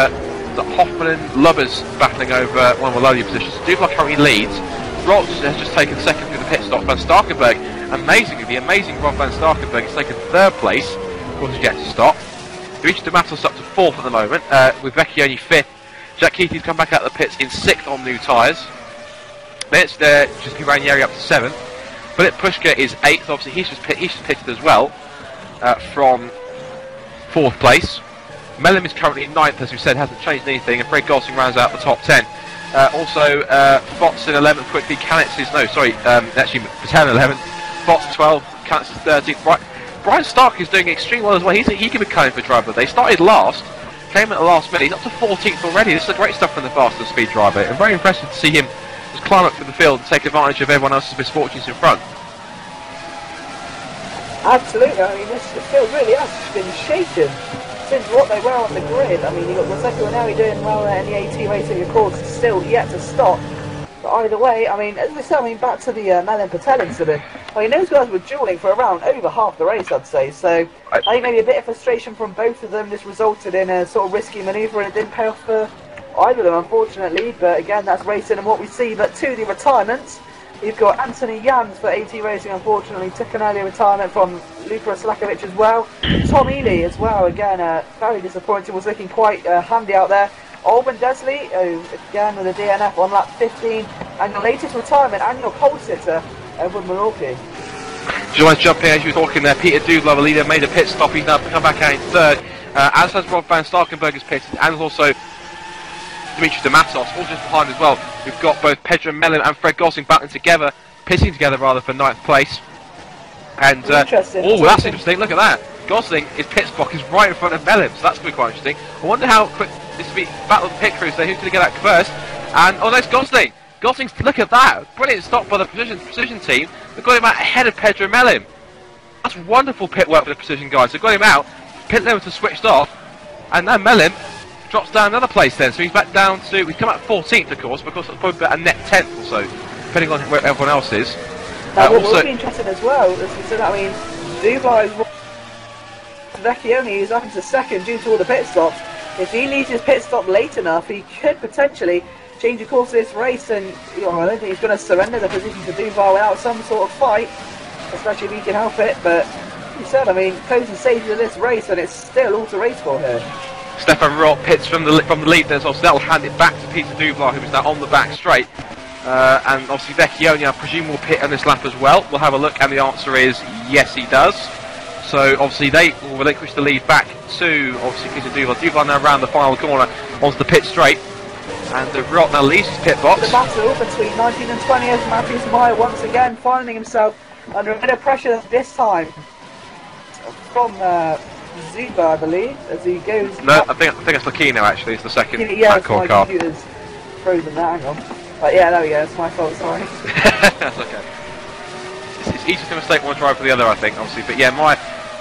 Hoffman and Lubbers battling over one of the lowly positions. Duflar currently leads. Ross has just taken second through the pit stop. Van Starkenberg, amazingly, the amazing Rob Van Starkenberg has taken third place. Of course, he gets to stop. Dimitri Damasos up to 4th at the moment, with Vecchioni 5th. Jack Keithy's come back out of the pits in 6th on new tyres. Then it's just Ranieri up to 7th. Philip Pushka is 8th, obviously he's just pitted as well, from 4th place. Mellim is currently 9th, as we said, hasn't changed anything, and Fred Gosling rounds out the top 10. Also, Fox in 11th quickly, Kanitz is, actually Patel in 11th, Fox 12th, Kanitz is 13th. Brian Stark is doing extremely well as well. He could be coming for driver. They started last, came at the last minute, he's up to 14th already. This is great stuff from the fastest speed driver, and very impressive to see him just climb up through the field and take advantage of everyone else's misfortunes in front. Absolutely, I mean, this field really has been shaken since what they were on the grid. I mean, you've got Giuseppe Ranieri doing well there in the AT racing, of course, still yet to stop. But either way, I mean, as we said, back to the Mellim Patel incident. I mean, those guys were duelling for around over half the race, I'd say. So I think maybe a bit of frustration from both of them. This resulted in a sort of risky manoeuvre, and it didn't pay off for either of them, unfortunately. But again, that's racing and what we see. But to the retirements, you've got Anthony Jans for AT Racing, unfortunately, took an early retirement from Luka Slakovic as well. Tom Ely as well, again, very disappointing, was looking quite handy out there. Alban Desley, again with a DNF on lap 15, and your latest retirement and your pole sitter, Edward Milwaukee. Do you want to jump in as you were talking there? Peter Dudlow, the leader, made a pit stop. He's now come back out in 3rd, as has Rob Van Starkenberg is pitted, and also Dimitri Damasos, all just behind as well. We've got both Pedro Mellim and Fred Gosling battling together, pitting together rather, for 9th place. And that's interesting. Look at that. Gosling, his pit spot is right in front of Mellim, so that's going to be quite interesting. I wonder how quick this will be. Battle of the pit crews there. Who's going to get that first? And there's Gosling. Gosling's, look at that! Brilliant stop by the precision team. They've got him out ahead of Pedro Melim. That's wonderful pit work for the precision guys. They've got him out, pit limiter switched off, and now Melim drops down another place then. So he's back down to, he's come out 14th of course, because that's probably about a net 10th or so, depending on where everyone else is. What will be interesting as well, is that, I mean, Dubai is Vecchione is up into second due to all the pit stops. If he leaves his pit stop late enough, he could potentially change the course of this race, and I don't think he's going to surrender the position to Duval without some sort of fight, especially if he can help it. But he said, I mean, closing stages of this race, and it's still all to race for here. Stefan Rott pits from the lead there, so that will hand it back to Peter Duval, who is now on the back straight. And obviously Vecchione, I presume, will pit on this lap as well. We'll have a look, and the answer is yes, he does. So obviously they will relinquish the lead back to obviously Peter Duval. Duval now round the final corner onto the pit straight, and Rott now leaves his pit box. The battle between 19th and 20th, Matthews Meyer once again finding himself under a bit of pressure this time from Zuba, I believe, as he goes. No, I think it's Lakino actually. It's the second backcourt car. Computer's frozen there. Hang on. But yeah, there we go. It's my fault. Sorry. That's okay. It's easy to mistake one driver for the other, I think, obviously. But yeah,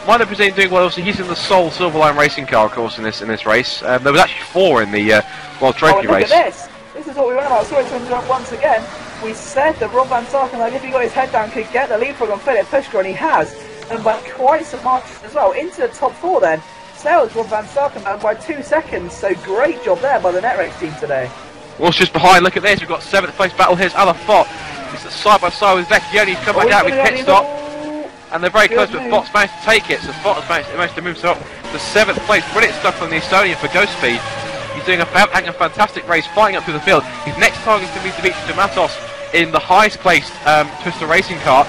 Minor Brazilian doing well. Obviously, he's in the sole Silverline racing car, of course, in this race. There was actually 4 in the World Trophy race. Look at this. This is what we were about. Sorry to interrupt once again. We said that Rob Van Starkenburg, if he got his head down, could get the leapfrog on Philip Pushkar, and he has. And by quite some margin as well, into the top 4 then. Sails Rob Van Starkenburg by 2 seconds, so great job there by the Netrex team today. What's just behind, look at this, we've got 7th place battle. Here's Alaphilippe. It's side by side with Vecchione. He's come back out with pit stop. And they're very close, but Fox managed to take it, so Fox managed to move himself to 7th place. Brilliant stuff from the Estonian for Ghost Speed. He's doing having a fantastic race, fighting up through the field. His next target is going to be Dimitri Matos in the highest placed Twister racing car.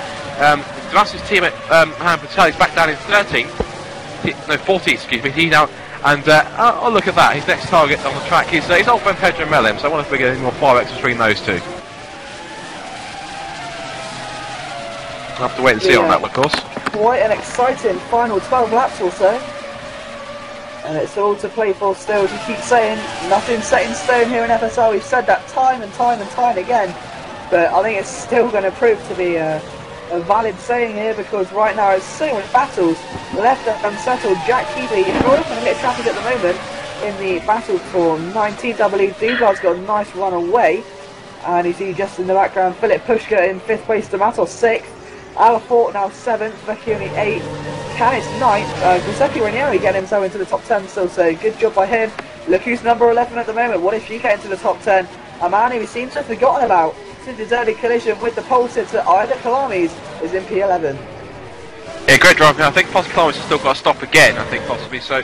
Damas's teammate Mohamed Patel is back down in 14th, excuse me. He's now, and oh look at that, his next target on the track is old friend Pedro Melim, so I wonder if we get any more fireworks between those two. We'll have to wait and see on that one, of course. Quite an exciting final 12 laps or so. And it's all to play for still, as you keep saying, nothing set in stone here in FSR. We've said that time and time and time again. But I think it's still going to prove to be a valid saying here, because right now it's so many battles left unsettled. Jack Keeley is right up in a bit of traffic at the moment in the battle for 19th, I believe. Duval's got a nice run away. And you see just in the background, Philip Pushkar in 5th place, D'Amato 6th. Alaphilippe now 7th, Vecchione 8th, Canis 9th, Giuseppe Ranieri getting himself into the top 10 still, so good job by him. Look who's number 11 at the moment. What if you get into the top 10? A man who seems to have forgotten about since his early collision with the pole sitter Ida Kalamis is in P11. Yeah, great driving. I think possibly Kalamis has still got to stop again, I think possibly, so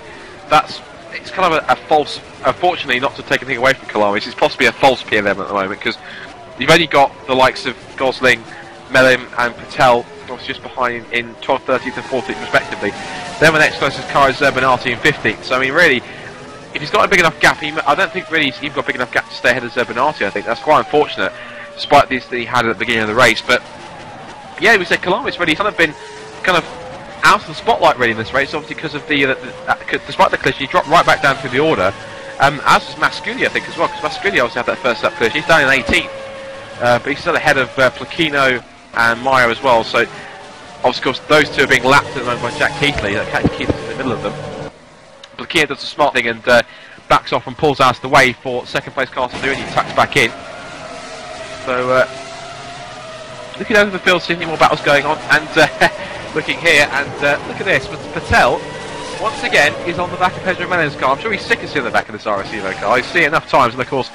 it's kind of a false, unfortunately not to take anything away from Kalamis, it's possibly a false P11 at the moment, because you've only got the likes of Gosling, Melim and Patel obviously just behind in 12th, 13th and 14th respectively. Then the next closest car is Zerbinati in 15th. So I mean really, if he's got a big enough gap, I don't think really he's even got a big enough gap to stay ahead of Zerbinati. I think that's quite unfortunate, despite these that he had at the beginning of the race. But yeah, we said Kalamis really kind of been out of the spotlight really in this race, obviously because of despite the collision, he dropped right back down through the order. As was Masculi, I think, as well, because Masculi obviously had that first lap collision. He's down in 18th, but he's still ahead of Placchino and Meyer as well, so of course those two are being lapped at the moment by Jack Keithley. Jack Keithley's in the middle of them. Placchino does a smart thing and backs off and pulls out of the way for 2nd place car to do, and he tucks back in. So looking over the field, seeing any more battles going on, and looking here, and look at this, Patel once again is on the back of Pedro Melim's car. I'm sure he's sick of seeing the back of this RS car. He's seen it enough times, and of course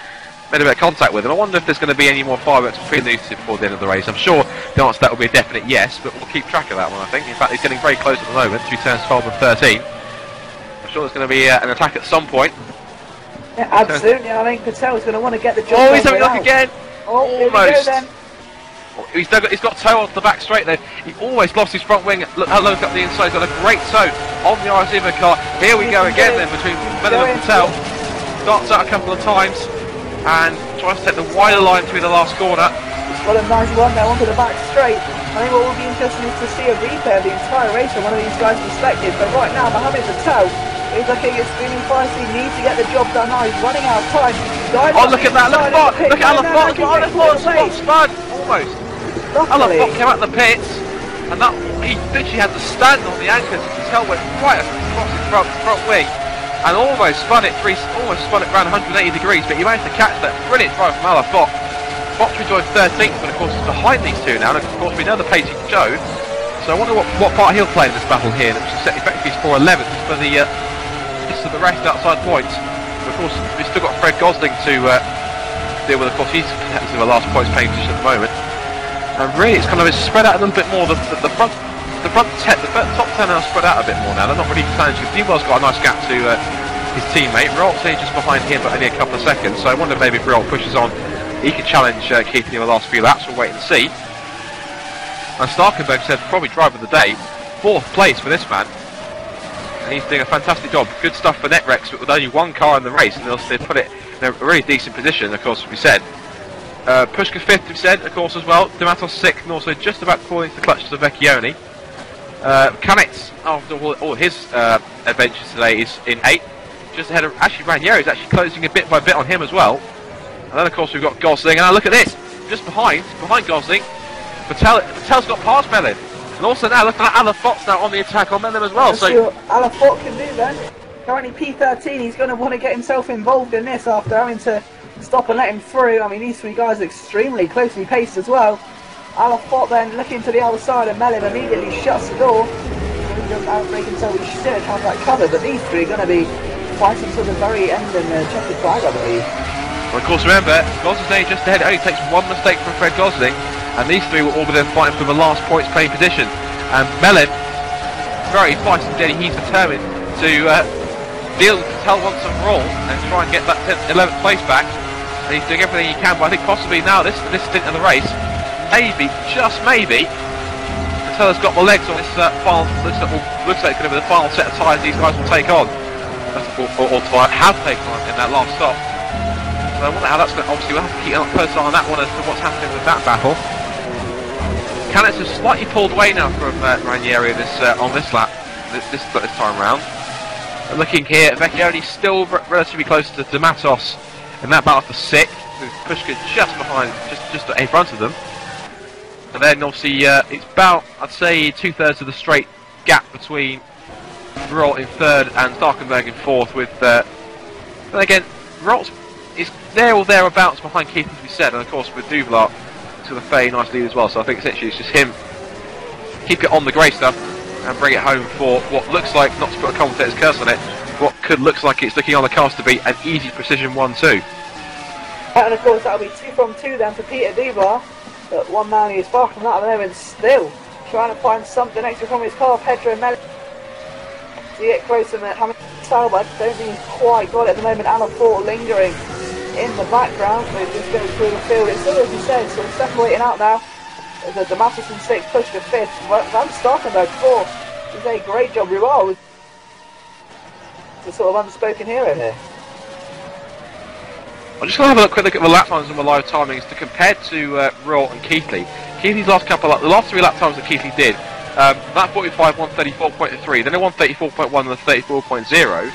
made a bit of contact with him. I wonder if there's going to be any more fireworks between these two before the end of the race. I'm sure the answer to that will be a definite yes, but we'll keep track of that one, I think. In fact, he's getting very close at the moment, through turns 12 and 13. I'm sure there's going to be an attack at some point. Yeah, absolutely. I think Patel's going to want to get the job. Oh, he's having a look again! Oh, almost. Then. He's got toe off the back straight there. He always lost his front wing. Look up the inside. He's got a great toe on the RS car. Here we go again then between Melim and Patel. Starts out a couple of times and tries to take the wider line through the last corner. He's got a nice run there onto the back straight. I think what will be interesting is to see a replay of the entire race from one of these guys' perspective. But right now, Mohamed Patel is looking extremely feisty. He needs to get the job done now. He's running out of time. Oh, look at that, look at Alafort spun, almost. Alafort came out the pits, and that, he literally had to stand on the anchors, his tail went right across his front wing, and almost spun it around 180 degrees, but he managed to catch that. Brilliant drive from Alafort. Fox rejoined 13th, but of course it's behind these two now, and of course we know the pace he can show, so I wonder what part he'll play in this battle here, which is effectively for 11th for the rest outside points. Of course, we've still got Fred Gosling to deal with. Of course, he's in the last points paying position at the moment. And really, it's kind of spread out a little bit more. The top 10 are spread out a bit more now. They're not really challenging. Dewell's got a nice gap to his teammate. Riolt's just behind him, but only a couple of seconds. So I wonder maybe if Riol pushes on, he can challenge Keith in the last few laps. We'll wait and see. And Starkenberg said probably driver of the day, 4th place for this man. And he's doing a fantastic job. Good stuff for Netrex, but with only one car in the race, and they put it in a really decent position, of course, as we said. Pushka 5th, we said, of course, as well. D'Amatos 6th, and also just about calling the clutch to Vecchione. Canetz, after all his adventures today, is in 8th. Just ahead of, actually, Ranieri is actually closing a bit by bit on him as well. And then, of course, we've got Gosling, and now look at this! Just behind Gosling, Patel's got past Melin. And also now, look at Alafort's now on the attack on Melin as well. So Alafort can do that. Currently P13, he's going to want to get himself involved in this after having to stop and let him through. I mean, these three guys are extremely closely paced as well. Alafort then looking to the other side, and Melin immediately shuts the door. He doesn't outbreak until he's still trying to have that cover, but these three are going to be fighting to the very end in the checkered flag, I believe. Well, of course, remember, Gosling's just ahead. It only takes one mistake from Fred Gosling, and these three will all be then fighting for the last points playing position. And Melin, very feisty and he's determined to deal with Patel once and for all and try and get that 11th place back. And he's doing everything he can, but I think possibly now this stint of the race, maybe, just maybe, Patel has got the legs on this final, looks like it's going to be the final set of tyres these guys will take on, or have taken on in that last stop. So I wonder how that's going to, obviously we'll have to keep a close eye on that one as to what's happening with that battle. Canetz has slightly pulled away now from Ranieri on this lap, this time round. And looking here, Vecchione still relatively close to D'Amatos in that battle for 6th, with Pushka just behind, just in front of them. And then obviously it's about, I'd say, 2/3 of the straight gap between Riol in 3rd and Starkenberg in 4th. With then again, Riol is there or thereabouts behind Keith, as we said, and of course with Duvlar to the fairly nice lead as well. So I think essentially it's just him keep it on the grey stuff and bring it home for what looks like, not to put a commentator's curse on it, what looks like it's looking on the cards to be an easy precision 1-2. And of course that'll be 2 from 2 then for Peter Duvlar, but one man is far from that at the moment, still trying to find something extra from his car. Pedro Melin to get closer than Hamid Salbert. Don't think he's quite got it at the moment. Alafort lingering in the background. They just go through the field. It's still, as you said, sort of separating out now. There's a D'Amatos in 6th, Pushka 5th, Van Starkenberg 4th. Does a great job. Riol, the sort of unspoken hero here. I'm just going to have a quick look at the lap times and the live timings to compare to Riol and Keithley. Keithley's the last 3 lap times that Keithley did, that 45, 134.3, then a 134.1 and a 34.0.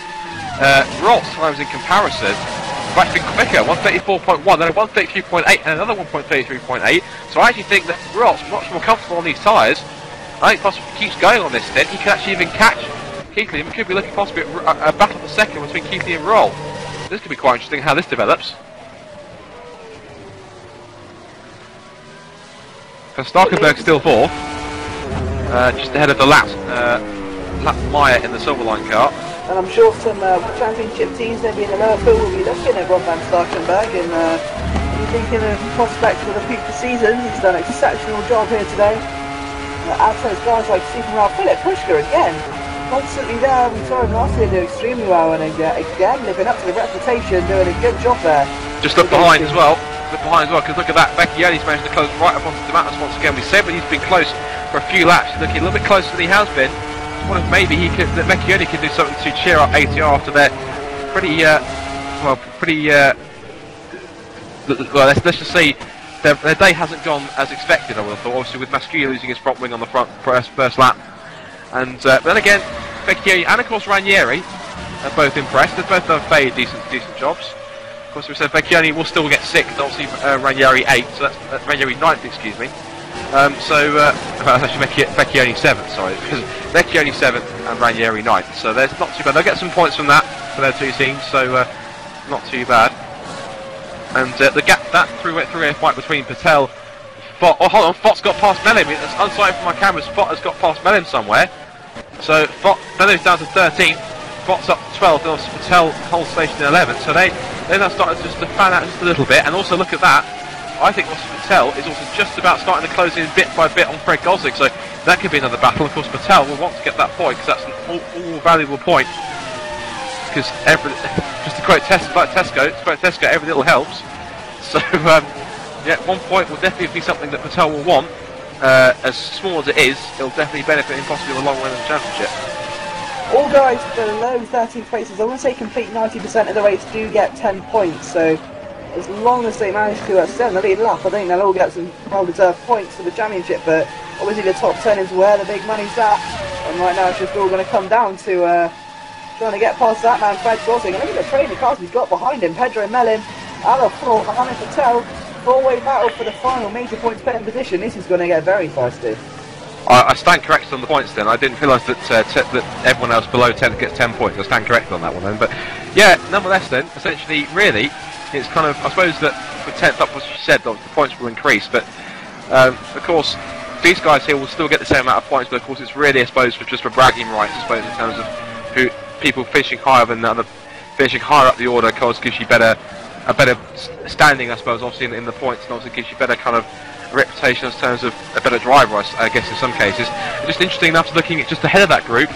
Riol's times in comparison have actually been quicker, 134.1, then a 132.8 and another 1.33.8. So I actually think that Riol's much more comfortable on these tyres. I think possibly if he keeps going on this stint, he can actually even catch Keithley, and we could be looking possibly at a battle for second between Keithley and Riol. This could be quite interesting how this develops. Starkenberg still 4th, just ahead of the lap Meyer in the Silverline car. And I'm sure some championship teams maybe in the lower field will be looking at Rob Van Starkenberg and thinking of prospects for the future season. He's done an exceptional job here today. As those guys like Stephen Ralph, Philip Pushka again, constantly there. We saw him last year do extremely well, and again living up to the reputation, doing a good job there. Just look behind as well. Because look at that, Vecchione's managed to close right up onto D'Amatos once again. We said, but he's been close for a few laps. He's looking a little bit closer than he has been. I wonder if maybe that Vecchione can do something to cheer up ATR after their let's just say their day hasn't gone as expected. I would have thought, obviously with Masquia losing his front wing on the first lap, and but then again, Vecchione and of course Ranieri are both impressed. They've both done fairly decent jobs. course, we said Vecchioni will still get 6th, obviously Ranieri 8th, so that's Ranieri 9th, excuse me. That's actually Vecchioni 7th, sorry, because Vecchioni 7th and Ranieri 9th, so there's not too bad. They'll get some points from that for their two teams, so not too bad. And the gap that three-way fight between Patel. Fott, oh, hold on, Fott's got past Mellin. It's unsighted from my cameras. Fott has got past Mellin somewhere. So Mellin's down to 13th. Fott's up to 12th. And also Patel holds station in 11th. So they're now starting just to fan out just a little bit. And also look at that. I think also Patel is also just about starting to close in bit by bit on Fred Gosling. So that could be another battle. Of course, Patel will want to get that point because that's an all valuable point. Because just to quote Tesco, every little helps. So yeah, 1 point will definitely be something that Patel will want. As small as it is, it'll definitely benefit him possibly a long run in the championship. All guys below 13th places, I want to say complete 90% of the race do get 10 points. So as long as they manage to stay on the lead lap, I think they'll all get some well-deserved points for the championship. But obviously the top 10 is where the big money's at, and right now it's just all going to come down to trying to get past that man, Fred Gosling. And look at the training cars he's got behind him. Pedro Mellin, Ala Ford, Mohamed Patel. Four-way battle for the final major points betting position. This is going to get very feisty. I stand corrected on the points then. I didn't realise that everyone else below 10 gets 10 points. I stand corrected on that one then. But yeah, nonetheless then, essentially, really, it's kind of, I suppose that for 10th up, as you said, the points will increase. But of course, these guys here will still get the same amount of points. But of course, it's really, I suppose, just for bragging rights, I suppose, in terms of who people finishing higher than the other, finishing higher up the order, of course, gives you a better standing, I suppose, obviously in the points, and obviously gives you better kind of reputation in terms of a better driver, I guess, in some cases. And just interesting enough, looking at just ahead of that group,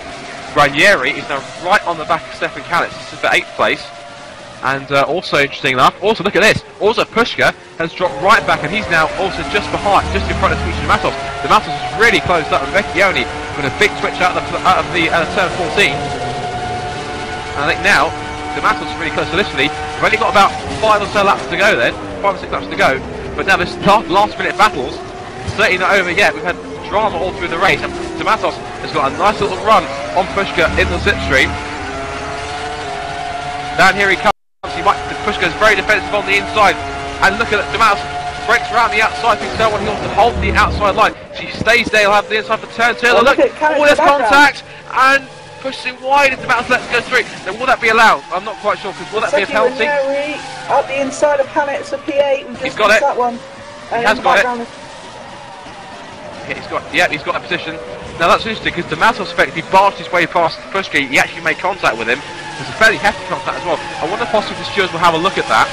Ranieri is now right on the back of Stefan Kalitz. This is for 8th place. And also interesting enough, also look at this, also Pushka has dropped right back, and he's now also just behind, just in front of Twicha Matos. The Matos is really closed up, and Vecchioni with a big switch out of the turn 14. And I think now the Matos is really close. So literally, we've only got about 5 or so laps to go then, 5 or 6 laps to go. But now this last minute battles, certainly not over yet. We've had drama all through the race, and Matos has got a nice little run on Pushka in the slipstream. Down here he comes. Pushka's very defensive on the inside, and look at it, Matos breaks around the outside. Thinks no one wants to hold the outside line. She stays there. He'll have the inside for turn 2. Oh, look, all this contact and pushing wide as Matos lets go through. Now, will that be allowed? I'm not quite sure, because will that be a penalty? Up the inside of Kalitz for P8. He's got it. That one. He has got it. Yeah, he's got a position. Now that's interesting, because Matos effectively barged his way past Pushka. He actually made contact with him. It's a fairly hefty contact as well. I wonder if possibly the stewards will have a look at that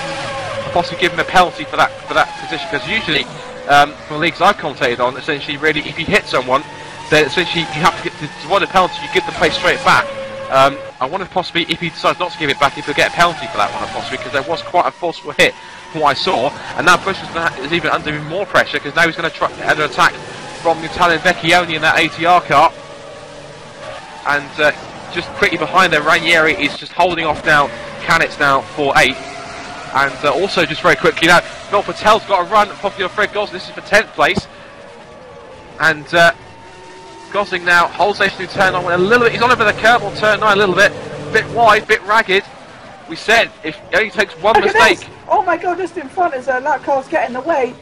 and possibly give him a penalty for that position, because usually from the leagues I've commentated on, essentially really if you hit someone, then essentially you have to get to avoid a penalty, you give the play straight back. I wonder if possibly if he decides not to give it back, if he'll get a penalty for that one, possibly, because there was quite a forceful hit from what I saw, and now Bush is even under even more pressure, because now he's going to try to attack from the Italian Vecchioni in that ATR car. And just quickly behind there, Ranieri is just holding off now Kalitz now for 8th. And also just very quickly now, Mel Patel's got a run, popular Fred Gosling. This is for 10th place. And Gosling now holds station through turn 9 a little bit. He's on over the curve on turn 9 a little bit wide, bit ragged. We said if it only takes one mistake. Oh my god, just in front as that car's getting in the way.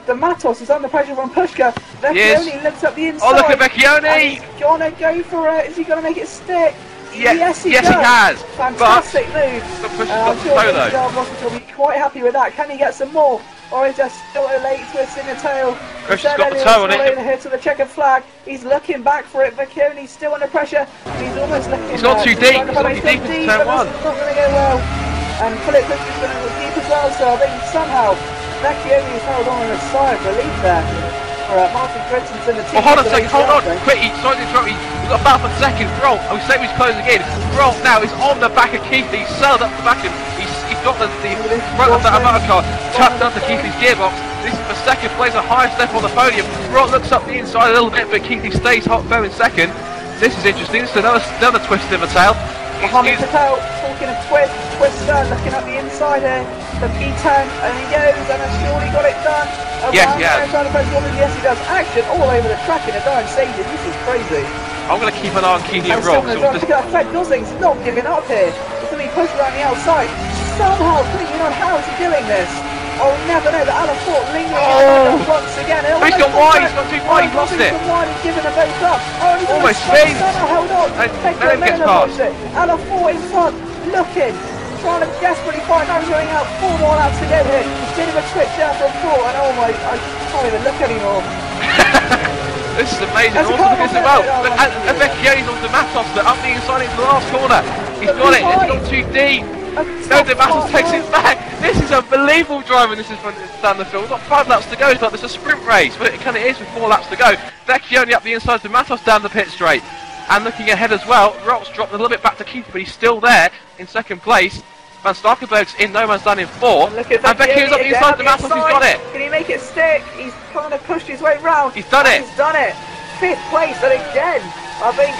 The Matos is under pressure from Pushka. Vecchioni lifts up the inside. Oh, look at Vecchioni! He's gonna go for it. Is he gonna make it stick? Yeah, yes, he has. Fantastic move. Pushka's got the toe though. Will be quite happy with that. Can he get some more? Or is there still a late twist in the tail? Pushka's got the toe on it. Here to the checkered flag. He's looking back for it. Vecchioni's still under pressure. He's almost looking. He's not too deep. He's not too deep in turn 1. It's not going to go well. And Philip Pushka's going to go deep as well. So I think somehow Vecchioni has held on a sigh of relief there for Martin Christensen. The team. Oh, hold on a second, hold on, quickly, sorry to interrupt you. We've got a battle for second. Roll, we say he's closing in. Roll now is on the back of Keithley. He's sailed up the back of him. He's got the front of that motor car tucked under Keithley's gearbox. This is for second place, the highest step on the podium. Roll looks up the inside a little bit, but Keithley stays hot firm in second. This is interesting. This is another twist in the tail. Mohamed Patel talking of Twister, looking at the inside here. The P10, and he goes, and has surely got it done. Yes, yes. Yes, he does. Action all over the track in a darn stadium. This is crazy. I'm going to keep an eye on Keithley and Roll. Fred Gosling's not giving up here. He's going to be pushed around the outside. somehow clinging on. How is he doing this? Oh, never know. The Alafort lingering once again. Oh, he's gone wide. He's gone too wide. He's lost it. He's given them both up. Oh, he's almost spins. Held on. Melon gets past. Alafort in front, looking, trying to desperately find out going out. 4 more laps to go here. Bit of a switch there from 4, and oh my, I can't even look anymore. This is amazing. Also look as well. And Vecchioni's on Matos, but up the inside into the last corner. He's got it. It's gone too deep. No, Matos takes it back. This is unbelievable driving. This is down the field. We've got 5 laps to go. It's like there's a sprint race, but it kind of is with 4 laps to go. Vecchioni up the inside to Matos down the pit straight. And looking ahead as well, Rolf's dropped a little bit back to Keith, but he's still there in 2nd place. Van Starkenberg's in no man's land in 4th. And Vecchion's up the inside to Matos, he's got it. Can he make it stick? He's kind of pushed his way round. He's done it. He's done it. 5th place, and again, I think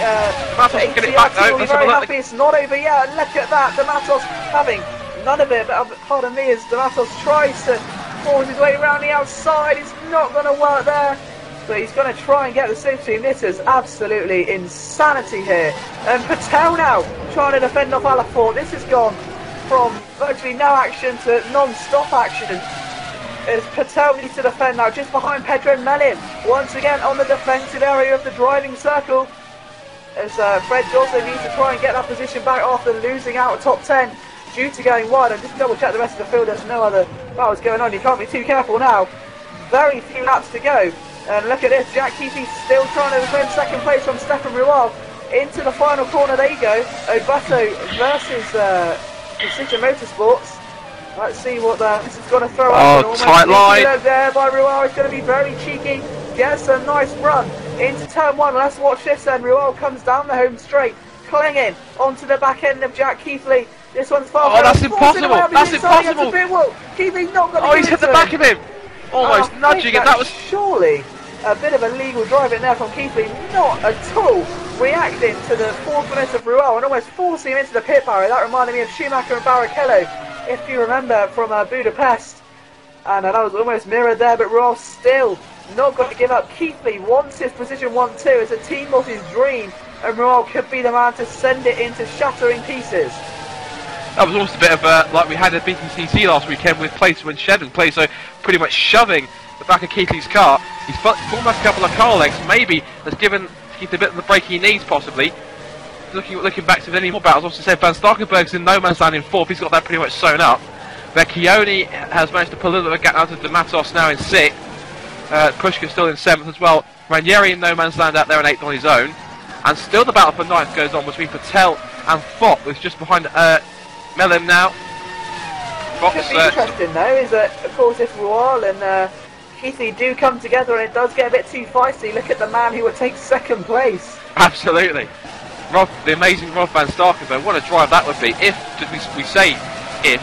Matos will get it back though. Will be very happy. It's not over yet. And look at that, Matos having none of it. But pardon me, as Matos tries to force his way around the outside, it's not going to work there. But he's going to try and get the safety, and this is absolutely insanity here. And Patel now trying to defend off Alafort. This has gone from virtually no action to non-stop action. As Patel needs to defend now, just behind Pedro Melin, once again on the defensive area of the driving circle. As Fred also needs to try and get that position back after losing out of top 10 due to going wide. And just double check the rest of the field, there's no other battles going on. You can't be too careful now. Very few laps to go. And look at this, Jack Keithley still trying to defend 2nd place from Stefan Rual. Into the final corner they go. Obato versus Precision Motorsports. Let's see what this is going to throw up. Oh, tight line. There by Rual. It's going to be very cheeky. Gets a nice run into turn 1. Let's watch this then. Rual comes down the home straight, clinging onto the back end of Jack Keithley. This one's far. Oh, that's impossible. That's impossible. Keithley's not going to. Oh, he's hit the back of him. Almost nudging it. That was surely a bit of illegal driving there from Keithley. Not at all reacting to the forwardness of Rual and almost forcing him into the pit barrier. That reminded me of Schumacher and Barrichello, if you remember, from Budapest. And that was almost mirrored there, but Rual still not going to give up. Keithley wants his position 1-2. It's a team of his dream, and Rual could be the man to send it into shattering pieces. That was almost a bit of like we had at BTCC last weekend with Plato and Shedden. Plato pretty much shoving the back of Keithley's car. He's pulled back a couple of car legs, maybe has given Keith a bit of the break he needs possibly. Looking back to any more battles, obviously said Van Starkenberg's in no man's land in 4th, he's got that pretty much sewn up. Vecchioni has managed to pull a little bit of a gap out of Matos now in 6th. Pushka's still in 7th as well. Ranieri in no man's land out there in 8th on his own. And still the battle for 9th goes on between Patel and Fopp, who's just behind Melem now. What could be interesting though is that, of course, if Rual and Keithley do come together and it does get a bit too feisty, look at the man who would take 2nd place. Absolutely. The amazing Rob Van Starkenberg, what a drive that would be. If, we say if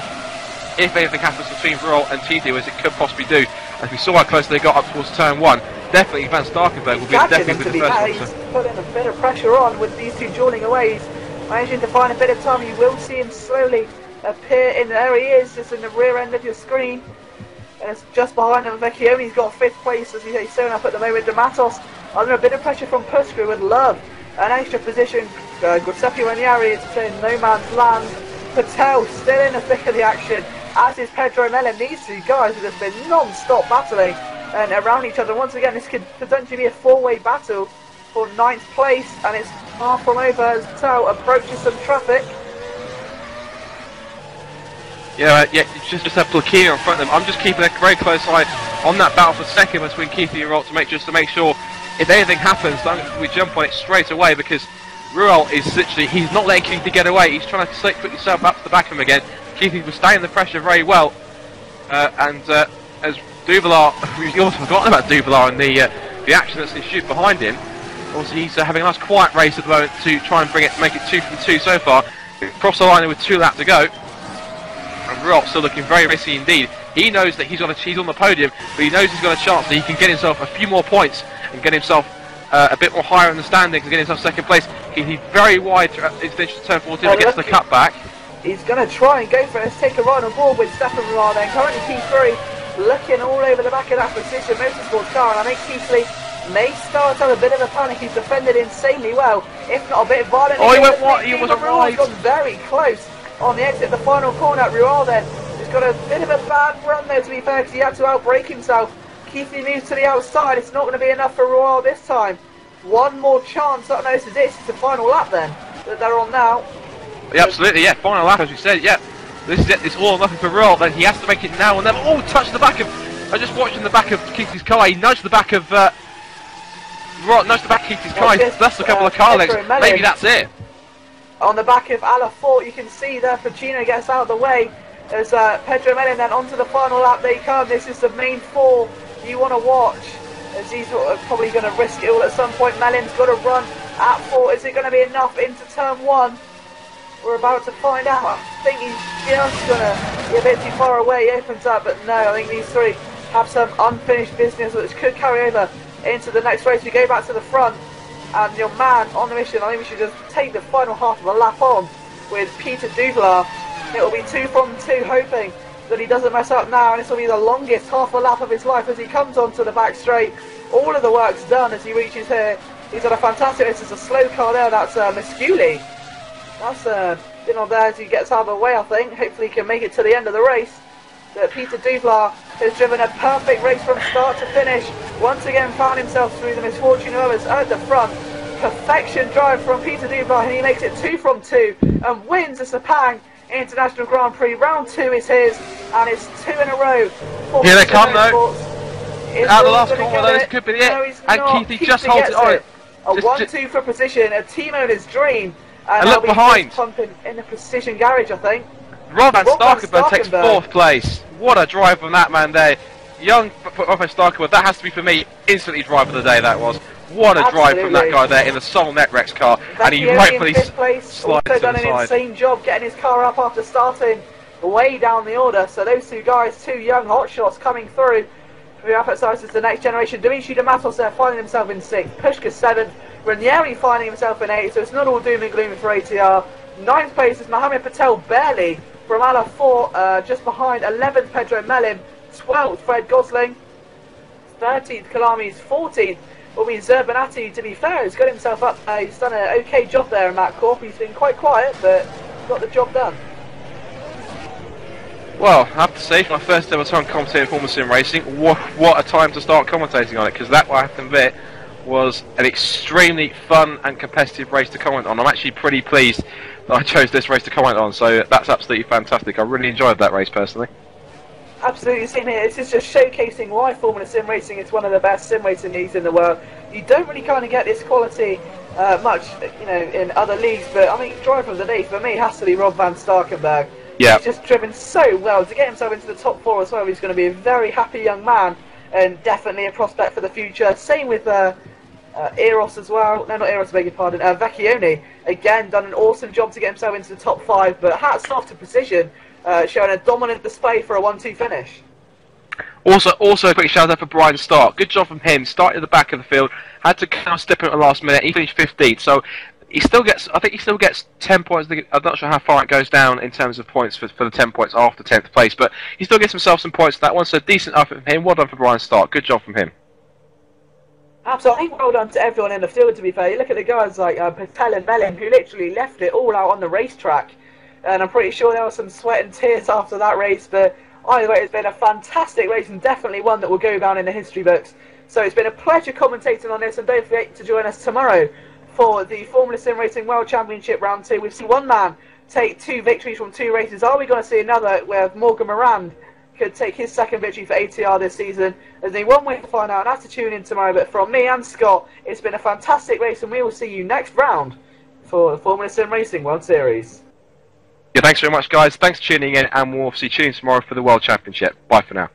anything happens between Rual and Keithley, as it could possibly do, as we saw how close they got up towards turn 1, definitely Van Starkenberg will be definitely with the first one. He's putting a bit of pressure on with these two dueling away. He's managing to find a bit of time. You will see him slowly appear in there. He is just in the rear end of your screen. And it's just behind him. Vecchioni's got 5th place, as he's sewn up at the moment. Matos under a bit of pressure from Pushka would love an extra position. Giuseppe Ranieri is playing no man's land. Patel still in the thick of the action, as is Pedro Melin. These two guys have just been non-stop battling and around each other. Once again, this could potentially be a 4-way battle for 9th place, and it's far from over as Patel approaches some traffic. Yeah, just have Plakina in front of them. I'm just keeping a very close eye on that battle for 2nd between Keithley and Rual to make sure if anything happens, we jump on it straight away, because Rual is literally, he's not letting Keithley get away. He's trying to put himself up to the back of him again. Keithley was staying the pressure very well, and as Duvallard, we also forgotten about Duvallard and the action that's ensued behind him. Obviously, he's having a nice quiet race at the moment to try and make it 2 from 2 so far. Cross the line with 2 laps to go. And Rual still looking very risky indeed. He knows that he's on the podium, but he knows he's got a chance that he can get himself a few more points and get himself a bit more higher in the standings and get himself 2nd place. He's very wide into turn 14 against the cutback. He's going to try and go for it. Let's take a ride on board with Stefan Rual then. Currently P3 looking all over the back of that Precision Motorsports car, and I think Keithley may start to have a bit of a panic. He's defended insanely well, if not a bit violently. Oh, he went what? He wasn't right. Got very close on the exit, the final corner. Rual then has got a bit of a bad run there, to be fair, because he had to outbrake himself. Keithy moves to the outside. It's not going to be enough for Rual this time. One more chance. I don't know, this is it. It's the final lap then that they're on now. Yeah, absolutely, yeah, final lap, as we said, yeah. This is it, it's all or nothing for Rual. Then he has to make it now and never. Oh, touched the back of... I just watched in the back of Keithy's car. He nudged the back of... nudged the back of Keithy's car. He's left a couple of car legs. Maybe that's it. On the back of Ala Fort, you can see there Pacino gets out of the way as Pedro Melin then onto the final lap. They come. This is the main four you want to watch, as he's probably going to risk it all at some point. Melin's got to run at Fort. Is it going to be enough into turn one? We're about to find out. I think he's just going to be a bit too far away. He opens up, but no, I think these three have some unfinished business which could carry over into the next race. We go back to the front, and your man on the mission, I think we should just take the final half of the lap on with Peter Douglas. It will be 2 from 2, hoping that he doesn't mess up now, and this will be the longest half a lap of his life as he comes onto the back straight. All of the work's done as he reaches here. He's got a fantastic, this is a slow car there, that's Misculi. That's been on there as he gets out of the way, I think. Hopefully he can make it to the end of the race. But Peter Douglas has driven a perfect race from start to finish. Once again found himself through the misfortune of others at the front. Perfection drive from Peter Douglas, and he makes it 2 from 2 and wins the Sepang International Grand Prix. Round 2 is his, and it's 2 in a row. Here they come though. Out the last corner, though, this could be it. No, and Keithy just holds it on. A 1-2 for precision, a team owner's dream. And look behind. Pumping in the precision garage, I think. Rob van Starkenburg takes 4th place. What a drive from that man there. Young Rob van Starkenburg, that has to be for me, instantly driver of the day that was. What a drive from that guy there in the Sol Netrex car. And he rightfully slides to the done an side. Insane job getting his car up after starting way down the order. So those two guys, two young hotshots coming through. We emphasises the next generation. Dimitri de Matos there finding himself in 6th. Pushka 7th. Ranieri finding himself in 8th. So it's not all doom and gloom for ATR. 9th place is Mohamed Patel barely from Ala 4, just behind 11th Pedro Melin. 12th Fred Gosling. 13th Kalami's 14th will be Zerbanati. To be fair, he's got himself up. He's done an okay job there in Matt Corp. He's been quite quiet, but got the job done. Well, I have to say, for my first ever time commentating Formula Sim Racing, what a time to start commentating on it, because that, I have to admit, was an extremely fun and competitive race to comment on. I'm actually pretty pleased that I chose this race to comment on, so that's absolutely fantastic. I really enjoyed that race, personally. Absolutely, same here. This is just showcasing why Formula Sim Racing is one of the best sim racing leagues in the world. You don't really kind of get this quality much, you know, in other leagues, but I mean, driver of the day for me has to be Rob van Starkenburg. Yeah. He's just driven so well to get himself into the top 4 as well. He's going to be a very happy young man and definitely a prospect for the future. Same with Eros as well. No, not Eros, I beg your pardon. Vecchione, again, done an awesome job to get himself into the top 5, but hats off to Precision, showing a dominant display for a 1-2 finish. Also a quick shout out for Brian Stark. Good job from him. Started at the back of the field, had to kind of step in at the last minute. He finished 15th, so he still gets. I think he still gets 10 points. I'm not sure how far it goes down in terms of points for the 10 points after 10th place, but he still gets himself some points for that one. So decent effort from him. Well done for Brian Stark. Good job from him. Absolutely, well done to everyone in the field. To be fair, you look at the guys like Patel and Mellin, who literally left it all out on the racetrack, and I'm pretty sure there was some sweat and tears after that race. But either way, it's been a fantastic race and definitely one that will go down in the history books. So it's been a pleasure commentating on this, and don't forget to join us tomorrow for the Formula Sim Racing World Championship Round 2. We've seen one man take 2 victories from 2 races. Are we going to see another where Morgan Morand could take his 2nd victory for ATR this season? There's only one way to find out, and that's to tune in tomorrow. But from me and Scott, it's been a fantastic race, and we will see you next round for the Formula Sim Racing World Series. Yeah, thanks very much, guys. Thanks for tuning in, and we'll obviously tune in tomorrow for the World Championship. Bye for now.